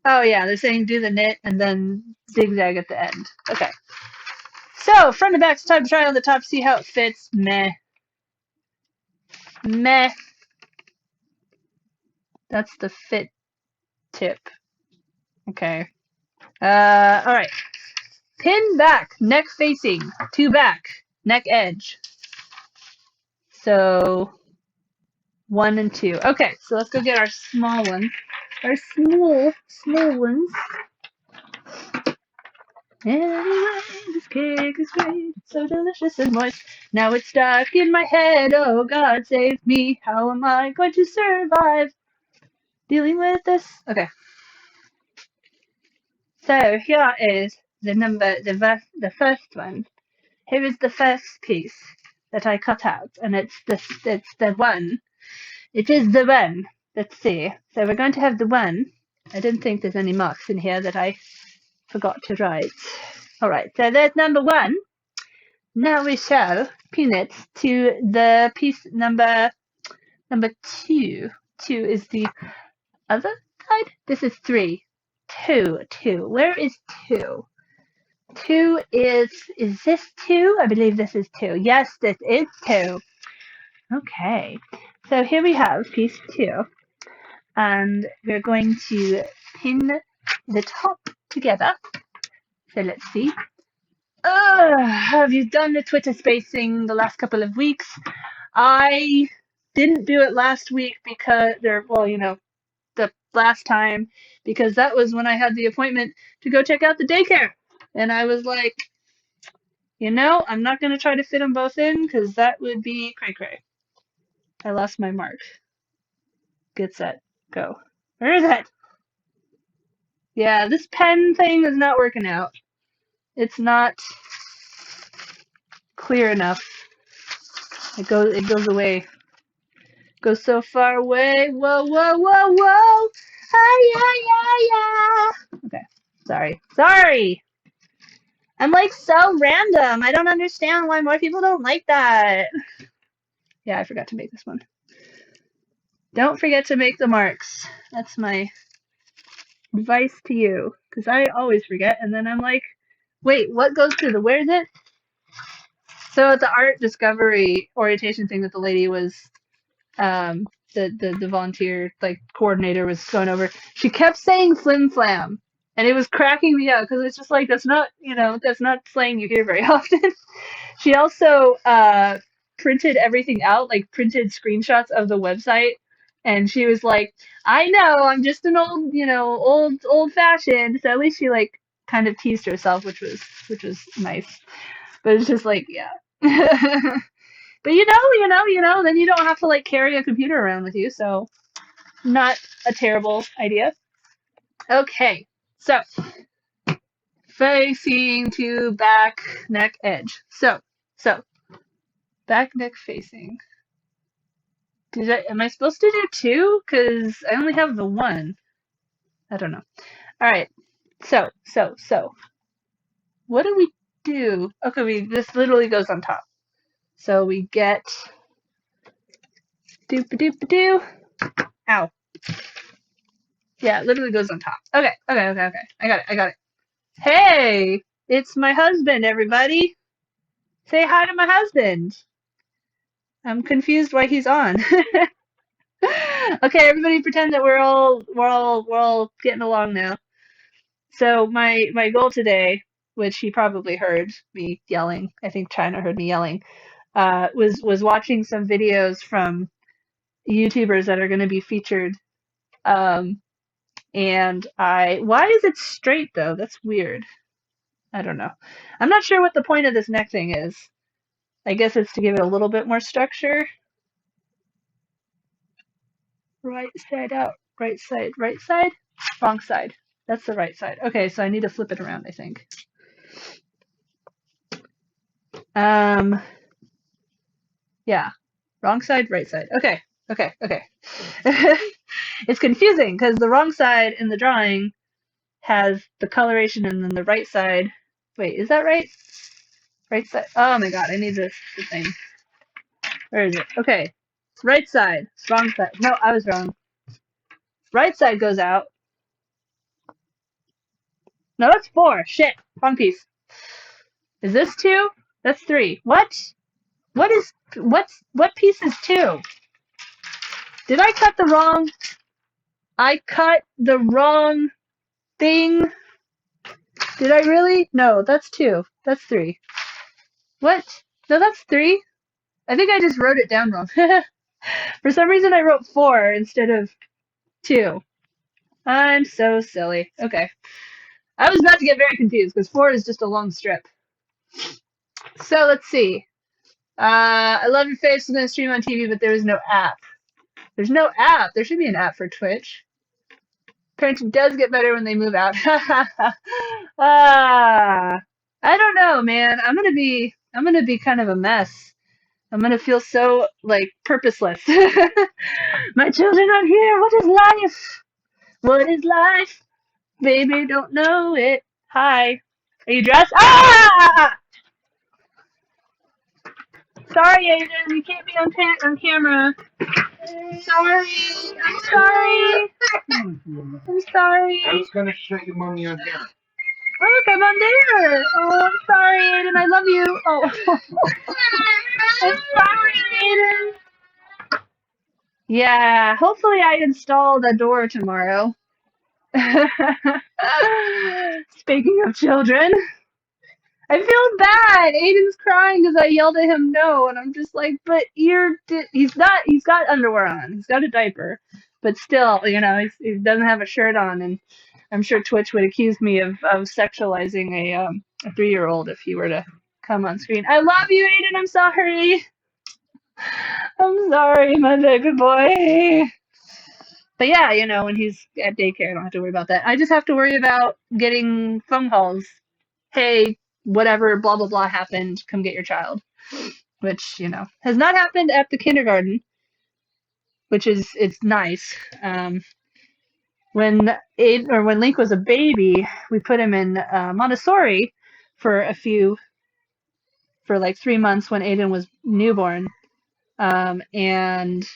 Speaker 1: oh yeah, they're saying do the knit and then zigzag at the end. Okay. So, front to back, time to try on the top, see how it fits. Meh. Meh. That's the fit tip. Okay. Alright. Pin back, neck facing, to back, neck edge. So, 1 and 2. Okay, so let's go get our small one. Our small ones. Anyway, this cake is great, so delicious and moist. Now it's stuck in my head, oh God save me. How am I going to survive dealing with this? Okay. So here is the first one. Here is the first piece that I cut out, and it's the one. It is the one. Let's see. So we're going to have the one. I don't think there's any marks in here that I forgot to write. All right, so there's number 1. Now we shall pin it to the piece number 2. 2 is the other side. This is 3. 2. Where is 2? 2 is this 2? I believe this is 2. Yes, this is 2. Okay, so here we have piece 2, and we're going to pin the top together. So let's see. Have you done the Twitter spacing the last couple of weeks? I didn't do it last week because the last time, because that was when I had the appointment to go check out the daycare. And I was like, I'm not going to try to fit them both in because that would be cray-cray. I lost my mark. Get set, go. Where is it? Yeah, this pen thing is not working out. It's not clear enough. It goes away. Goes so far away. Whoa, whoa, whoa, whoa. Ah, yeah. Okay. Sorry. I'm like so random. I don't understand why more people don't like that. Yeah, I forgot to make this one. Don't forget to make the marks. That's my advice to you. Because I always forget. And then I'm like, wait, what goes through where is it? So at the art discovery orientation thing that the lady was, the volunteer coordinator was going over, she kept saying flim flam, and it was cracking me up because it's just like that's not slang you hear very often. She also printed everything out, like printed screenshots of the website. And she was like, I know, I'm just an old, old fashioned. So at least she like kind of teased herself, which was nice. But it's just like, yeah. But then you don't have to like carry a computer around with you, so not a terrible idea. Okay, so facing to back neck edge. So back neck facing. Am I supposed to do two? Because I only have the one. I don't know. All right. So. What do we do? Okay, this literally goes on top. So we get doop-a-doop-a-doo. Ow. Yeah, it literally goes on top. Okay. I got it. Hey, it's my husband, everybody. Say hi to my husband. I'm confused why he's on. Okay, everybody pretend that we're all getting along now. So my goal today, which he probably heard me yelling, I think China heard me yelling, was watching some videos from YouTubers that are going to be featured. Um, and why is it straight though? That's weird. I don't know. I'm not sure what the point of this neck thing is. I guess it's to give it a little bit more structure. Right side out. Right side. Right side? Wrong side. That's the right side. Okay, so I need to flip it around, I think. Yeah. Wrong side, right side. Okay. It's confusing because the wrong side in the drawing has the coloration and then the right side. Wait, is that right? Right side. Oh my god, I need the thing. Where is it? Okay. Right side. Wrong side. No, I was wrong. Right side goes out. No, that's four. Shit. Wrong piece. Is this two? That's three. What? What piece is two? Did I cut the wrong? I cut the wrong thing. Did I really? No, that's two. That's three. What? No, that's three. I think I just wrote it down wrong. For some reason, I wrote four instead of two. I'm so silly. Okay. I was about to get very confused because four is just a long strip. So let's see. I love your face. I'm going to stream on TV, but there is no app. There's no app. There should be an app for Twitch. Parenting does get better when they move out. I don't know, man. I'm gonna be kind of a mess. I'm gonna feel so like purposeless. My children are here. What is life? What is life? Baby, don't know it. Hi. Are you dressed? Ah! Sorry, Aiden. You can't be on camera. Sorry. I'm sorry. I'm sorry.
Speaker 2: I was gonna show you mommy on there.
Speaker 1: Oh, come on there. Oh, I'm sorry, Aiden. I love you. Oh. I'm sorry, Aiden. Yeah, hopefully I install the door tomorrow. Speaking of children, I feel bad. Aiden's crying because I yelled at him no, and I'm just like, but he's got underwear on. He's got a diaper, but still, he doesn't have a shirt on, and I'm sure Twitch would accuse me of sexualizing a 3-year-old if he were to come on screen. I love you, Aiden. I'm sorry. I'm sorry, my good boy. But yeah, when he's at daycare, I don't have to worry about that. I just have to worry about getting phone calls. Hey, whatever, blah, blah, blah happened. Come get your child. Which, has not happened at the kindergarten, it's nice. When Link was a baby, we put him in Montessori for like 3 months when Aiden was newborn. And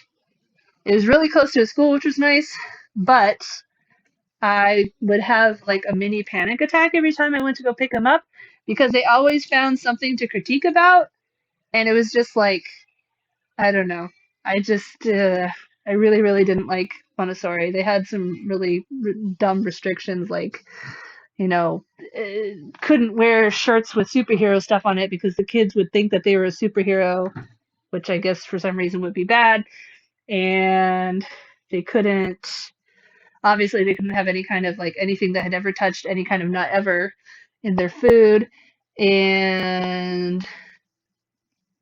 Speaker 1: it was really close to his school, which was nice, but I would have like a mini panic attack every time I went to go pick him up because they always found something to critique about, and it was just like, I don't know. I really, really didn't like Montessori. They had some really dumb restrictions, like, couldn't wear shirts with superhero stuff on it because the kids would think that they were a superhero. which I guess for some reason would be bad. And they couldn't, obviously, they couldn't have any kind of like anything that had ever touched any kind of nut ever in their food. And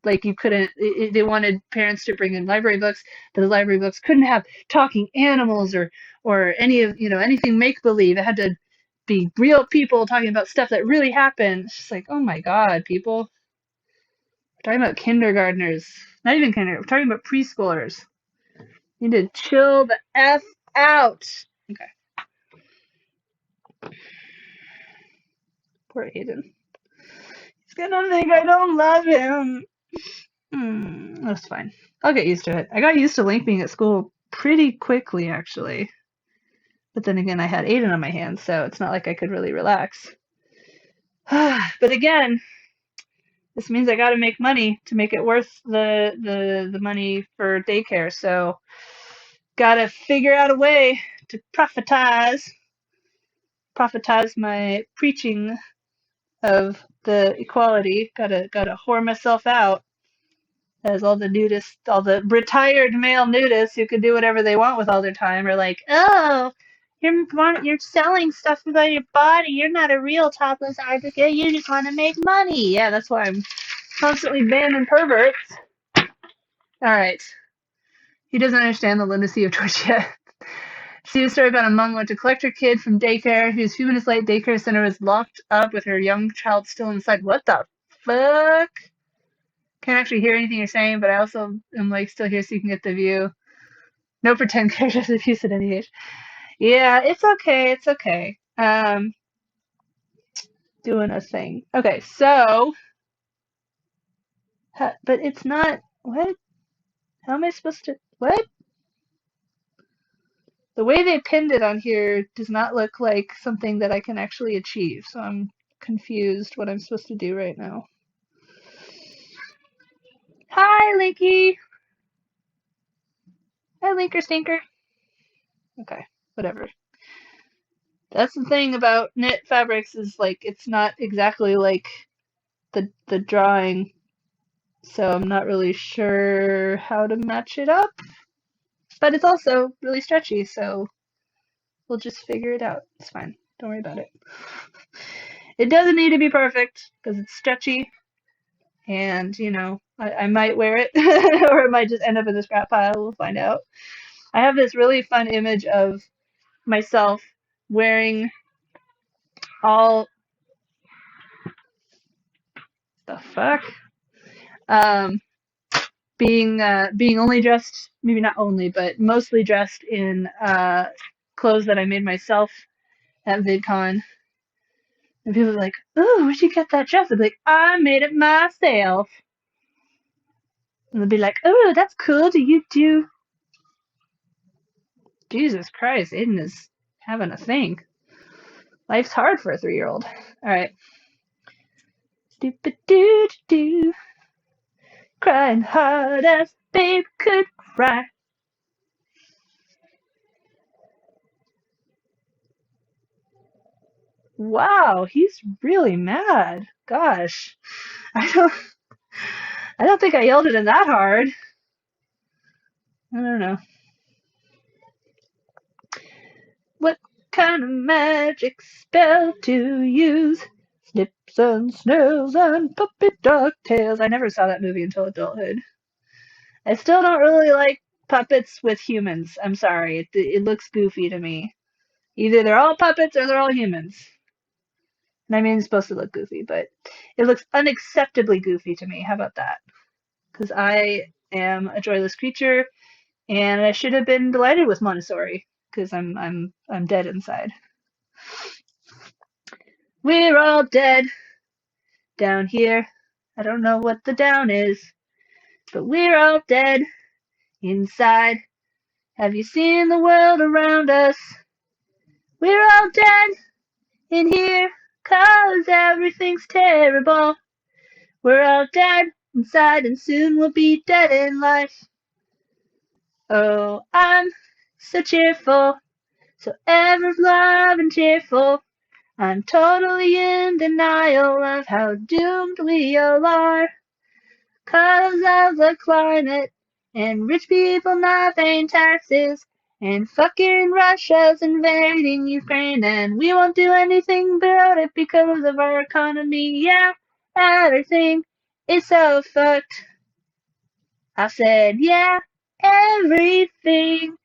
Speaker 1: like you couldn't, they wanted parents to bring in library books, but the library books couldn't have talking animals or any of, anything make believe. It had to be real people talking about stuff that really happened. It's just like, oh my God, people. We're talking about kindergartners. Not even kindergartners, we're talking about preschoolers. You need to chill the F out. Okay. Poor Aiden. He's gonna think I don't love him. That's fine. I'll get used to it. I got used to Link being at school pretty quickly, actually. But then again, I had Aiden on my hands, so it's not like I could really relax. But again, this means I got to make money to make it worth the money for daycare. So, got to figure out a way to profitize my preaching of the equality. Gotta whore myself out as all the nudists, all the retired male nudists who can do whatever they want with all their time are like, oh, you're selling stuff about your body. You're not a real topless advocate. You just want to make money. Yeah, that's why I'm constantly banning perverts. All right. He doesn't understand the lunacy of Twitch yet. See a story about a mom who went to collect her kid from daycare, whose few minutes late daycare center was locked up with her young child still inside. What the fuck? Can't actually hear anything you're saying, but I also am like still here so you can get the view. No pretend characters abuse at any age. Yeah, it's okay. It's okay. Doing a thing. Okay, so, but it's not. What? How am I supposed to? What? The way they pinned it on here does not look like something that I can actually achieve. So I'm confused what I'm supposed to do right now. Hi, Linky. Hi, Linker Stinker. Okay, whatever. That's the thing about knit fabrics is like it's not exactly like the drawing, so I'm not really sure how to match it up. But it's also really stretchy, so we'll just figure it out. It's fine. Don't worry about it. It doesn't need to be perfect because it's stretchy, and I might wear it, or it might just end up in the scrap pile. We'll find out. I have this really fun image of myself wearing all the fuck. Um, being only dressed, maybe not only, but mostly dressed in clothes that I made myself at VidCon. And people are like, "Ooh, where'd you get that dress?" I'd be like, "I made it myself." And they'd be like, "Oh, that's cool. Do you do?" Jesus Christ, Aiden is having a thing. Life's hard for a 3-year-old. All right. Stupid doo doo, crying hard as babe could cry. Wow, he's really mad. Gosh, I don't, I don't think I yelled at him that hard. I don't know. What kind of magic spell to use? Snips and snails and puppy dog tails. I never saw that movie until adulthood. I still don't really like puppets with humans. I'm sorry. It looks goofy to me. Either they're all puppets or they're all humans. And I mean, it's supposed to look goofy, but it looks unacceptably goofy to me. How about that? Because I am a joyless creature, and I should have been delighted with Montessori because I'm dead inside. We're all dead down here. I don't know what the down is, but we're all dead inside. Have you seen the world around us? We're all dead in here, 'cause everything's terrible. We're all dead inside, and soon we'll be dead in life. Oh, I'm so cheerful, so ever love and cheerful. I'm totally in denial of how doomed we all are. 'cause of the climate, and rich people not paying taxes, and fucking Russia's invading Ukraine, and we won't do anything about it because of our economy. Yeah, everything is so fucked. I said, yeah, everything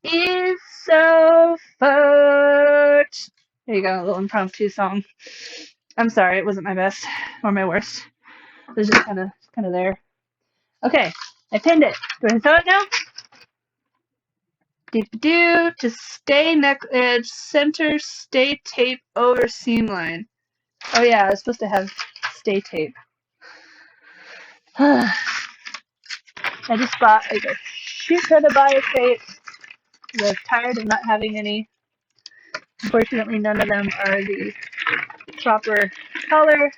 Speaker 1: is so fucked. There you go, a little impromptu song. I'm sorry, it wasn't my best or my worst. It was just kind of there. Okay, I pinned it. Do I throw it now? Do to stay neck edge, center stay tape over seam line. Oh yeah, I was supposed to have stay tape. I just bought like a shit ton of bio tape. I was tired of not having any. Unfortunately, none of them are the proper color.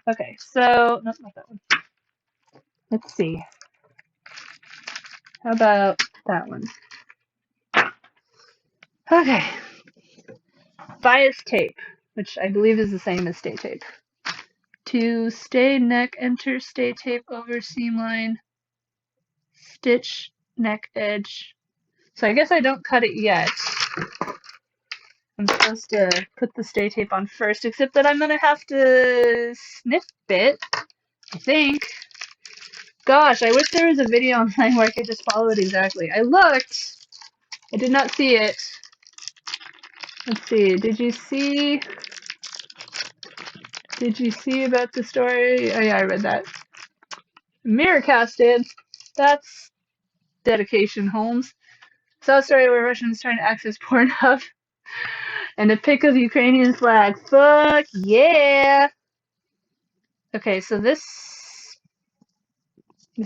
Speaker 1: Okay, so nope, not that one. Let's see. How about that one? Okay, bias tape, which I believe is the same as stay tape. To stay neck, enter stay tape over seam line, stitch neck edge. So I guess I don't cut it yet. I'm supposed to put the stay tape on first, except that I'm gonna have to snip it, I think. Gosh, I wish there was a video online where I could just follow it exactly. I looked. I did not see it. Let's see. Did you see about the story? Oh yeah, I read that. Mirrorcast did. That's dedication, Holmes. Saw a story where Russians trying to access Pornhub and a pic of Ukrainian flag. Fuck yeah! Okay, so this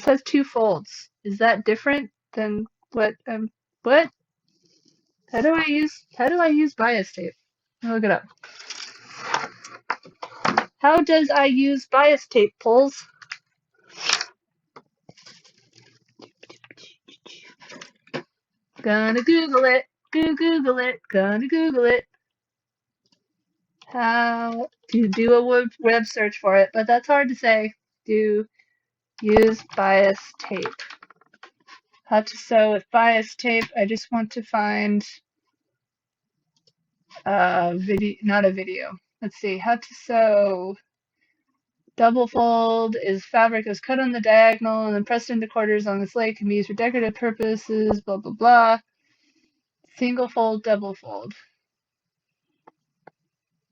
Speaker 1: has two folds. Is that different than what? How do I use bias tape? I'll look it up. How does I use bias tape, Pulls? Gonna Google it. Google it. Gonna Google it. How to do a web search for it, but that's hard to say. Do use bias tape. How to sew with bias tape. I just want to find a video, not a video. Let's see. How to sew. Double fold is fabric is cut on the diagonal and then pressed into quarters on the slate. Can be used for decorative purposes. Blah blah blah. Single fold, double fold.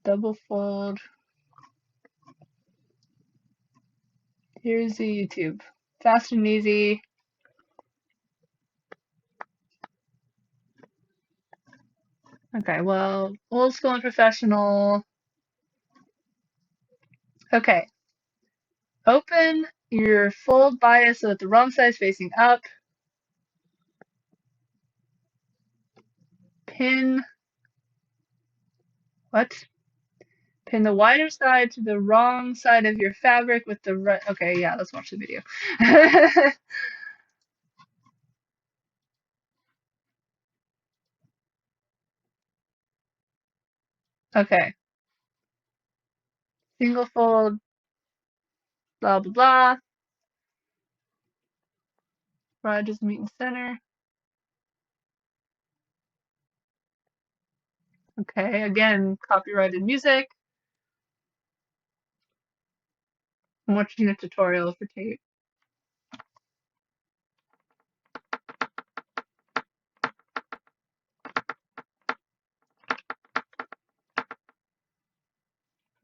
Speaker 1: Double fold. Here's the YouTube. Fast and easy. Okay, well, old school and professional. Okay. Open your fold bias so that the wrong side is facing up. Pin. What? Pin the wider side to the wrong side of your fabric with the right. Okay, yeah, let's watch the video. Okay. Single fold, blah, blah, blah. Rogers meet in center. Okay, again, copyrighted music. I'm watching a tutorial for tape.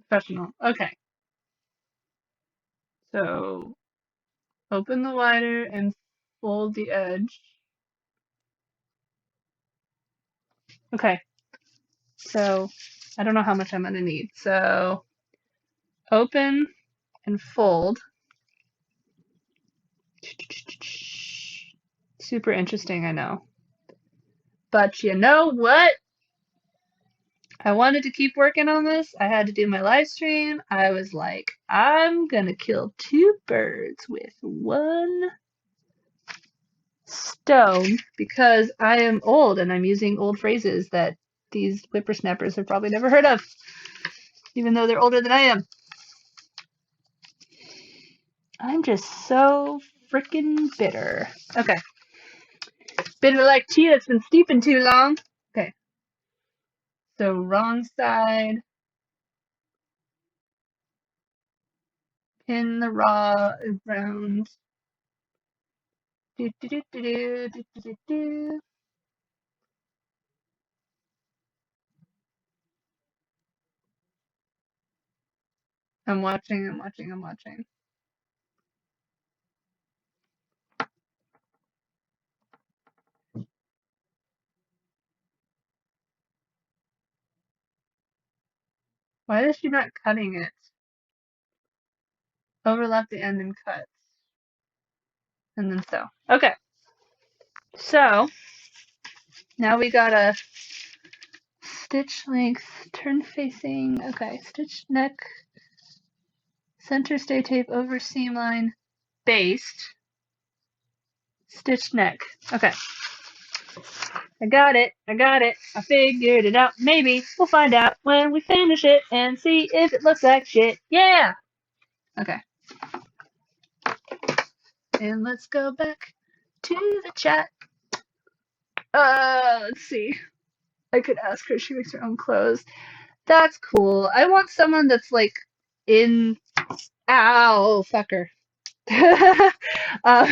Speaker 1: Professional. Okay. So open the wider and fold the edge. Okay. So I don't know how much I'm going to need. So open and fold. Super interesting, I know. But you know what? I wanted to keep working on this. I had to do my live stream. I was like, I'm gonna kill two birds with one stone because I am old and I'm using old phrases that these whippersnappers have probably never heard of, even though they're older than I am. I'm just so freaking bitter. Okay. Bitter like tea that's been steeping too long. Okay. So wrong side. Pin the raw around. Do, do, do, do, do, do, do, do, do. I'm watching, I'm watching, I'm watching. Why is she not cutting it? Overlap the end and cut. And then sew. Okay. So now we got a stitch length, turn facing. Okay. Stitch neck, center stay tape over seam line, baste, stitch neck. Okay. I got it. I got it. I figured it out. Maybe we'll find out when we finish it and see if it looks like shit. Yeah. Okay. And let's go back to the chat. Let's see. I could ask her. She makes her own clothes. That's cool. I want someone that's like in. Ow, fucker. um,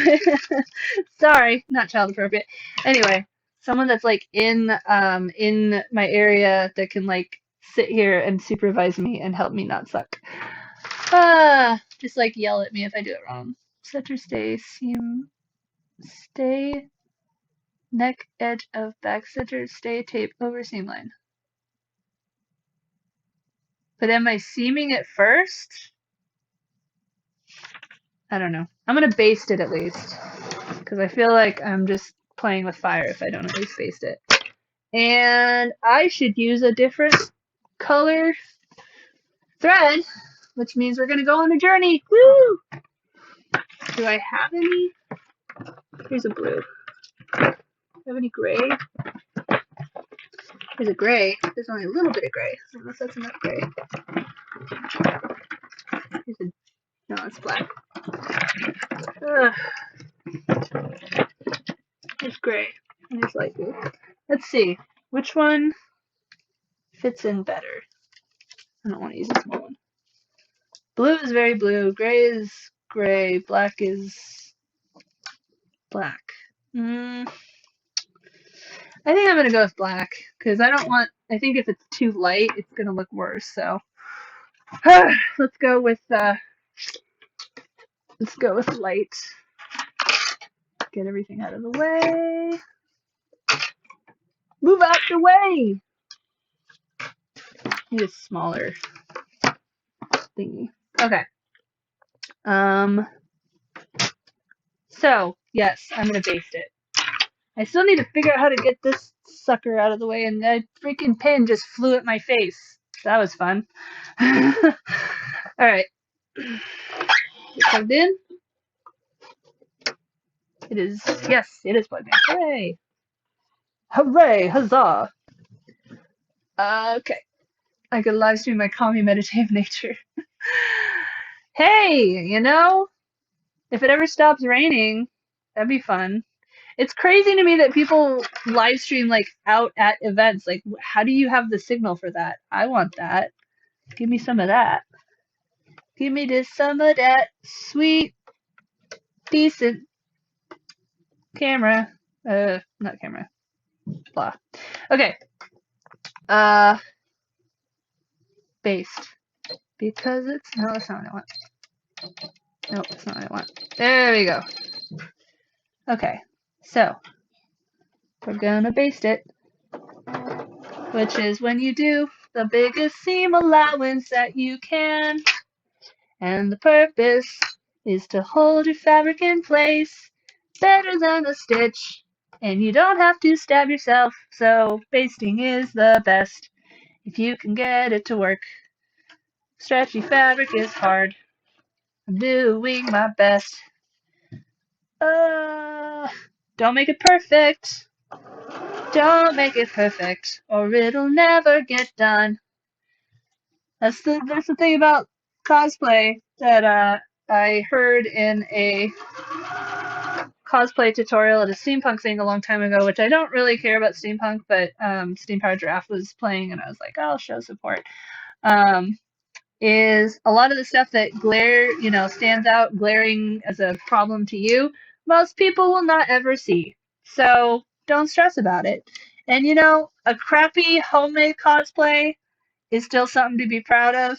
Speaker 1: sorry, not child appropriate. Anyway, someone that's like in my area that can like sit here and supervise me and help me not suck. Just like yell at me if I do it wrong. Center stay, seam, stay, neck edge of back center, stay tape over seam line. But am I seaming it first? I don't know. I'm gonna baste it at least, because I feel like I'm just playing with fire if I don't at least baste it. And I should use a different color thread, which means we're gonna go on a journey. Woo! Do I have any? Here's a blue. Do I have any gray? There's a gray. There's only a little bit of gray. I don't know if that's enough gray. No, it's black. Ugh. There's gray. And there's light blue. Let's see. Which one fits in better? I don't want to use a small one. Blue is very blue. Gray is gray. Black is black. I think I'm gonna go with black because I don't want. I think if it's too light, it's gonna look worse. So let's go with light. Get everything out of the way. Move out the way. Need a smaller thingy. Okay. So yes, I'm gonna baste it. I still need to figure out how to get this sucker out of the way, and that freaking pin just flew at my face. That was fun. All right. Plugged in. It is. Yes, it is plugged in. Hooray! Hooray! Huzzah! Okay. I could live stream my calming meditative nature. Hey, if it ever stops raining, that'd be fun. It's crazy to me that people live stream like out at events. Like, how do you have the signal for that? I want that. Give me some of that. Give me just some of that sweet, decent camera. Not camera. Blah. Okay. Based. Because it's. No, that's not what I want. Nope, that's not what I want. There we go. Okay. So, we're gonna baste it. Which is when you do the biggest seam allowance that you can. And the purpose is to hold your fabric in place better than a stitch. And you don't have to stab yourself, so basting is the best if you can get it to work. Stretchy fabric is hard. I'm doing my best. Don't make it perfect. Don't make it perfect, or it'll never get done. That's the thing about cosplay that I heard in a cosplay tutorial at a steampunk thing a long time ago, which I don't really care about steampunk, but Steam Powered Giraffe was playing, and I was like, oh, I'll show support. Um, is a lot of the stuff that stands out glaring as a problem to you, most people will not ever see. So don't stress about it. And a crappy homemade cosplay is still something to be proud of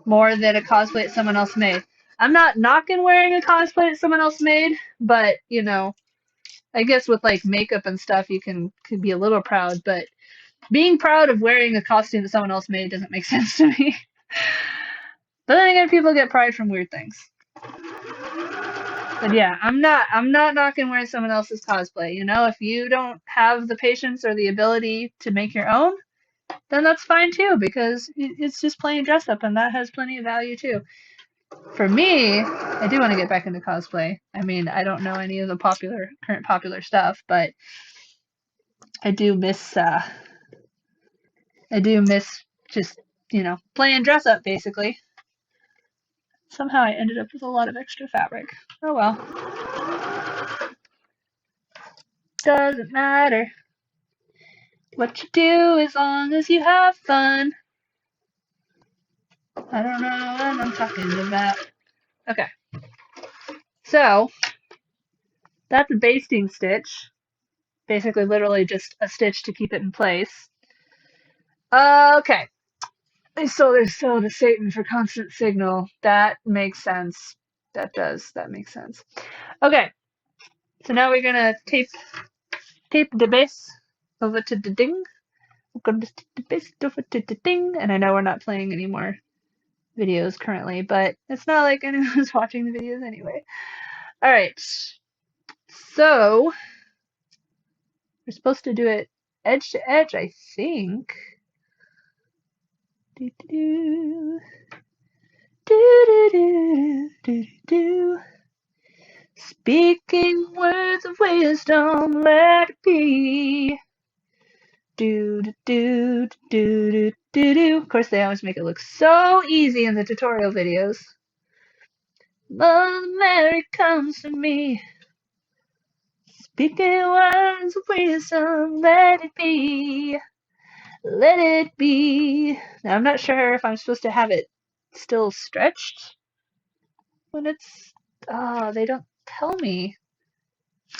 Speaker 1: more than a cosplay that someone else made. I'm not knocking wearing a cosplay that someone else made, but I guess with like makeup and stuff you can be a little proud, but being proud of wearing a costume that someone else made doesn't make sense to me. But then again, people get pride from weird things. But yeah, I'm not knocking wearing someone else's cosplay. If you don't have the patience or the ability to make your own, then that's fine too, because it's just plain dress up, and that has plenty of value too. For me, I do want to get back into cosplay. I mean, I don't know any of the current popular stuff, but I do miss just playing dress up basically. Somehow I ended up with a lot of extra fabric. Oh well. Doesn't matter what you do as long as you have fun. I don't know what I'm talking about. Okay. So that's a basting stitch. Basically literally just a stitch to keep it in place. Okay. They sold their soul to Satan for constant signal. That makes sense. That makes sense. Okay. So now we're gonna tape the base over to the ding. We're gonna tape the base over to the ding. And I know we're not playing any more videos currently, but it's not like anyone's watching the videos anyway. All right. So we're supposed to do it edge to edge, I think. Do do do do do do do. Speaking words of wisdom, let it be. Do do do do do do do. Of course, they always make it look so easy in the tutorial videos. Mother Mary comes to me, speaking words of wisdom, let it be. Let it be. Now, I'm not sure if I'm supposed to have it still stretched when it's. Oh, they don't tell me.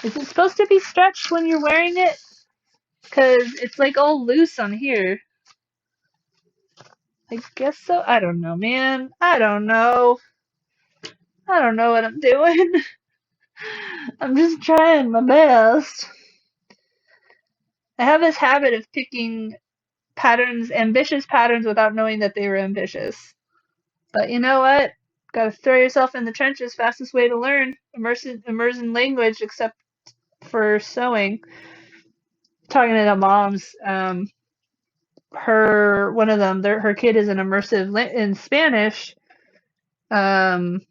Speaker 1: Is it supposed to be stretched when you're wearing it? Because it's like all loose on here. I guess so. I don't know, man. I don't know. I don't know what I'm doing. I'm just trying my best. I have this habit of picking ambitious patterns, without knowing that they were ambitious. But you know what? Gotta throw yourself in the trenches. Fastest way to learn. Immerse in language, except for sewing. Talking to the moms, one of them, her kid is an immersive in Spanish. And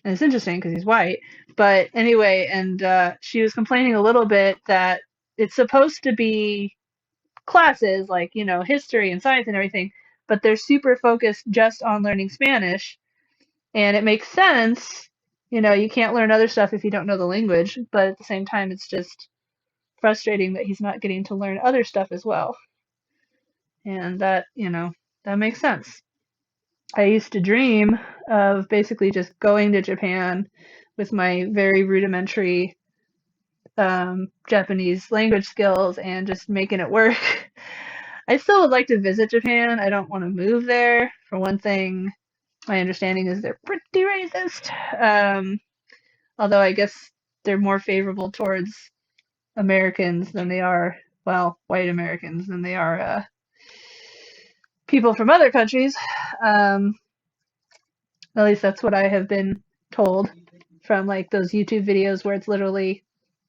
Speaker 1: it's interesting because he's white. But anyway, and she was complaining a little bit that it's supposed to be classes like history and science and everything, but they're super focused just on learning Spanish. And it makes sense. You can't learn other stuff if you don't know the language, but at the same time, it's just frustrating that he's not getting to learn other stuff as well. And that makes sense. I used to dream of basically just going to Japan with my very rudimentary Japanese language skills and just making it work. I still would like to visit Japan. I don't want to move there. For one thing, my understanding is they're pretty racist. Although I guess they're more favorable towards Americans than they are, well, white Americans than they are people from other countries. At least that's what I have been told from like those YouTube videos where it's literally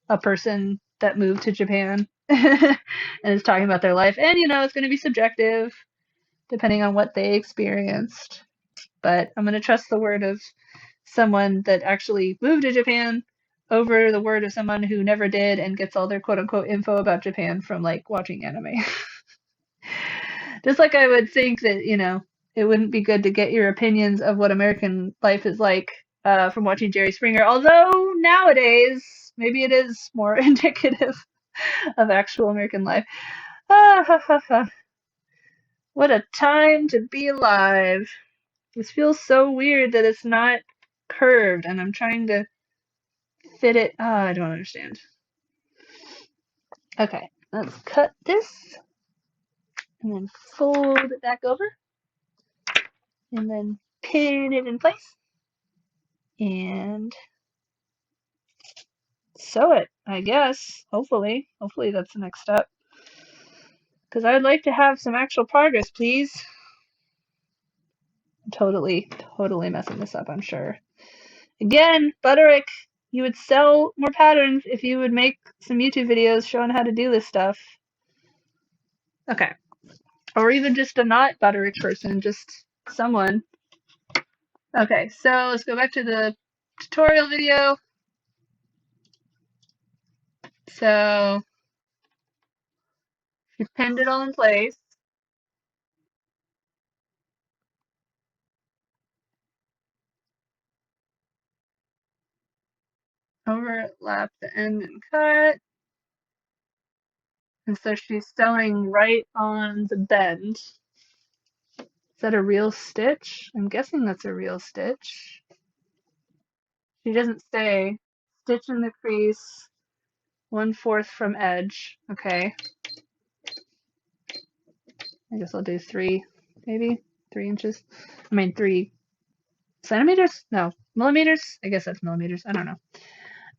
Speaker 1: a person that moved to Japan and is talking about their life. And it's going to be subjective depending on what they experienced. But I'm going to trust the word of someone that actually moved to Japan over the word of someone who never did and gets all their quote unquote info about Japan from like watching anime. Just like I would think that, it wouldn't be good to get your opinions of what American life is like from watching Jerry Springer. Although nowadays, maybe it is more indicative of actual American life. Ah, ha, ha, ha. What a time to be alive. This feels so weird that it's not curved, and I'm trying to fit it. Ah, I don't understand. Okay, let's cut this and then fold it back over and then pin it in place and sew it, I guess. Hopefully. Hopefully that's the next step. Because I'd like to have some actual progress, please. I'm totally messing this up, I'm sure. Again, Butterick, you would sell more patterns if you would make some YouTube videos showing how to do this stuff. Okay. Or even just a not Butterick person, just someone. Okay, so let's go back to the tutorial video. So you pinned it all in place. Overlap the end and cut. And so she's sewing right on the bend. Is that a real stitch? I'm guessing that's a real stitch. She doesn't say. Stitch in the crease, 1/4 from edge. Okay. I guess I'll do 3, maybe 3 inches. I mean 3 centimeters? No, millimeters? I guess that's millimeters. I don't know.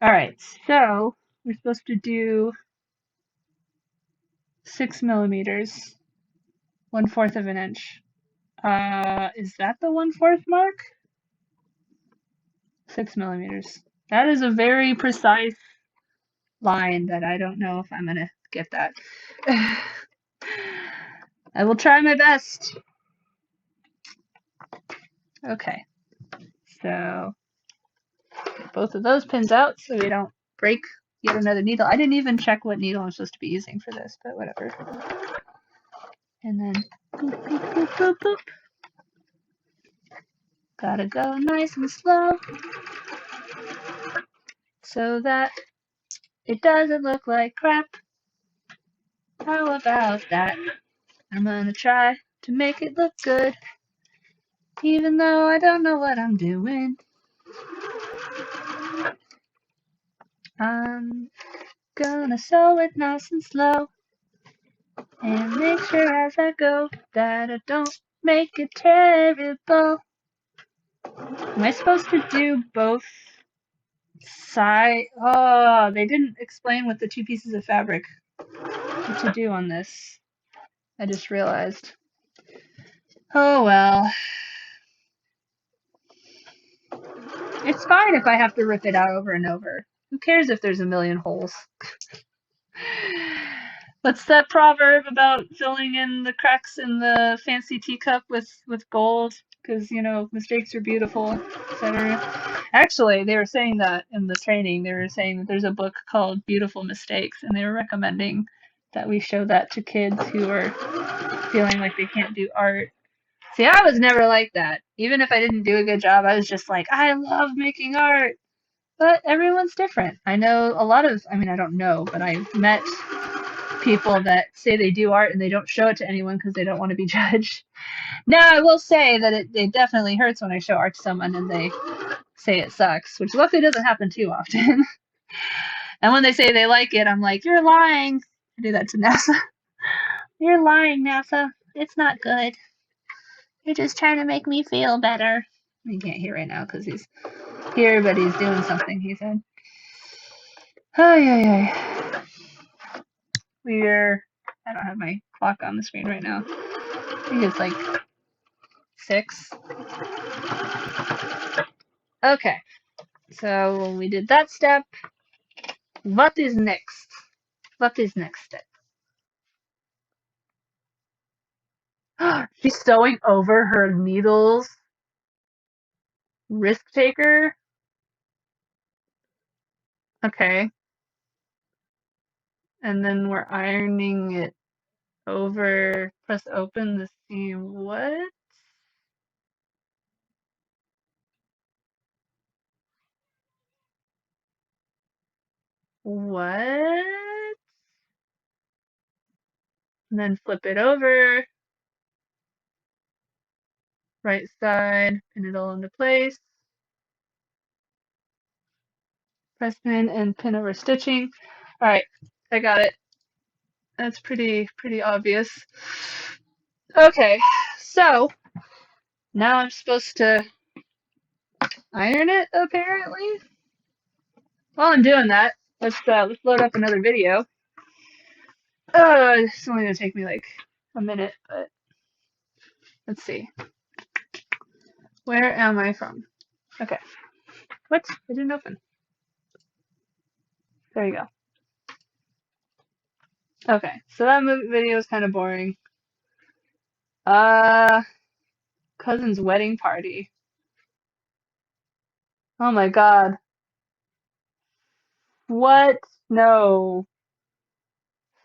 Speaker 1: All right, so we're supposed to do 6 millimeters, 1/4 of an inch. Is that the 1/4 mark? 6 millimeters. That is a very precise line that I don't know if I'm gonna get that. I will try my best. Okay, so both of those pins out so we don't break yet another needle. I didn't even check what needle I'm supposed to be using for this, but whatever. And then boop, boop, boop, boop, boop. Gotta go nice and slow so that it doesn't look like crap. How about that? I'm gonna try to make it look good, even though I don't know what I'm doing. I'm gonna sew it nice and slow and make sure as I go that I don't make it terrible. Am I supposed to do both side? Oh, they didn't explain with the 2 pieces of fabric what to do on this. I just realized. Oh well. It's fine if I have to rip it out over and over. Who cares if there's a million holes? What's that proverb about filling in the cracks in the fancy teacup with gold? Because, you know, mistakes are beautiful, etc. Actually, they were saying that in the training. They were saying that there's a book called Beautiful Mistakes, and they were recommending that we show that to kids who are feeling like they can't do art. See, I was never like that. Even if I didn't do a good job, I was just like, I love making art. But everyone's different. I know a lot of, I mean, I don't know, but I've met people that say they do art and they don't show it to anyone because they don't want to be judged. Now, I will say that it definitely hurts when I show art to someone and they say it sucks, which luckily doesn't happen too often. And when they say they like it, I'm like, you're lying. I do that to NASA. You're lying, NASA. It's not good. You're just trying to make me feel better. He can't hear right now because he's here, but he's doing something, he said. Ay, ay, ay. I don't have my clock on the screen right now. I think it's like 6. Okay, so we did that step. What is next? What is next step? She's sewing over her needles. Risk taker. Okay. And then we're ironing it over. Press open to see what? What? And then flip it over, right side, pin it all into place. Press pin and pin over stitching. All right, I got it. That's pretty obvious. Okay, so now I'm supposed to iron it apparently. While I'm doing that, let's load up another video. It's only gonna take me like a minute, but let's see. Where am I from? Okay. What? It didn't open. There you go. Okay, so that video is kind of boring. Uh, cousin's wedding party. Oh my God. What? No.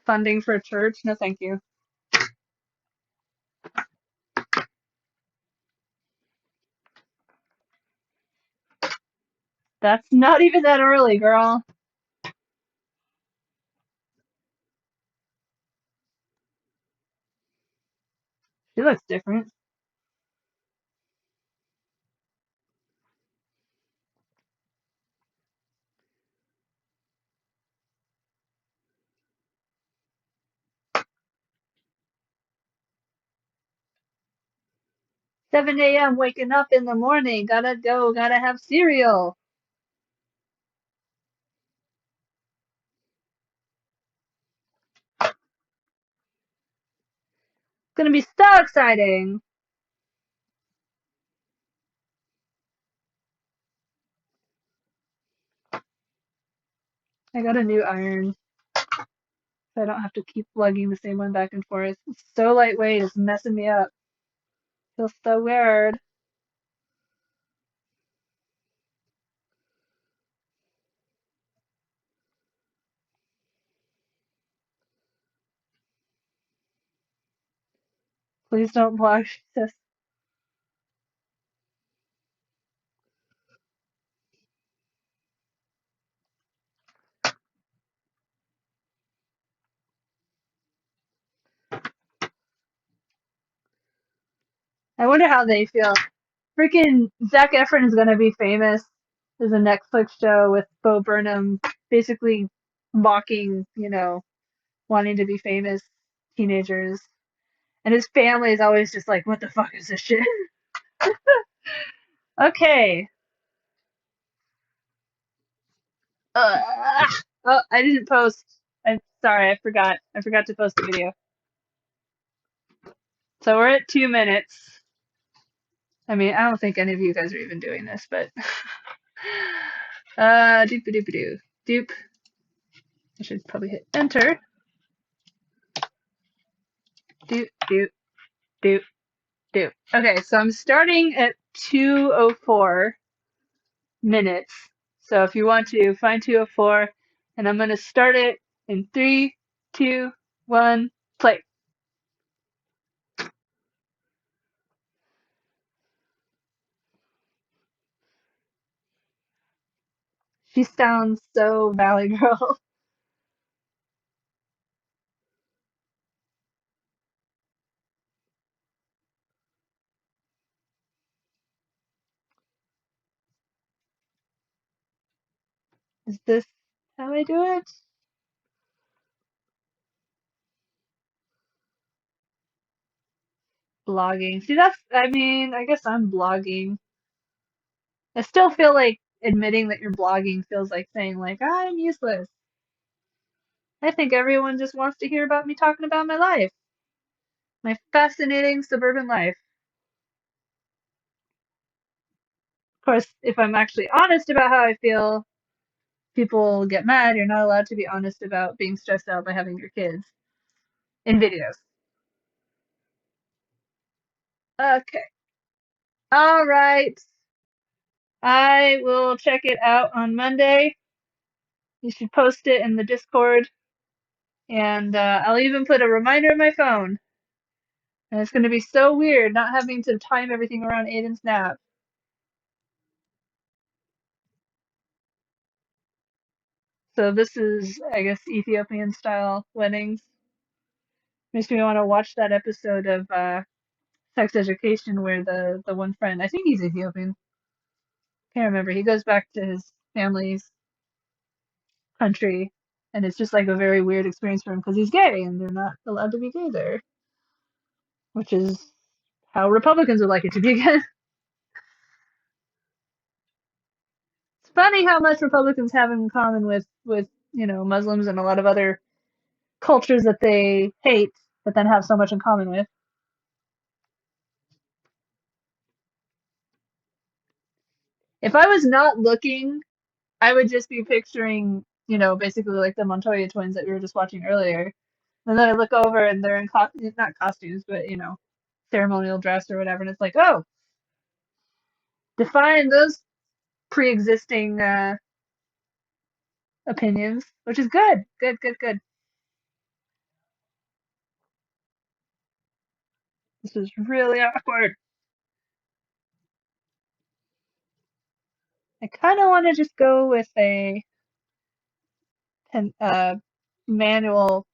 Speaker 1: Funding for church? No, thank you. That's not even that early, girl. She looks different. 7 a.m. waking up in the morning. Gotta go. Gotta have cereal. It's gonna be so exciting. I got a new iron, so I don't have to keep lugging the same one back and forth. It's so lightweight. It's messing me up. Feels so weird. Please don't block this. I wonder how they feel. Freaking Zac Efron is gonna be famous. There's a Netflix show with Bo Burnham basically mocking, wanting to be famous teenagers. And his family is always just like, what the fuck is this shit? Okay. Oh, I didn't post. I'm sorry, I forgot. I forgot to post the video. So we're at 2 minutes. I mean, I don't think any of you guys are even doing this, but doop doop doop doop. I should probably hit enter. Doop doop doop doop. Okay, so I'm starting at 2:04 minutes. So if you want to find 2:04, and I'm gonna start it in 3, 2, 1, play. She sounds so Valley Girl. Is this how I do it? Blogging. See, I mean, I guess I'm blogging. I still feel like admitting that you're blogging feels like saying, like, I'm useless. I think everyone just wants to hear about me talking about my life, my fascinating suburban life. Of course, if I'm actually honest about how I feel, people get mad. You're not allowed to be honest about being stressed out by having your kids in videos. Okay. All right. I will check it out on Monday. You should post it in the Discord, and I'll even put a reminder in my phone. And it's going to be so weird not having to time everything around Aiden's nap. So this is, I guess, Ethiopian style weddings. Makes me want to watch that episode of Sex Education where the one friend, I think he's Ethiopian, can't remember. He goes back to his family's country, and it's just like a very weird experience for him because he's gay and they're not allowed to be gay there, which is how Republicans would like it to be again. It's funny how much Republicans have in common with Muslims and a lot of other cultures that they hate, but then have so much in common with. If I was not looking, I would just be picturing, basically like the Montoya twins that we were just watching earlier. And then I look over and they're in not costumes, but ceremonial dress or whatever, and it's like, oh, define those pre-existing opinions, which is good, good, good, good. This is really awkward. I kind of want to just go with a manual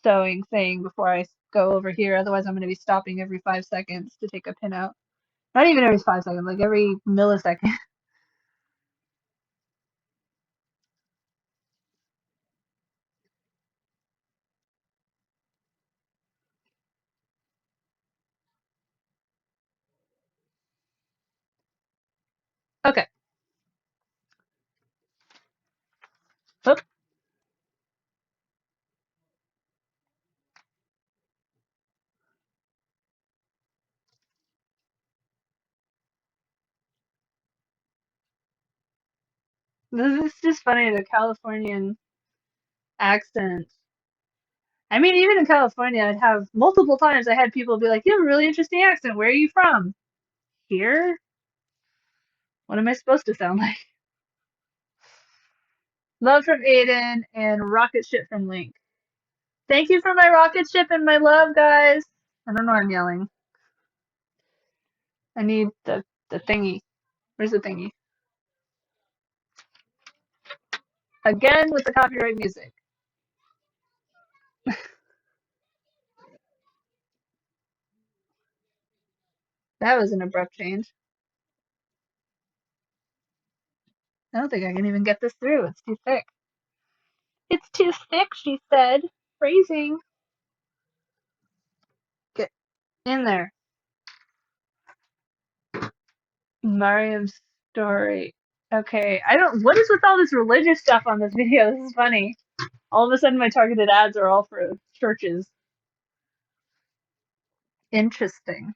Speaker 1: sewing thing before I go over here. Otherwise, I'm going to be stopping every 5 seconds to take a pin out. Not even every 5 seconds, like every millisecond. Okay. Oop. This is just funny, the Californian accent. I mean, even in California, I'd have multiple times I had people be like, you have a really interesting accent. Where are you from? Here? What am I supposed to sound like? Love from Aiden and rocket ship from Link. Thank you for my rocket ship and my love, guys. I don't know why I'm yelling. I need the thingy. Where's the thingy? Again with the copyright music. That was an abrupt change. I don't think I can even get this through. It's too thick. It's too thick, she said. Phrasing. Get in there. Mariam's story. Okay, I don't. What is with all this religious stuff on this video? This is funny. All of a sudden, my targeted ads are all for churches. Interesting.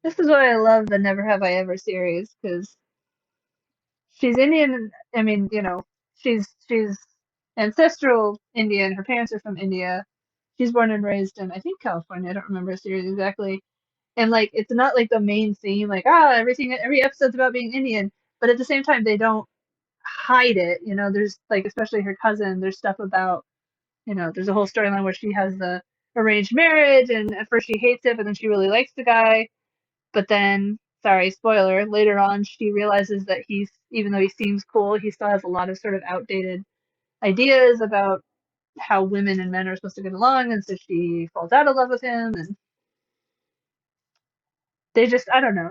Speaker 1: This is why I love the Never Have I Ever series because she's Indian. I mean, she's ancestral Indian. Her parents are from India. She's born and raised in, I think, California. I don't remember the series exactly. And like, it's not like the main theme, like every episode's about being Indian. But at the same time, they don't hide it. There's like, especially her cousin. There's stuff about, there's a whole storyline where she has the arranged marriage, and at first she hates it, but then she really likes the guy. But then, sorry, spoiler, later on she realizes that even though he seems cool, he still has a lot of sort of outdated ideas about how women and men are supposed to get along, and so she falls out of love with him, and I don't know.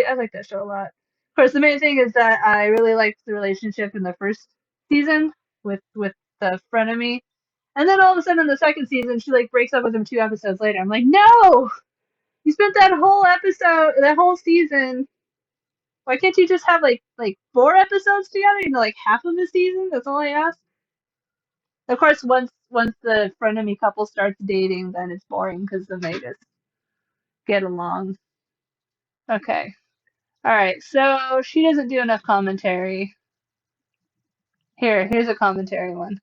Speaker 1: I like that show a lot. Of course, the main thing is that I really liked the relationship in the first season with the frenemy, and then all of a sudden in the second season she like breaks up with him 2 episodes later. I'm like, no, you spent that whole season. Why can't you just have like 4 episodes together? Like half of the season. That's all I ask. Of course, once the frenemy couple starts dating, then it's boring because then they just get along. Okay. All right. So she doesn't do enough commentary. Here's a commentary one.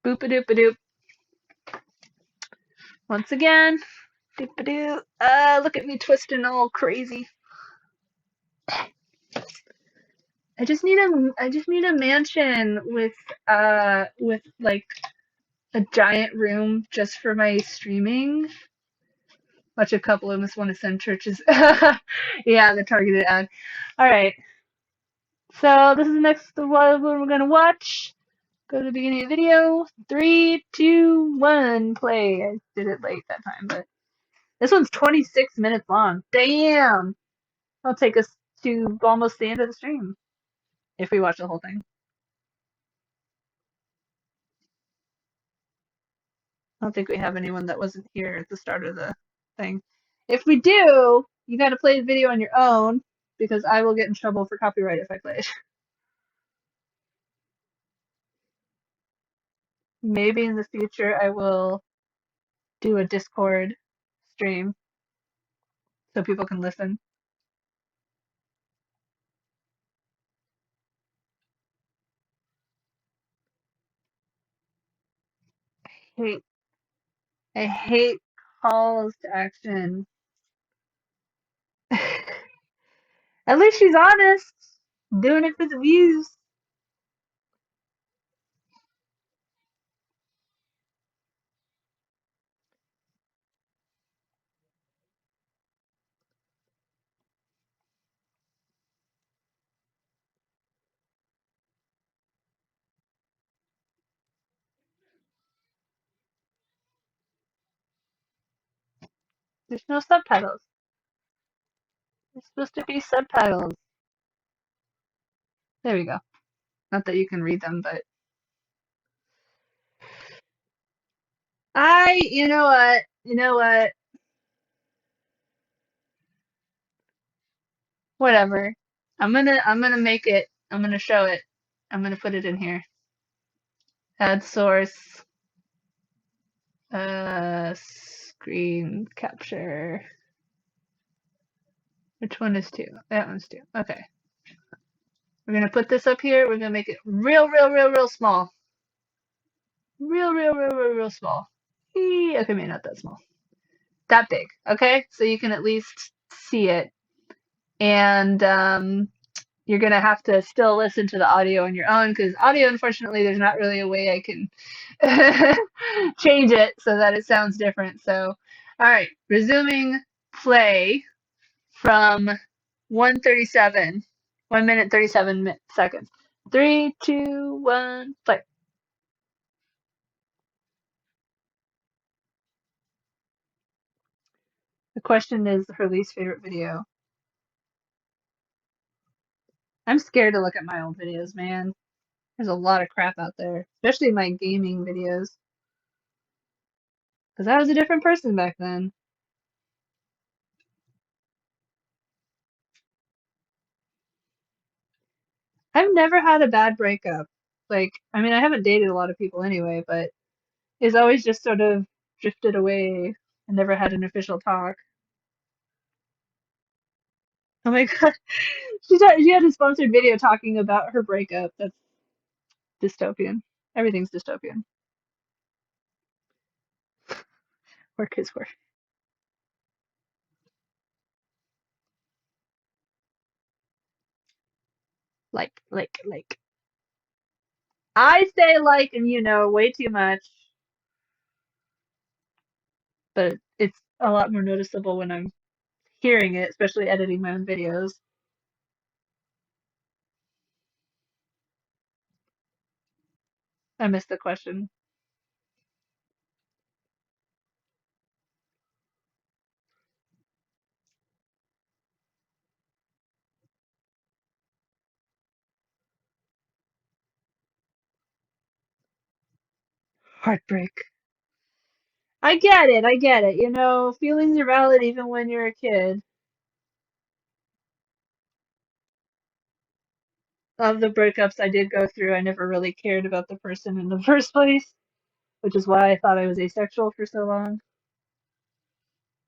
Speaker 1: Boop a doop a doop. Once again. Doop a doo. Look at me twisting all crazy. I just need a mansion with like a giant room just for my streaming. Watch a couple of us want to send churches. Yeah, the targeted ad. All right. So this is the next one we're gonna watch. Go to the beginning of the video. 3, 2, 1, play. I did it late that time, but this one's 26 minutes long. Damn! It'll take us to almost the end of the stream if we watch the whole thing. I don't think we have anyone that wasn't here at the start of the thing. If we do, you gotta play the video on your own because I will get in trouble for copyright if I play it. Maybe in the future I will do a Discord stream so people can listen. Hate I hate calls to action. At least she's honest, doing it for the views. There's no subtitles. There's supposed to be subtitles. There we go. Not that you can read them, but you know what? You know what? Whatever. I'm gonna make it. I'm gonna show it. I'm gonna put it in here. Add source. Screen capture. Which one is 2? That one's 2. Okay. We're gonna put this up here. We're gonna make it real, real, real, real small. Real, real, real, real, real small. Okay, maybe not that small. That big. Okay, so you can at least see it. And you're gonna have to still listen to the audio on your own because audio, unfortunately, there's not really a way I can change it so that it sounds different. So, all right, resuming play from 1:37, 1 minute 37 seconds. 3, 2, 1, play. The question is her least favorite video. I'm scared to look at my old videos, man. There's a lot of crap out there, especially my gaming videos, because I was a different person back then. I've never had a bad breakup. Like, I mean, I haven't dated a lot of people anyway, but it's always just sort of drifted away and never had an official talk. Oh my God. She had a sponsored video talking about her breakup. That's dystopian. Everything's dystopian. Work is work. Like. I say like, and you know, way too much, but it's a lot more noticeable when I'm hearing it, especially editing my own videos. I missed the question. Heartbreak. I get it. I get it. You know, feelings are valid even when you're a kid. Of the breakups I did go through, I never really cared about the person in the first place, which is why I thought I was asexual for so long.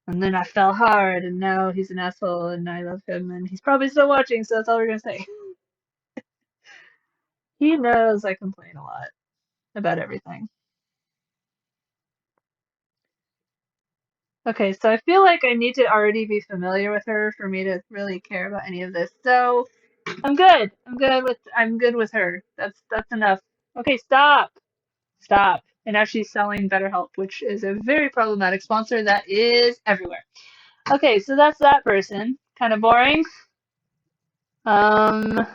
Speaker 1: And then I fell hard, and now he's an asshole, and I love him, and he's probably still watching, so that's all we're gonna say. He knows I complain a lot about everything. Okay, so I feel like I need to already be familiar with her for me to really care about any of this. So I'm good. I'm good with her. That's enough. Okay, stop. Stop. and now she's selling BetterHelp, which is a very problematic sponsor that is everywhere. Okay, so that's that person. Kind of boring. Um,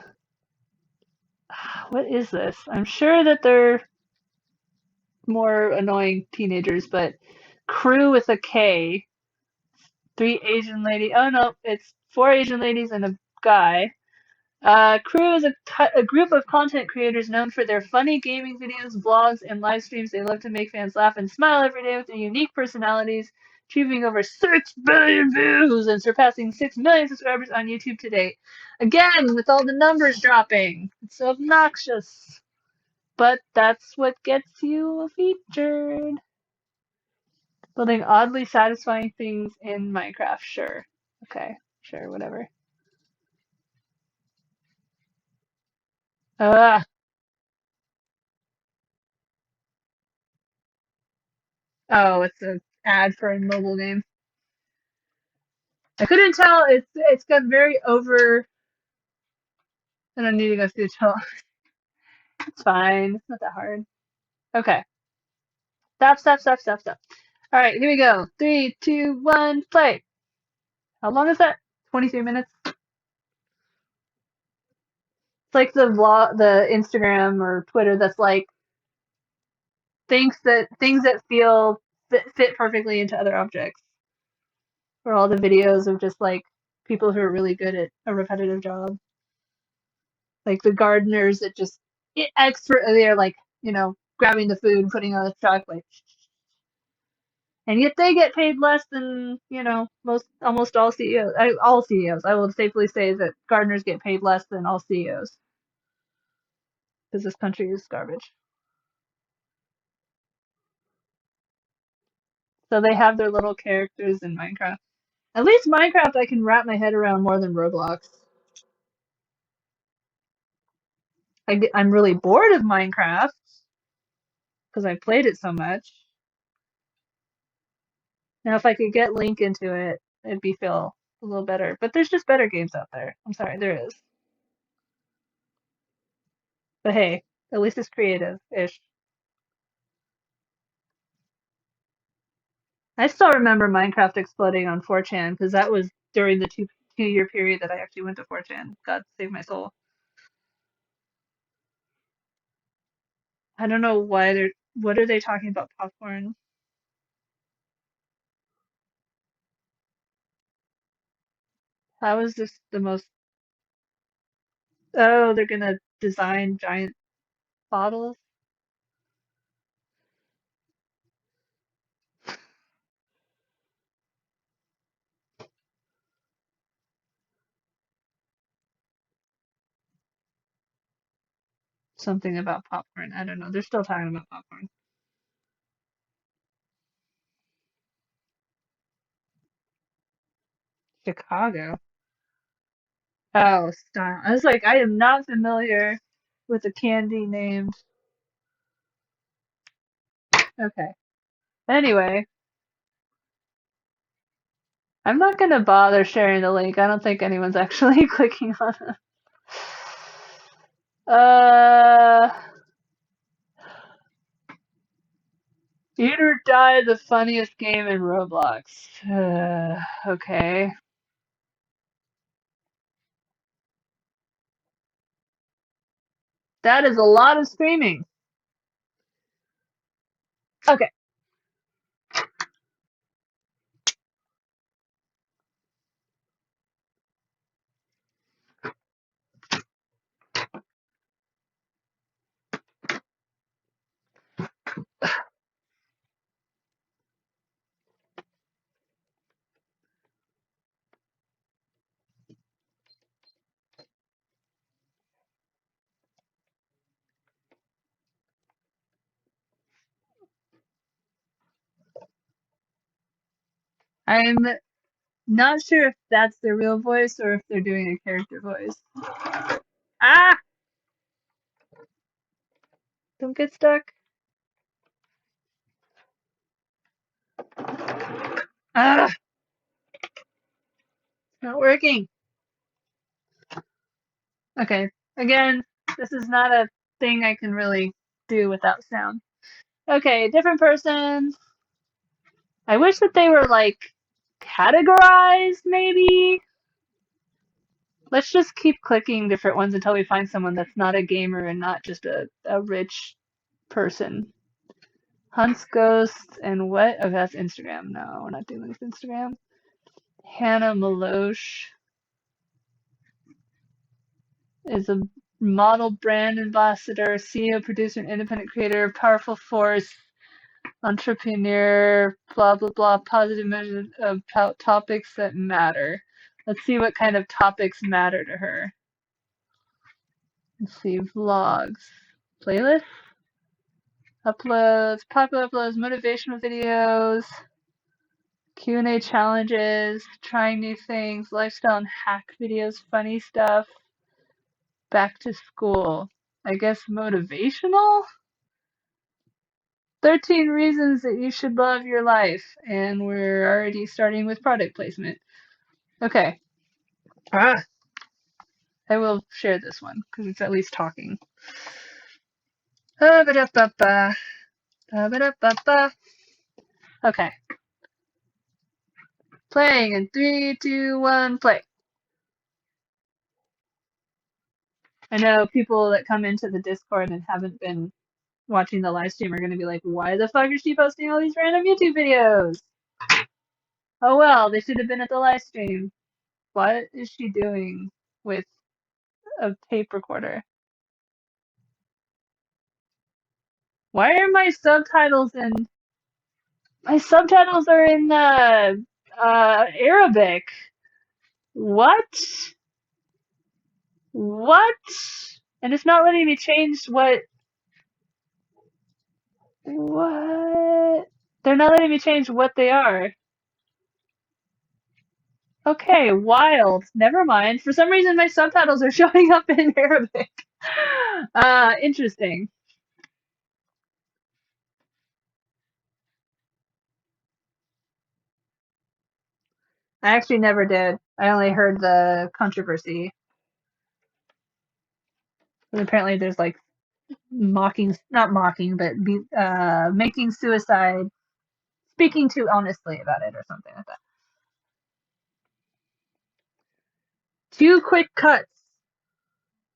Speaker 1: what is this? I'm sure that they're more annoying teenagers, but Crew with a K, three Asian lady. Oh no, it's four Asian ladies and a guy. Crew is a group of content creators known for their funny gaming videos, vlogs, and live streams. They love to make fans laugh and smile every day with their unique personalities, achieving over 6 billion views and surpassing 6 million subscribers on YouTube to date. Again, with all the numbers dropping. It's so obnoxious. But that's what gets you featured. Building oddly satisfying things in Minecraft. Sure. Okay. Sure, whatever. Ah. Oh, it's an ad for a mobile game. I couldn't tell. It's got very over. I don't need to go through the tell. It's fine. It's not that hard. Okay. Stop, stop, stop, stop, stop. All right, here we go. Three, two, one, play. How long is that? 23 minutes. It's like the vlog, the Instagram or Twitter that's like things that feel fit perfectly into other objects. Or all the videos of just like people who are really good at a repetitive job. Like the gardeners that just expertly are like, grabbing the food and putting it on the truck, like, and yet they get paid less than, almost all CEOs. All CEOs. I will safely say that gardeners get paid less than all CEOs because this country is garbage. So they have their little characters in Minecraft. At least Minecraft I can wrap my head around more than Roblox. I'm really bored of Minecraft because I played it so much. Now, if I could get Link into it, it'd be feel a little better. But there's just better games out there. I'm sorry, there is. But hey, at least it's creative-ish. I still remember Minecraft exploding on 4chan because that was during the two-year period that I actually went to 4chan. God save my soul. I don't know why they're. What are they talking about popcorn? How is this the most? Oh, they're gonna design giant bottles. Something about popcorn. I don't know. They're still talking about popcorn. Chicago. Oh, style. I was like, I am not familiar with a candy named. Okay. Anyway, I'm not gonna bother sharing the link. I don't think anyone's actually clicking on it. Uh, Eat or Die, the funniest game in Roblox. Okay. That is a lot of screaming. Okay. I'm not sure if that's their real voice or if they're doing a character voice. Ah! Don't get stuck. Ah! Not working. Okay. Again, this is not a thing I can really do without sound. Okay, different person. I wish that they were like categorized, maybe. Let's just keep clicking different ones until we find someone that's not a gamer and not just a rich person. Hunts Ghosts and what? Oh, that's Instagram. No, we're not doing this Instagram. Hannah Maloche is a model brand ambassador, CEO, producer, and independent creator, powerful force, entrepreneur, blah, blah, blah, positive measure of topics that matter. Let's see what kind of topics matter to her. Let's see, vlogs, playlists, uploads, popular uploads, motivational videos, Q&A challenges, trying new things, lifestyle and hack videos, funny stuff, back to school. I guess motivational? 13 reasons that you should love your life. And we're already starting with product placement. Okay. I will share this one because it's at least talking. Okay. Playing in 3, 2, 1, play. I know people that come into the Discord and haven't been watching the live stream are going to be like, why the fuck is she posting all these random YouTube videos? Oh well, they should have been at the live stream. What is she doing with a tape recorder? Why are my subtitles in... My subtitles are in Arabic. What? What? And it's not letting me change what... What? They're not letting me change what they are. Okay, wild. Never mind. For some reason, my subtitles are showing up in Arabic. Interesting. I actually never did. I only heard the controversy. And apparently there's like mocking, not mocking, but making suicide, speaking too honestly about it or something like that. Too quick cuts.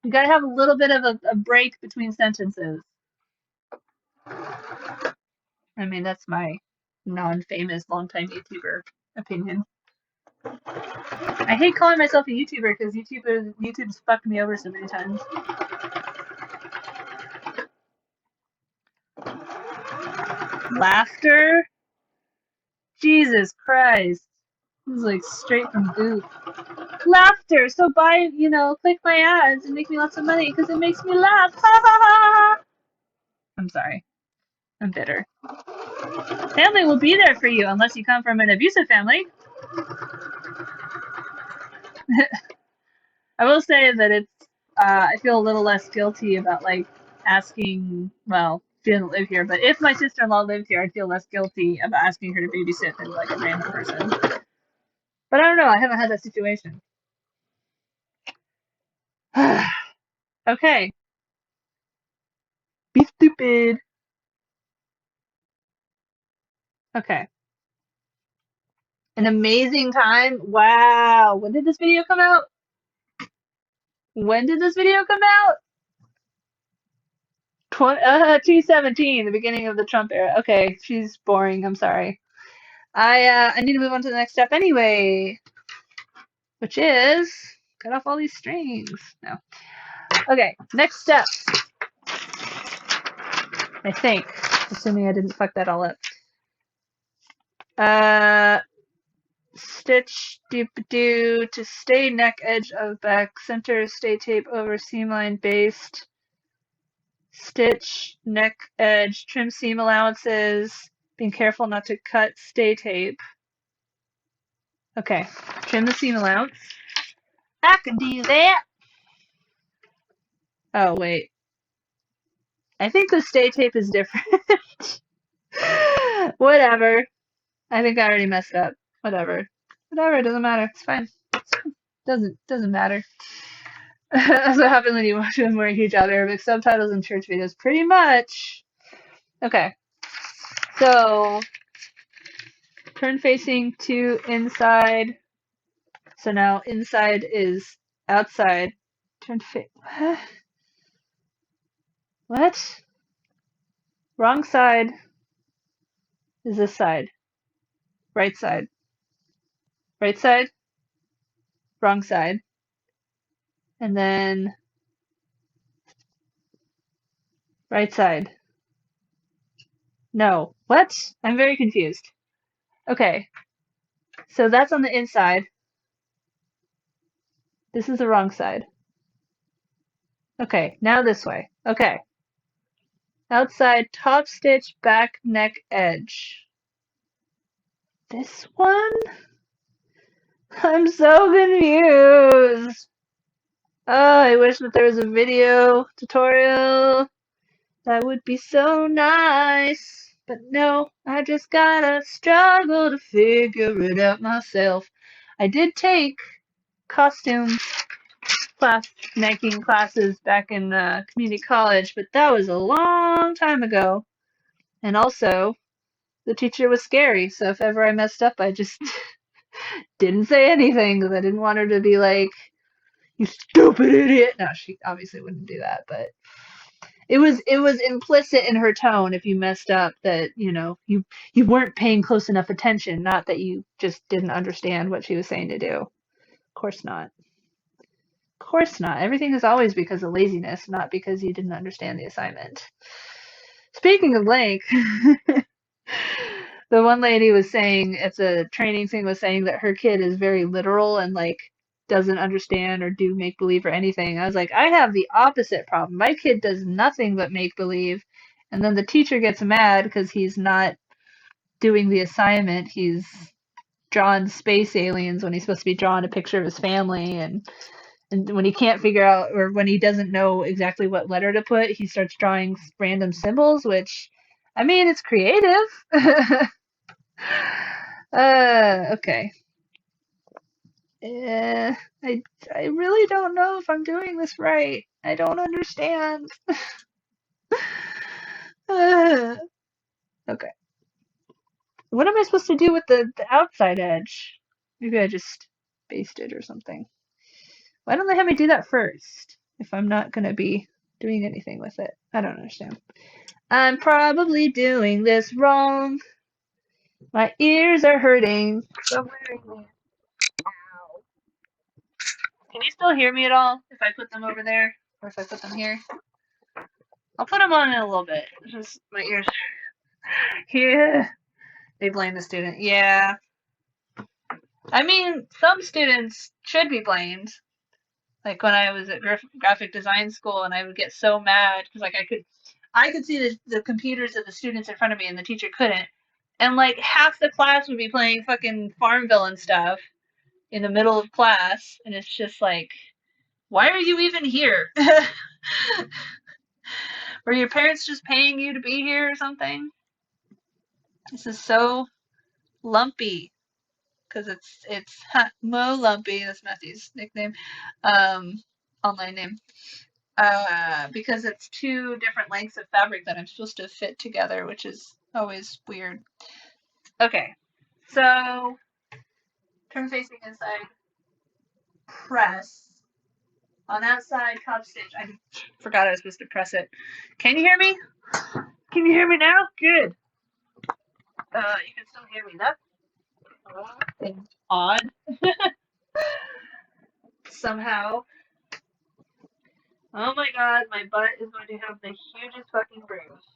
Speaker 1: You gotta have a little bit of a break between sentences. I mean, that's my non-famous, long-time YouTuber opinion. I hate calling myself a YouTuber because YouTube's fucked me over so many times. Laughter? Jesus Christ. This is like straight from boot. Laughter! So buy, click my ads and make me lots of money because it makes me laugh. Ha ha ha! I'm sorry. I'm bitter. Family will be there for you unless you come from an abusive family. I will say that I feel a little less guilty about like asking, well, she doesn't live here, but if my sister-in-law lived here, I'd feel less guilty about asking her to babysit than like a random person. But I don't know, I haven't had that situation. Okay. Be stupid. Okay. An amazing time. Wow. When did this video come out? When did this video come out? 2017, the beginning of the Trump era. Okay, she's boring. I'm sorry. I need to move on to the next step anyway, which is cut off all these strings. No. Okay, next step. I think, assuming I didn't fuck that all up. Stitch doop-a-doo to stay neck edge of back center, stay tape over seam line based. Stitch, neck edge, trim seam allowances, being careful not to cut stay tape. Okay, trim the seam allowance. I can do that. Oh, wait. I think the stay tape is different. Whatever. I think I already messed up. Whatever. Whatever, it doesn't matter. It's fine. Doesn't matter. That's what happens when you watch them wearing hijab Arabic subtitles in church videos. Pretty much. Okay. So turn facing to inside. So now inside is outside. Turn what? Wrong side is this side. Right side. Right side. Wrong side. And then right side. No. What? I'm very confused. Okay. So that's on the inside. This is the wrong side. Okay. Now this way. Okay. Outside top stitch back neck edge. This one? I'm so confused. Oh, I wish that there was a video tutorial. That would be so nice. But no, I just gotta struggle to figure it out myself. I did take costume class making classes back in community college, but that was a long time ago. And also, the teacher was scary, so if ever I messed up, I just didn't say anything because I didn't want her to be like, "You stupid idiot." No, she obviously wouldn't do that, but it was implicit in her tone if you messed up that, you weren't paying close enough attention, not that you just didn't understand what she was saying to do. Of course not. Of course not. Everything is always because of laziness, not because you didn't understand the assignment. Speaking of blank, the one lady was saying at the training thing was saying that her kid is very literal and like doesn't understand or do make believe or anything. I was like, I have the opposite problem. My kid does nothing but make believe, and then the teacher gets mad because he's not doing the assignment. He's drawn space aliens when he's supposed to be drawing a picture of his family, and when he can't figure out or when he doesn't know exactly what letter to put, he starts drawing random symbols, which I mean, it's creative. Okay. Uh, I I really don't know if I'm doing this right. I don't understand. Uh, okay. What am I supposed to do with the outside edge? Maybe I just based it or something. Why don't they have me do that first if I'm not gonna be doing anything with it? I don't understand. I'm probably doing this wrong. My ears are hurting. So wearing Ow. Can you still hear me at all if I put them over there or if I put them here? I'll put them on in a little bit. It's just my ears. Yeah. They blame the student. Yeah. I mean, some students should be blamed. Like when I was at graphic design school, and I would get so mad because like I could see the computers of the students in front of me, and the teacher couldn't. And like half the class would be playing fucking Farmville and stuff in the middle of class, and it's just like, why are you even here? Were your parents just paying you to be here or something? This is so lumpy because it's Mo Lumpy. That's Matthew's nickname, um, online name. Because it's two different lengths of fabric that I'm supposed to fit together, which is always weird. Okay, so turn facing inside, press. On that side, top stitch. I forgot I was supposed to press it. Can you hear me? Can you hear me now? Good. You can still hear me. That's odd. Somehow. Oh my god, my butt is going to have the hugest fucking bruise.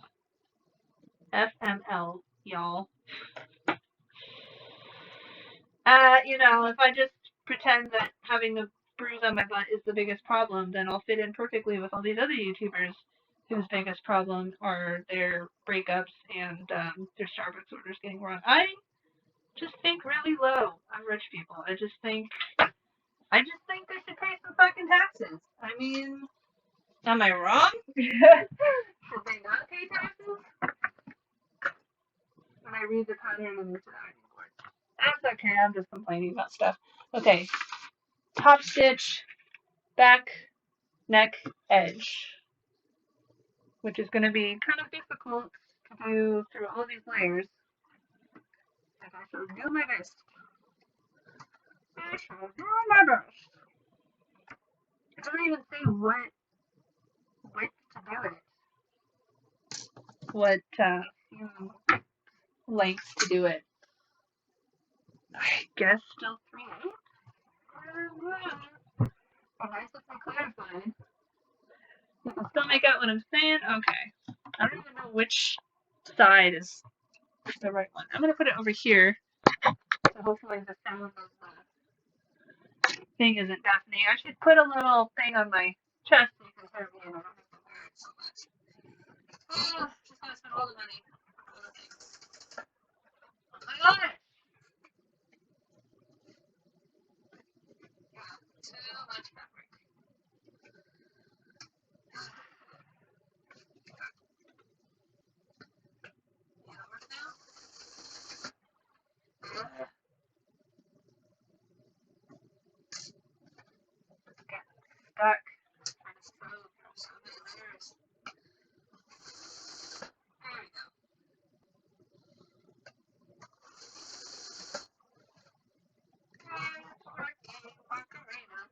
Speaker 1: FML, y'all. If I just pretend that having the bruise on my butt is the biggest problem, then I'll fit in perfectly with all these other YouTubers whose biggest problem are their breakups and their Starbucks orders getting wrong. I just think really low on rich people. I just think they should pay some fucking taxes. I mean, am I wrong? Should they not pay taxes? When I read the pattern and the ironing board. That's okay, I'm just complaining about stuff. Okay, top stitch, back, neck, edge, which is going to be kind of difficult to do through all these layers, and I shall do my best. I shall do my best. It doesn't even say what to do it. What lengths to do it. I guess still 3/8. Nice if they clarified. You can still make out what I'm saying? Okay. I don't even know which side is the right one. I'm gonna put it over here, so hopefully the sound of the thing isn't deafening. I should put a little thing on my chest so you can hear me and I don't have to wear it so much. Oh, just gotta spend all the money on all the things. Oh my gosh! Yeah, too much fabric. Yeah, work now? Get stuck. Trying to sew through so many layers. There we go. It's working, Macarena.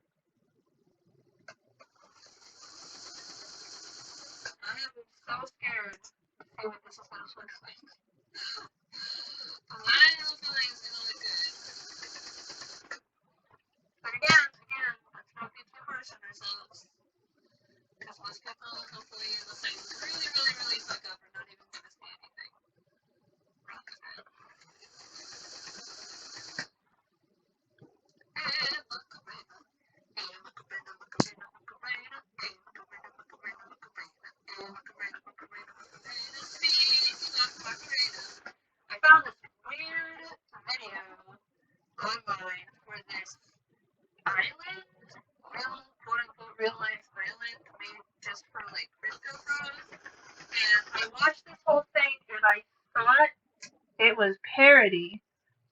Speaker 1: I am so scared to see what this is going to look like. I don't feel like it's going to look good. But again, let's not be too harsh on ourselves. Because most people, hopefully, unless I really, really, really fuck up, are not even going to say anything. I found this weird video online for this island, quote unquote real life island made just for like crypto pros. And I watched this whole thing and I thought it was parody,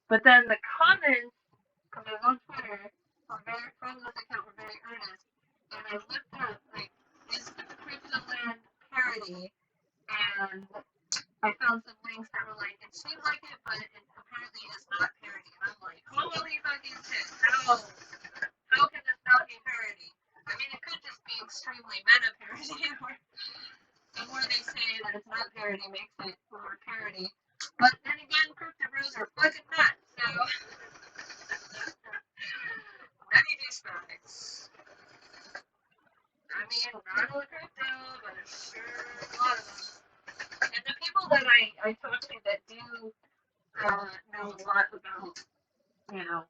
Speaker 1: but then the comments, because I was on Twitter, were very from this account were very earnest, and I looked up like is crypto land parody, and I found some links that were like, it seems like it, but it apparently is not parody. And I'm like, holy fucking shit, how can this not be parody? I mean, it could just be extremely meta parody, where the more they say that it's not parody makes it more parody. But then again, crypto bros are fucking nuts, so many douchebags. I mean, not all crypto, but sure a lot of them. And the people that I talk to that do know a lot about, you know,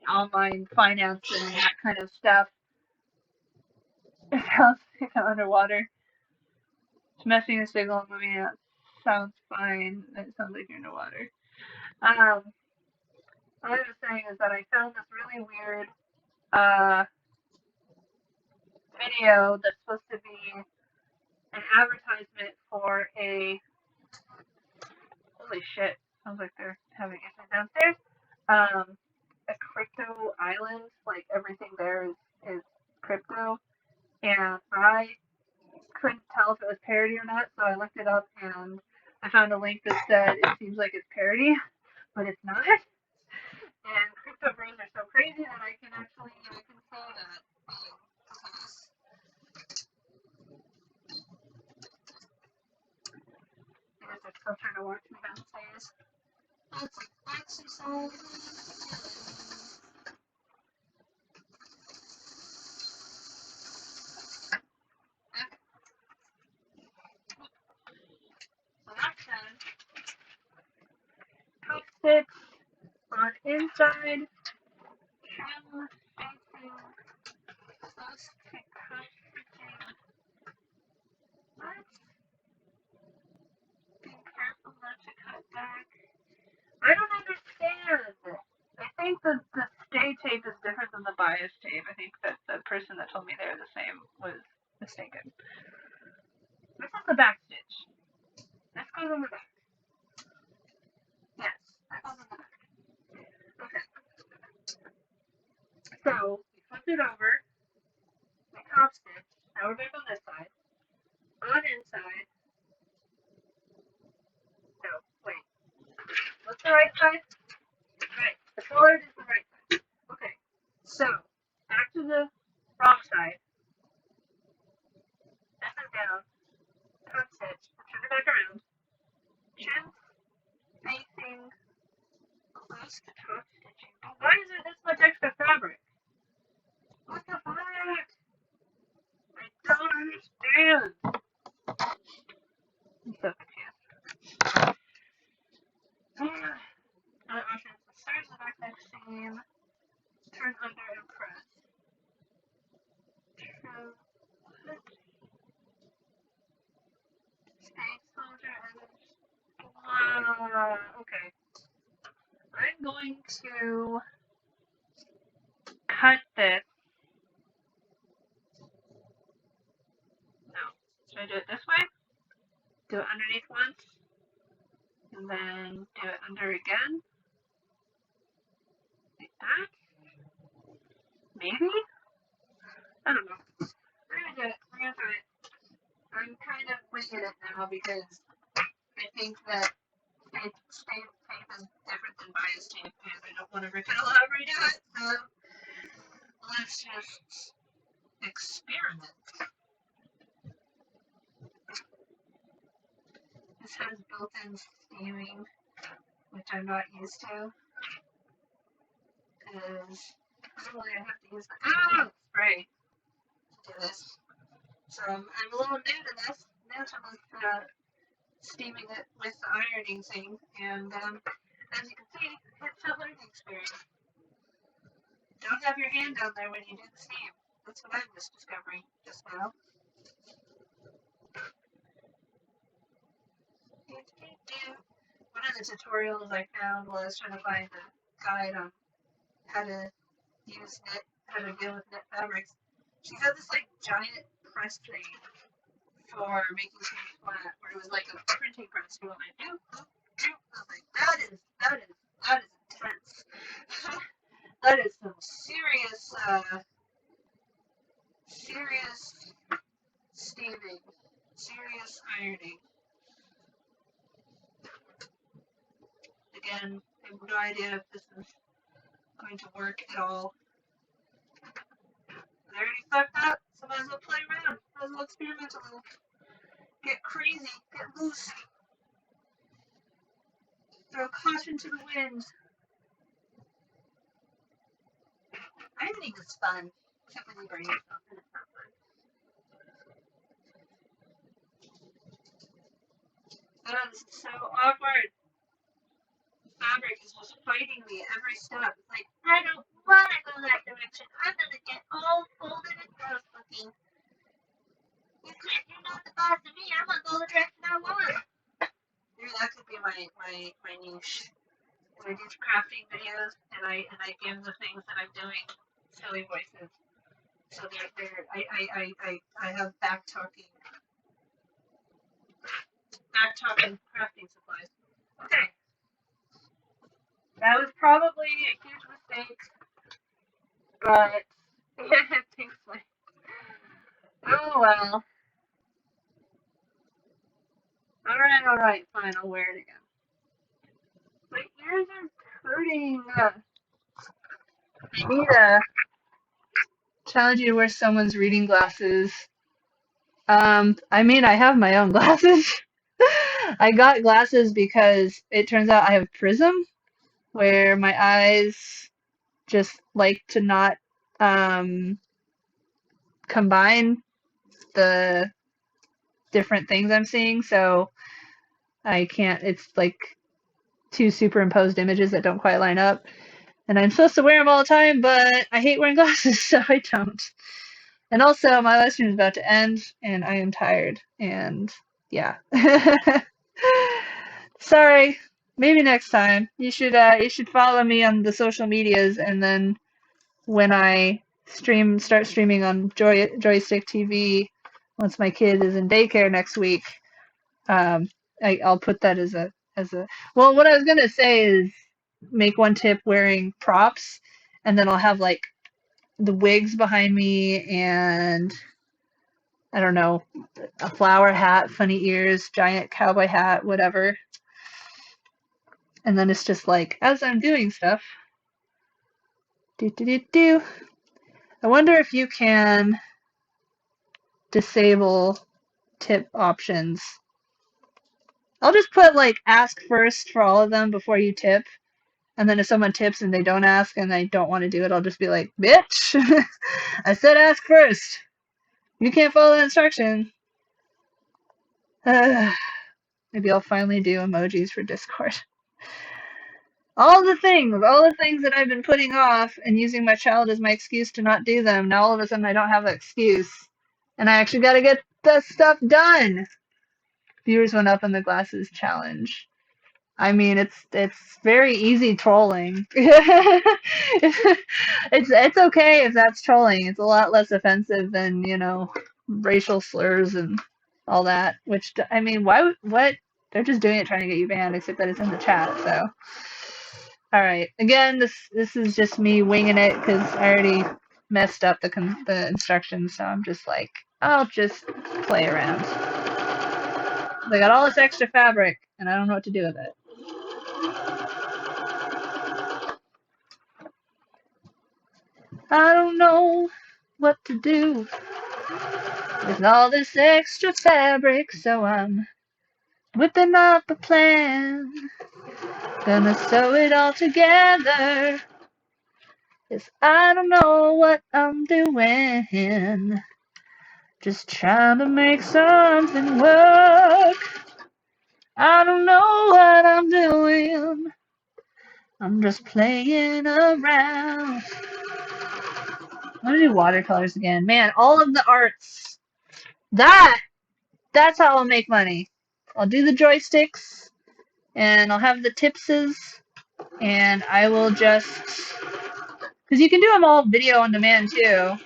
Speaker 1: online finance and that kind of stuff. It sounds like I'm underwater. It's messing the signal and moving out. Sounds fine. It sounds like you're underwater. What I was saying is that I found this really weird uh, video that's supposed to be an advertisement for a holy shit. Sounds like they're having issues downstairs. A crypto island, like everything there is crypto. And I couldn't tell if it was parody or not, so I looked it up and I found a link that said it seems like it's parody, but it's not. And crypto bros are so crazy that I can say that. You guys are still trying to watch me downstairs. That's like exercise. So that's done. Top 6 on inside. Trim spacing close to cup stitching. Let's be careful not to cut back. I don't understand. I think the stay tape is different than the bias tape. I think that the person that told me they're the same was mistaken. This is the back stitch. This goes on the back. Yes, that goes on the back. Okay. So we flipped it over. We top stitch. Now we're back on this side. On inside. Okay. I'm going to cut this. No. Should I do it this way? Do it underneath once, and then do it under again? Like that? Maybe? I don't know. We're gonna do it. We're gonna do it. I'm kind of winging it now because I think that tape is different than bias tape, and I don't want to rip it all out and redo it. So let's just experiment. This has built-in steaming, which I'm not used to, because normally I have to use the spray to do this. So I'm a little new to this, steaming it with the ironing thing, and as you can see, it's a learning experience. Don't have your hand down there when you do the steam. That's what I'm just discovering just now. One of the tutorials I found was trying to find a guide on how to use knit, how to deal with knit fabrics. She had this like giant press thing for making things flat, where it was like a printing press. You went like, I was like, that is intense. That is some serious steaming, serious ironing. Again, I have no idea if this is going to work at all. I already fucked up, so might as well play around. Might as well experiment a little. Get crazy, get loose. Throw caution to the wind. Ironing is fun, except when you burn yourself and it's not fun. Oh, this is so awkward. The fabric is just fighting me every step. It's like, I don't want to go that direction. I'm going to get all folded and gross looking. You're not the boss of me. I'm going to go the direction I want. Maybe that could be my niche. I do crafting videos and I give the things that I'm doing silly voices. So I have back talking crafting supplies. Okay. That was probably a huge mistake, but it takes like, oh well. Alright, fine, I'll wear it again. My ears are hurting. I need to challenge you to wear someone's reading glasses. I mean, I have my own glasses. I got glasses because it turns out I have prism, where my eyes just like to not combine the different things I'm seeing, so I can't, it's like two superimposed images that don't quite line up. And I'm supposed to wear them all the time, but I hate wearing glasses, so I don't. And also, my live stream is about to end, and I am tired, and yeah. Sorry. Maybe next time. You should follow me on the social medias, and then when I start streaming on Joystick TV, once my kid is in daycare next week, um, I'll put that as a. Well, what I was gonna say is make one tip wearing props, and then I'll have like the wigs behind me and I don't know, a flower hat, funny ears, giant cowboy hat, whatever. And then it's just like as I'm doing stuff. Do do do do. I wonder if you can disable tip options. I'll just put like ask first for all of them before you tip. And then if someone tips and they don't ask and they don't want to do it, I'll just be like, bitch, I said ask first. You can't follow the instruction. Maybe I'll finally do emojis for Discord. All the things that I've been putting off and using my child as my excuse to not do them. Now all of a sudden I don't have an excuse. And I actually got to get the stuff done. Viewers went up in the glasses challenge. I mean, it's very easy trolling. It's okay if that's trolling. It's a lot less offensive than, racial slurs and all that. Which I mean, what? They're just doing it trying to get you banned, except that it's in the chat. So, all right. Again, this is just me winging it because I already messed up the instructions. So I'm just like, I'll just play around. They got all this extra fabric, and I don't know what to do with it. I don't know what to do with all this extra fabric, so I'm whipping up a plan. Gonna sew it all together, 'cause I don't know what I'm doing. Just trying to make something work. I don't know what I'm doing. I'm just playing around. I'm gonna do watercolors again. Man, all of the arts. That's how I'll make money. I'll do the joysticks, and I'll have the tipses, and I will just, because you can do them all video on demand too.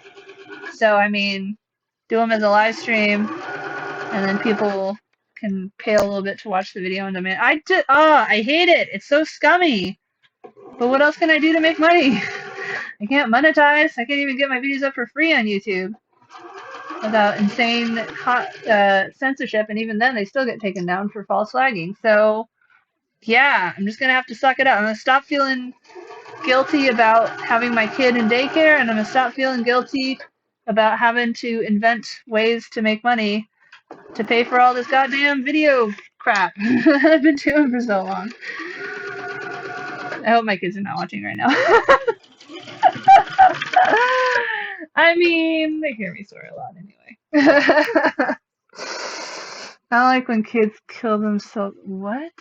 Speaker 1: So I mean, do them as a live stream, and then people can pay a little bit to watch the video on demand. I hate it. It's so scummy. But what else can I do to make money? I can't monetize. I can't even get my videos up for free on YouTube without insane censorship, and even then they still get taken down for false flagging. So yeah, I'm just gonna have to suck it up. I'm gonna stop feeling guilty about having my kid in daycare, and I'm gonna stop feeling guilty about having to invent ways to make money to pay for all this goddamn video crap I've been doing for so long. I hope my kids are not watching right now. I mean, they hear me swear a lot anyway. I like when kids kill themselves. What?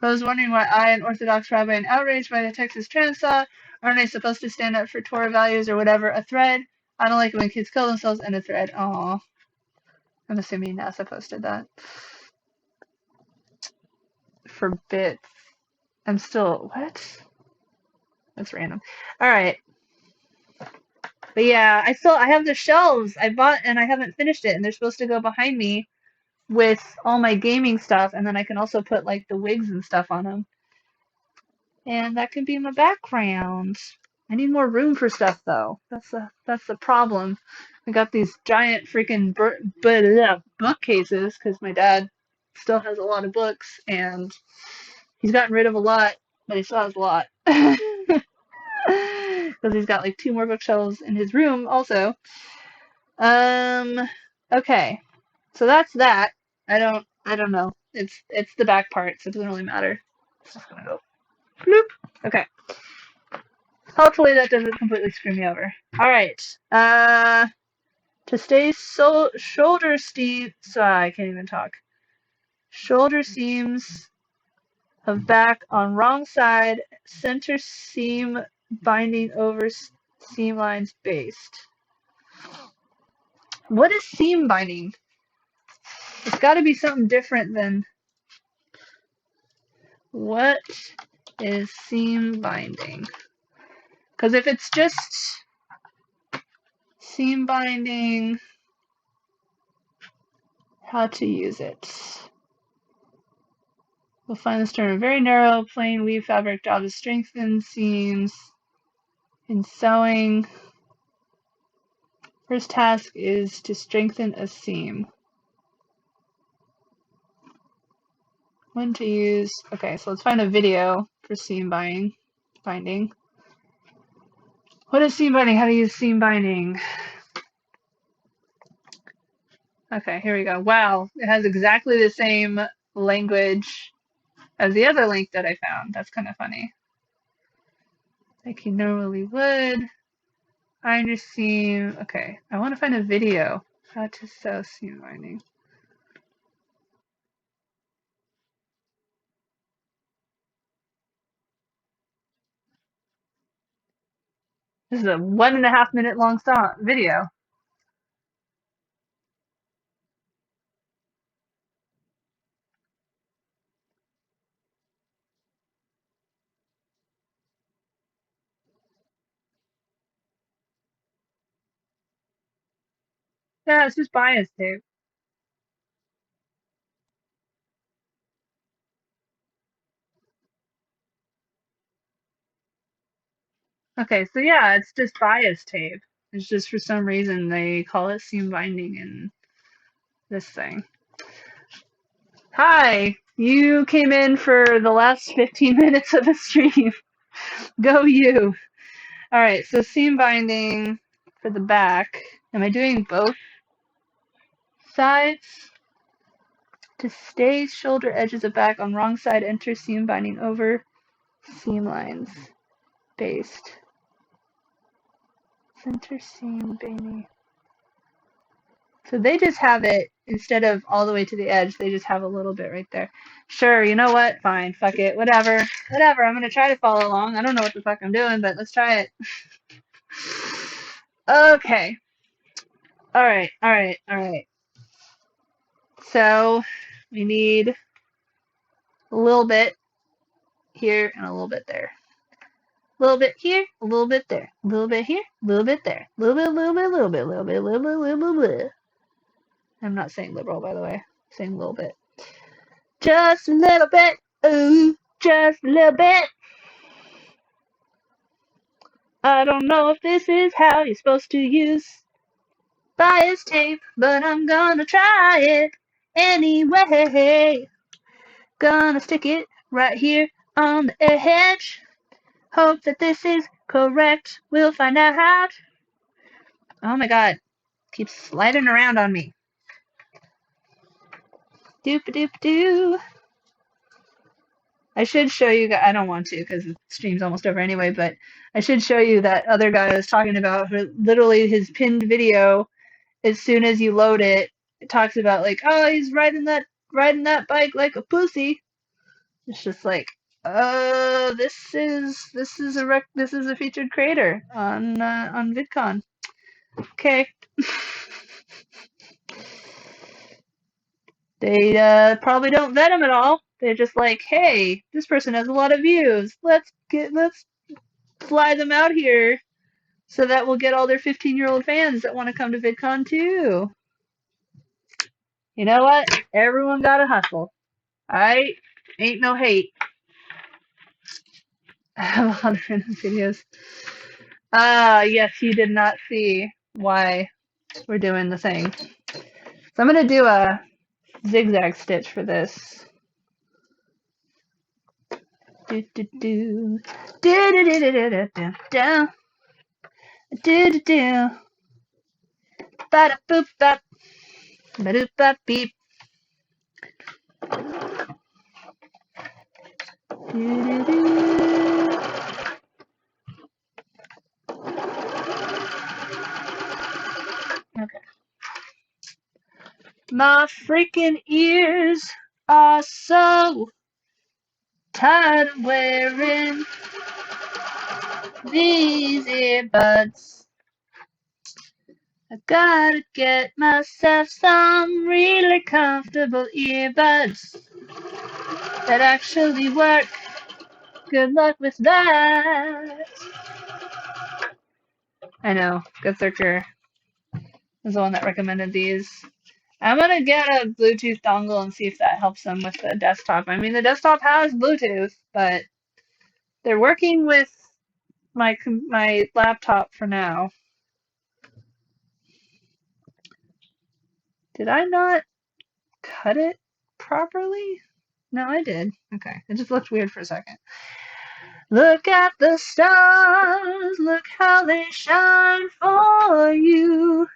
Speaker 1: I was wondering why I, an Orthodox rabbi, and outraged by the Texas trans law, aren't I supposed to stand up for Torah values or whatever? A thread. I don't like it when kids kill themselves in a thread. Aw. I'm assuming NASA posted that. For bits. I'm still. What? That's random. Alright. But yeah, I have the shelves I bought and I haven't finished it, and they're supposed to go behind me with all my gaming stuff, and then I can also put like the wigs and stuff on them. And that can be my background. I need more room for stuff though. That's the problem. I got these giant freaking bookcases because my dad still has a lot of books, and he's gotten rid of a lot, but he still has a lot. Because he's got like 2 more bookshelves in his room also. Okay. So that's that. I don't know. It's the back part, so it doesn't really matter. It's just gonna go bloop. Okay. Hopefully that doesn't completely screw me over. Alright. To stay shoulder seam, so I can't even talk. Shoulder seams of back on wrong side, center seam binding over seam lines based. What is seam binding? It's got to be something different than what is seam binding. Because if it's just seam binding, how to use it. We'll find this term. A very narrow, plain weave fabric job to strengthen seams in sewing. First task is to strengthen a seam. When to use. Okay, so let's find a video for seam binding. What is seam binding? How to use seam binding? Okay, here we go. Wow, it has exactly the same language as the other link that I found. That's kind of funny. Like you normally would. Iron your seam. Okay, I want to find a video. How to sew seam binding. This is a 1.5 minute long video. Yeah, it's just bias tape. Okay, so yeah, it's just bias tape. It's just for some reason they call it seam binding in this thing. Hi, you came in for the last 15 minutes of the stream. Go you. All right, so seam binding for the back. Am I doing both sides? To stay shoulder edges of back on wrong side, enter seam binding over seam lines. Based. Center seam binding. So they just have it, instead of all the way to the edge, they just have a little bit right there. Sure, you know what? Fine, fuck it, whatever. Whatever, I'm gonna try to follow along. I don't know what the fuck I'm doing, but let's try it. Okay. Alright. So, we need a little bit here and a little bit there. A little bit here, a little bit there. A little bit here, a little bit there. A little bit, little bit, little bit, little bit, little bit, little bit. I'm not saying liberal, by the way. I'm saying a little bit. Just a little bit. Ooh, just a little bit. I don't know if this is how you're supposed to use bias tape, but I'm gonna try it anyway. Gonna stick it right here on the edge. Hope that this is correct. We'll find out. Oh my god. Keeps sliding around on me. Doop-a-doop-doo. I should show you guys, I don't want to because the stream's almost over anyway, but I should show you that other guy I was talking about, who literally his pinned video, as soon as you load it, it talks about like, oh, he's riding that bike like a pussy. It's just like, this is a featured creator on VidCon. Okay. They probably don't vet him at all. They're just like, hey, this person has a lot of views. Let's fly them out here so that we'll get all their 15-year-old fans that want to come to VidCon too. You know what? Everyone got to hustle. Alright? Ain't no hate. I have a lot of random videos. Yes, he did not see why we're doing the thing. So I'm going to do a zigzag stitch for this. Do do do. Do do do do do do do. Do do do. Ba da boop bop. Ba doop bop beep. Do do do. Okay. My freaking ears are so tired of wearing these earbuds. I gotta get myself some really comfortable earbuds that actually work. Good luck with that. I know, Good Searcher is the one that recommended these. I'm gonna get a Bluetooth dongle and see if that helps them with the desktop. I mean, the desktop has Bluetooth, but they're working with my laptop for now. Did I not cut it properly? No, I did. Okay, it just looked weird for a second. Look at the stars, look how they shine for you.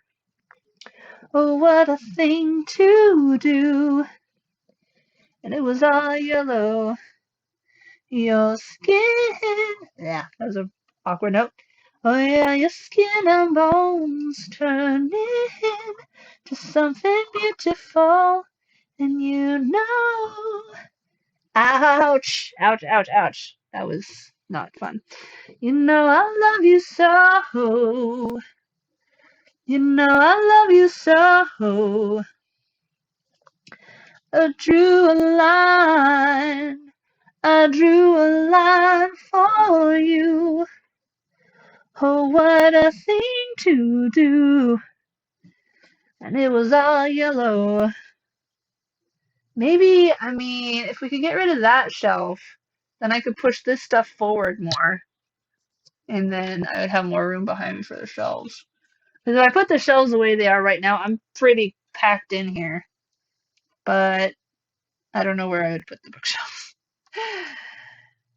Speaker 1: Oh, what a thing to do. And it was all yellow. Your skin. Yeah, that was an awkward note. Oh, yeah, your skin and bones turn into something beautiful. And you know. Ouch! Ouch, ouch, ouch. That was not fun. You know I love you so. You know I love you so. I drew a line. I drew a line for you. Oh, what a thing to do. and it was all yellow. Maybe, I mean, if we could get rid of that shelf, then I could push this stuff forward more, and then I would have more room behind me for the shelves. Because if I put the shelves the way they are right now, I'm pretty packed in here, but I don't know where I would put the bookshelves.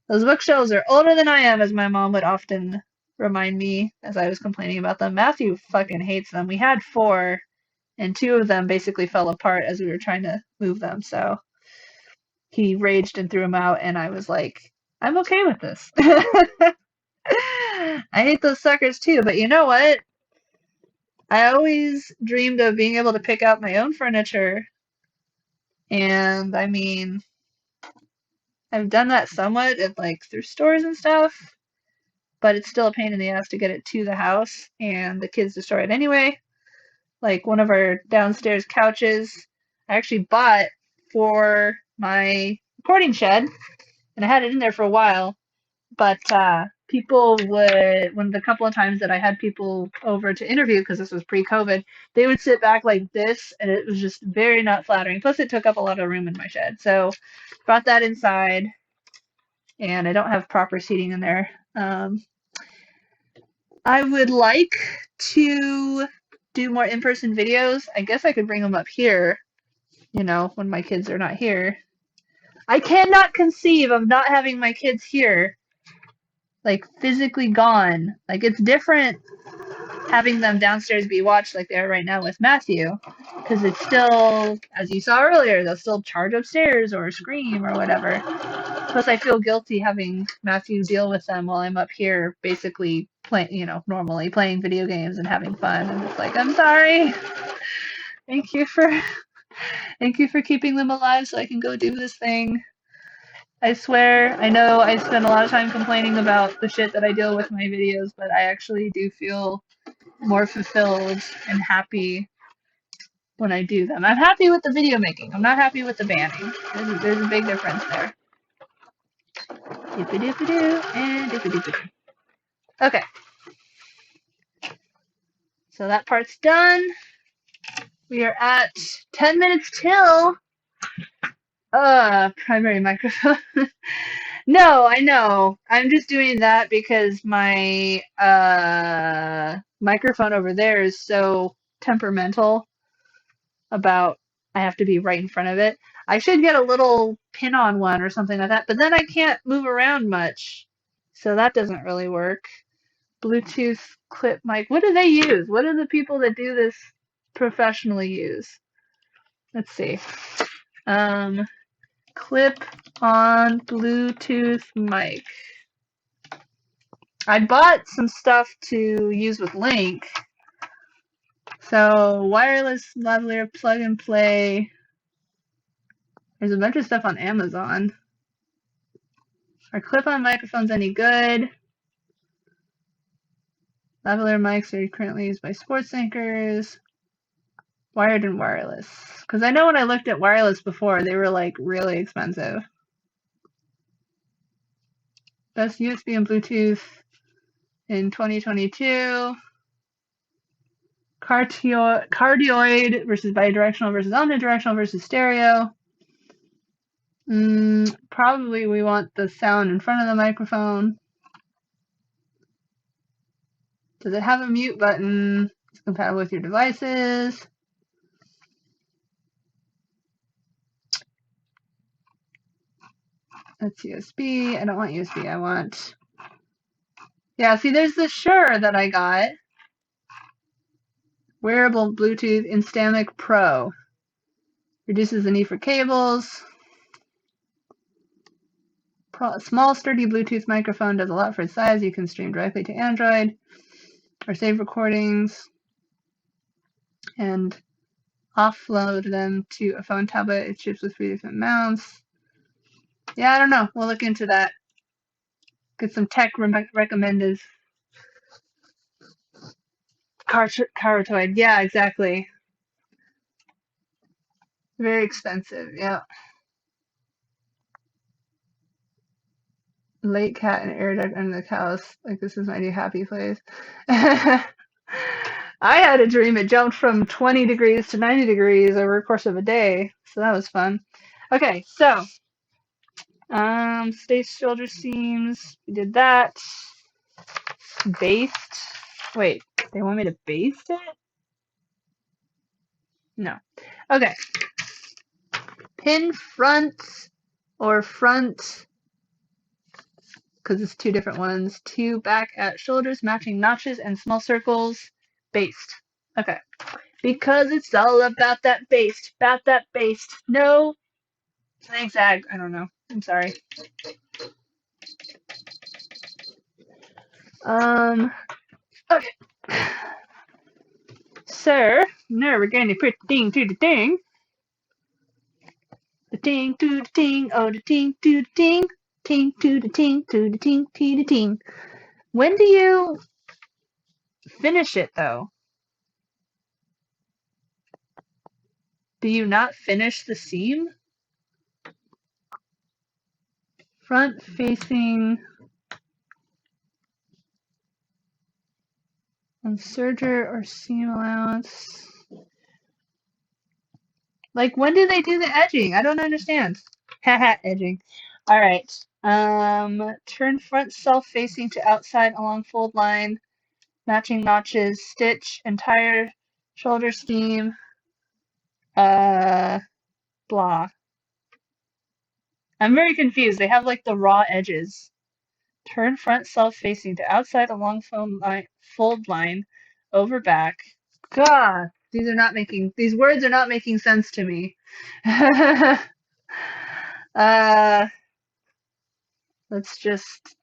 Speaker 1: Those bookshelves are older than I am, as my mom would often remind me as I was complaining about them. Matthew fucking hates them. We had four, and two of them basically fell apart as we were trying to move them, so he raged and threw them out, and I was like, I'm okay with this. I hate those suckers too, but you know what? I always dreamed of being able to pick out my own furniture, and I mean, I've done that somewhat at like thrift stores and stuff, but it's still a pain in the ass to get it to the house, and the kids destroy it anyway. Like one of our downstairs couches, I actually bought for my recording shed, and I had it in there for a while. But people would, when the couple of times that I had people over to interview, because this was pre-COVID, they would sit back like this, and it was just very not flattering. Plus, it took up a lot of room in my shed. So, brought that inside, and I don't have proper seating in there. I would like to do more in-person videos. I guess I could bring them up here, when my kids are not here. I cannot conceive of not having my kids here, like physically gone. Like it's different having them downstairs be watched like they are right now with Matthew, because it's still, as you saw earlier, they'll still charge upstairs or scream or whatever. Plus, I feel guilty having Matthew deal with them while I'm up here, basically playing, normally playing video games and having fun. And it's like, I'm sorry. Thank you for, thank you for keeping them alive so I can go do this thing. I swear, I know I spend a lot of time complaining about the shit that I deal with in my videos, but I actually do feel more fulfilled and happy when I do them. I'm happy with the video making. I'm not happy with the banning. There's a big difference there. Doop-a-doop-a-doo and doop-a-doop-a-doo. Okay, so that part's done. We are at 10 minutes till primary microphone. No, I know. I'm just doing that because my microphone over there is so temperamental about I have to be right in front of it. I should get a little pin on one or something like that, but then I can't move around much. So that doesn't really work. Bluetooth clip mic. What do they use? What do the people that do this professionally use? Let's see. Clip on Bluetooth mic. I bought some stuff to use with Link. So wireless lavalier plug and play. There's a bunch of stuff on Amazon. Are clip-on microphones any good? Lavalier mics are currently used by sports anchors. Wired and wireless. Because I know when I looked at wireless before, they were like really expensive. Best USB and Bluetooth in 2022. Cardioid versus bidirectional versus omnidirectional versus stereo. Probably we want the sound in front of the microphone. Does it have a mute button? It's compatible with your devices. That's USB. I don't want USB. I want... Yeah, see, there's the Shure that I got. Wearable Bluetooth Instamic Pro. Reduces the need for cables. Small, sturdy Bluetooth microphone does a lot for its size. You can stream directly to Android or save recordings and offload them to a phone tablet. It ships with 3 different mounts. Yeah, I don't know. We'll look into that. Get some tech recommended. Cartoid. Yeah, exactly. Very expensive. Yeah. Lake cat and air duct under the house. Like, this is my new happy place. I had a dream it jumped from 20 degrees to 90 degrees over the course of a day, so that was fun. Okay, so Space Shoulder Seams, we did that. Baste. Wait, they want me to baste it? No. Okay. Pin front or front, because it's two different ones. Two back at shoulders, matching notches and small circles. Baste. Okay. Because it's all about that baste. About that baste. No zigzag. I don't know. I'm sorry. Okay. Sir, now we're going to put the thing to the thing. The ting to the ting, oh the ting to the ting, ting to the ting to the ting to the ting. When do you finish it though? Do you not finish the seam? Front facing on serger or seam allowance. Like when do they do the edging? I don't understand. Haha, edging. All right. Turn front self facing to outside along fold line, matching notches, stitch entire shoulder seam. Uh, blah. I'm very confused. They have like the raw edges. Turn front self facing to outside along fold line, over back. God, these words are not making sense to me. uh, let's just,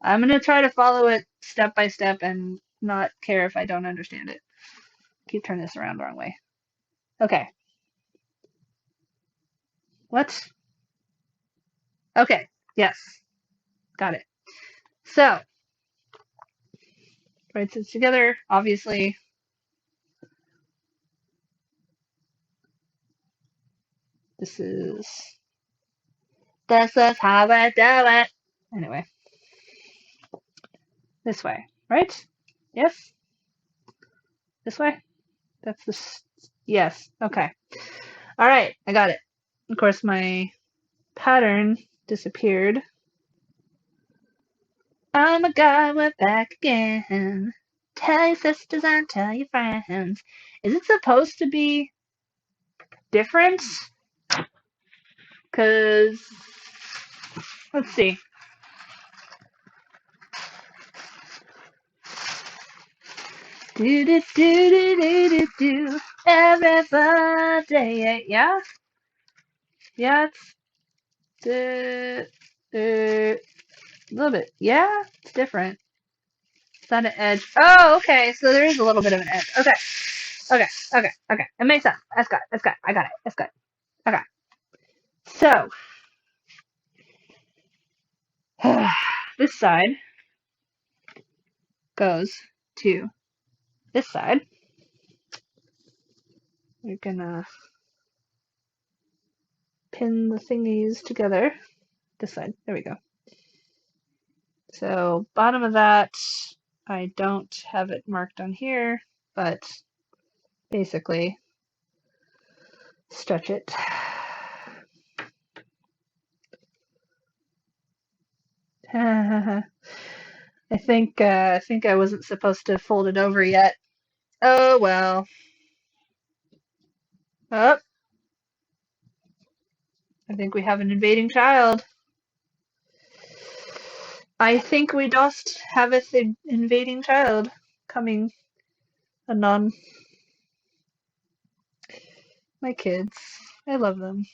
Speaker 1: I'm gonna try to follow it step by step and not care if I don't understand it. Keep turning this around the wrong way. Okay. What? Okay. Yes. Got it. So, right this together, obviously. This is how I do it. Anyway, this way, right? Yes? This way? That's the. Yes. Okay. All right. I got it. Of course, my pattern disappeared. Oh my god, we're back again. Tell your sisters and tell your friends. Is it supposed to be different? Because, let's see. Do do do do do do do. Everybody, yeah, yeah, it's a little bit, yeah, it's different. It's not an edge. Oh, okay, so there is a little bit of an edge. Okay, okay, okay. It makes sense. That's good. That's good. I got it. That's good. Okay. So this side goes to this side. We're gonna pin the thingies together. This side. There we go. So bottom of that, I don't have it marked on here, but basically stretch it. I think I wasn't supposed to fold it over yet. Oh well. Oh, I think we have an invading child. I think we dost have an invading child coming anon. My kids. I love them.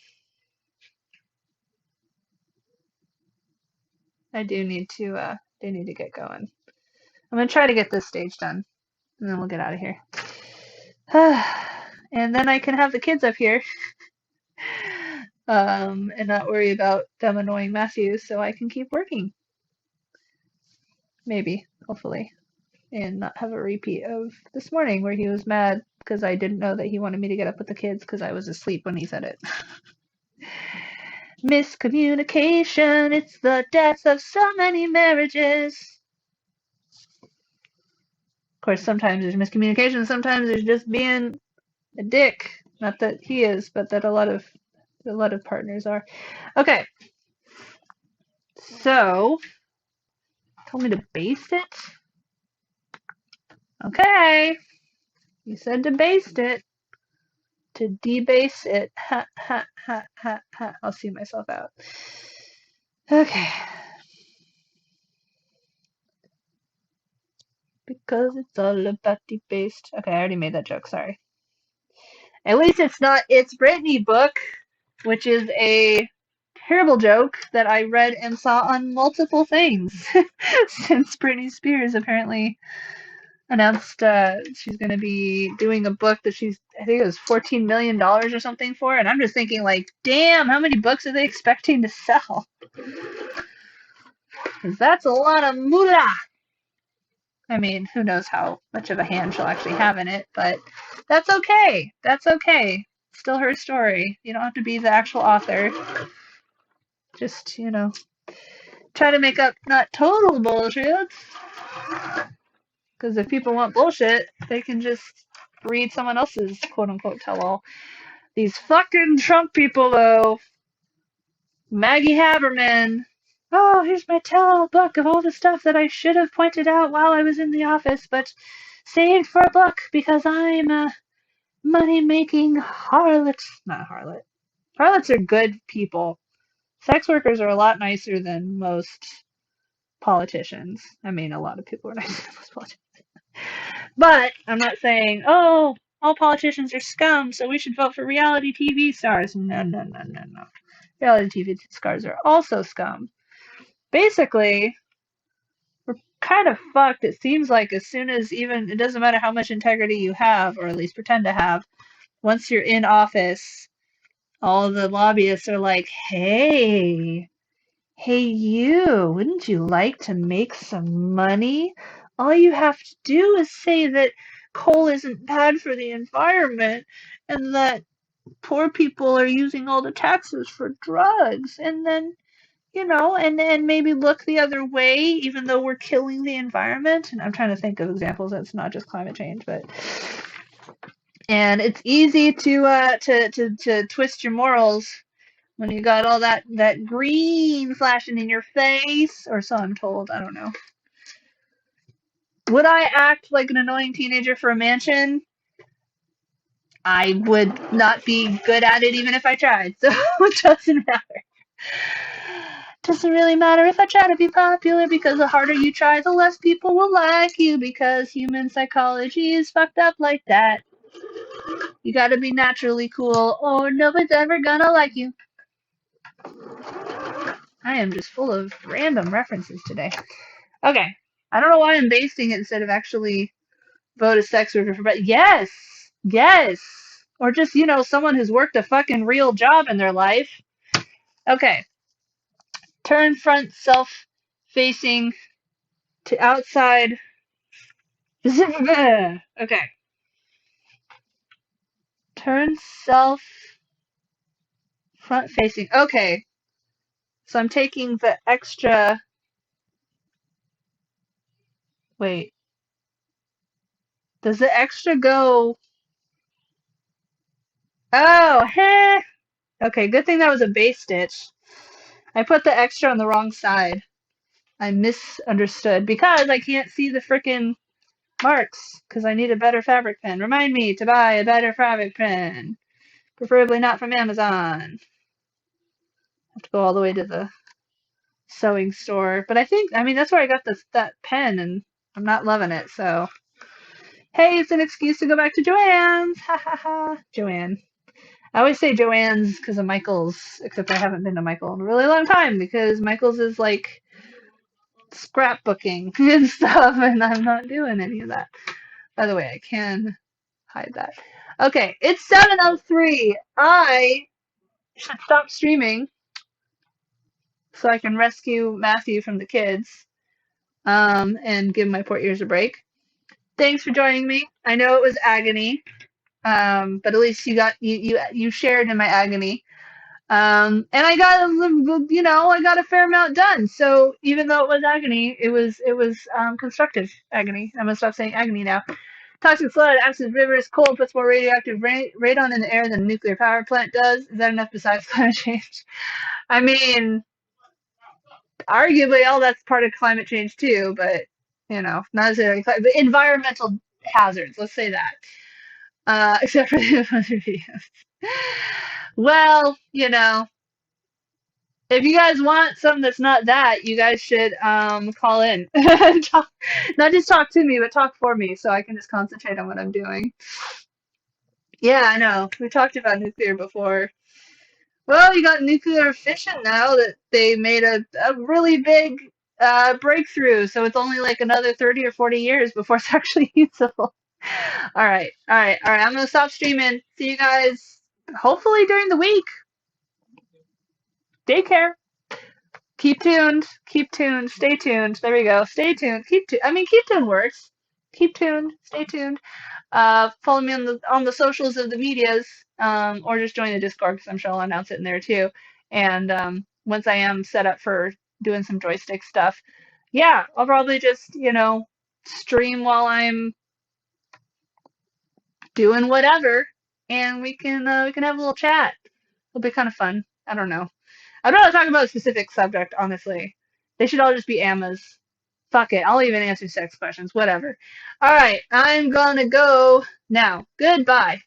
Speaker 1: I do need to they need to get going. I'm gonna try to get this stage done and then we'll get out of here. And then I can have the kids up here. And not worry about them annoying Matthew so I can keep working. Maybe, hopefully. And not have a repeat of this morning where he was mad because I didn't know that he wanted me to get up with the kids because I was asleep when he said it. Miscommunication, it's the death of so many marriages. Of course, sometimes there's miscommunication. Sometimes there's just being a dick. Not that he is, but that a lot of partners are. Okay, so told me to baste it. Okay, you said to baste it. To debase it. Ha ha ha ha ha. I'll see myself out. Okay. Because it's all about debased. Okay, I already made that joke. Sorry. At least it's not It's Britney book, which is a terrible joke that I read and saw on multiple things since Britney Spears apparently announced she's going to be doing a book that I think it was $14 million or something for. And I'm just thinking, like, damn, how many books are they expecting to sell? Because that's a lot of moolah. I mean, who knows how much of a hand she'll actually have in it, but that's okay. That's okay. Still her story. You don't have to be the actual author. Just, try to make up not total bullshit. Because if people want bullshit, they can just read someone else's quote unquote tell all. These fucking Trump people, though. Maggie Haberman. Oh, here's my tell-all book of all the stuff that I should have pointed out while I was in the office, but saved for a book because I'm a money-making harlot. Not harlot. Harlots are good people. Sex workers are a lot nicer than most politicians. I mean, a lot of people are nicer than most politicians. But I'm not saying, oh, all politicians are scum, so we should vote for reality TV stars. No, no, no, no, no. Reality TV stars are also scum. Basically, we're kind of fucked. It seems like as soon as it doesn't matter how much integrity you have, or at least pretend to have, once you're in office, all the lobbyists are like, hey, you, wouldn't you like to make some money? All you have to do is say that coal isn't bad for the environment and that poor people are using all the taxes for drugs. And then, and maybe look the other way, even though we're killing the environment. And I'm trying to think of examples that's not just climate change, but. And it's easy to twist your morals when you got all that green flashing in your face, or so I'm told. I don't know. Would I act like an annoying teenager for a mansion? I would not be good at it even if I tried, so it doesn't matter. Doesn't really matter if I try to be popular, because the harder you try, the less people will like you, because human psychology is fucked up like that. You gotta be naturally cool, or nobody's ever gonna like you. I am just full of random references today. Okay. I don't know why I'm basing it instead of actually vote a sex worker for, but yes, yes. Or just, someone who's worked a fucking real job in their life. Okay. Turn front self facing to outside. Okay. Turn self front facing. Okay. So I'm taking the extra. Wait. Does the extra go? Oh, heh. Okay, good thing that was a base stitch. I put the extra on the wrong side. I misunderstood because I can't see the frickin' marks because I need a better fabric pen. Remind me to buy a better fabric pen. Preferably not from Amazon. I have to go all the way to the sewing store. But that's where I got that pen, and I'm not loving it, so. Hey, it's an excuse to go back to Joann's. Ha ha ha. Joann. I always say Joann's because of Michael's, except I haven't been to Michael in a really long time because Michael's is like scrapbooking and stuff, and I'm not doing any of that. By the way, I can hide that. Okay, it's 7:03. I should stop streaming so I can rescue Matthew from the kids, and give my poor ears a break. Thanks for joining me. I know it was agony, but at least you shared in my agony. And I got, I got a fair amount done. So even though it was agony, it was constructive agony. I'm gonna stop saying agony now. Toxic flood, acid rivers, cold puts more radioactive radon in the air than a nuclear power plant does. Is that enough besides climate change? I mean, arguably all that's part of climate change too, but not necessarily but environmental hazards. Let's say that. Except for the other videos. Well, if you guys want something that's not that, you guys should call in. talk, not just talk to me, but talk for me, so I can just concentrate on what I'm doing. Yeah, I know. We talked about nuclear before. Well, you got nuclear fission now that they made a really big breakthrough, so it's only like another 30 or 40 years before it's actually usable. All right, all right, all right. I'm gonna stop streaming. See you guys hopefully during the week. Take care. Keep tuned. Keep tuned. Stay tuned. There we go. Stay tuned. Keep tuned works. Keep tuned. Stay tuned. Follow me on the socials of the medias, or just join the Discord because I'm sure I'll announce it in there too. And once I am set up for doing some joystick stuff, yeah, I'll probably just stream while I'm doing whatever, and we can have a little chat. It'll be kind of fun. I don't know. I'd rather talk about a specific subject, honestly. They should all just be AMAs. Fuck it. I'll even answer sex questions. Whatever. All right. I'm gonna go now. Goodbye.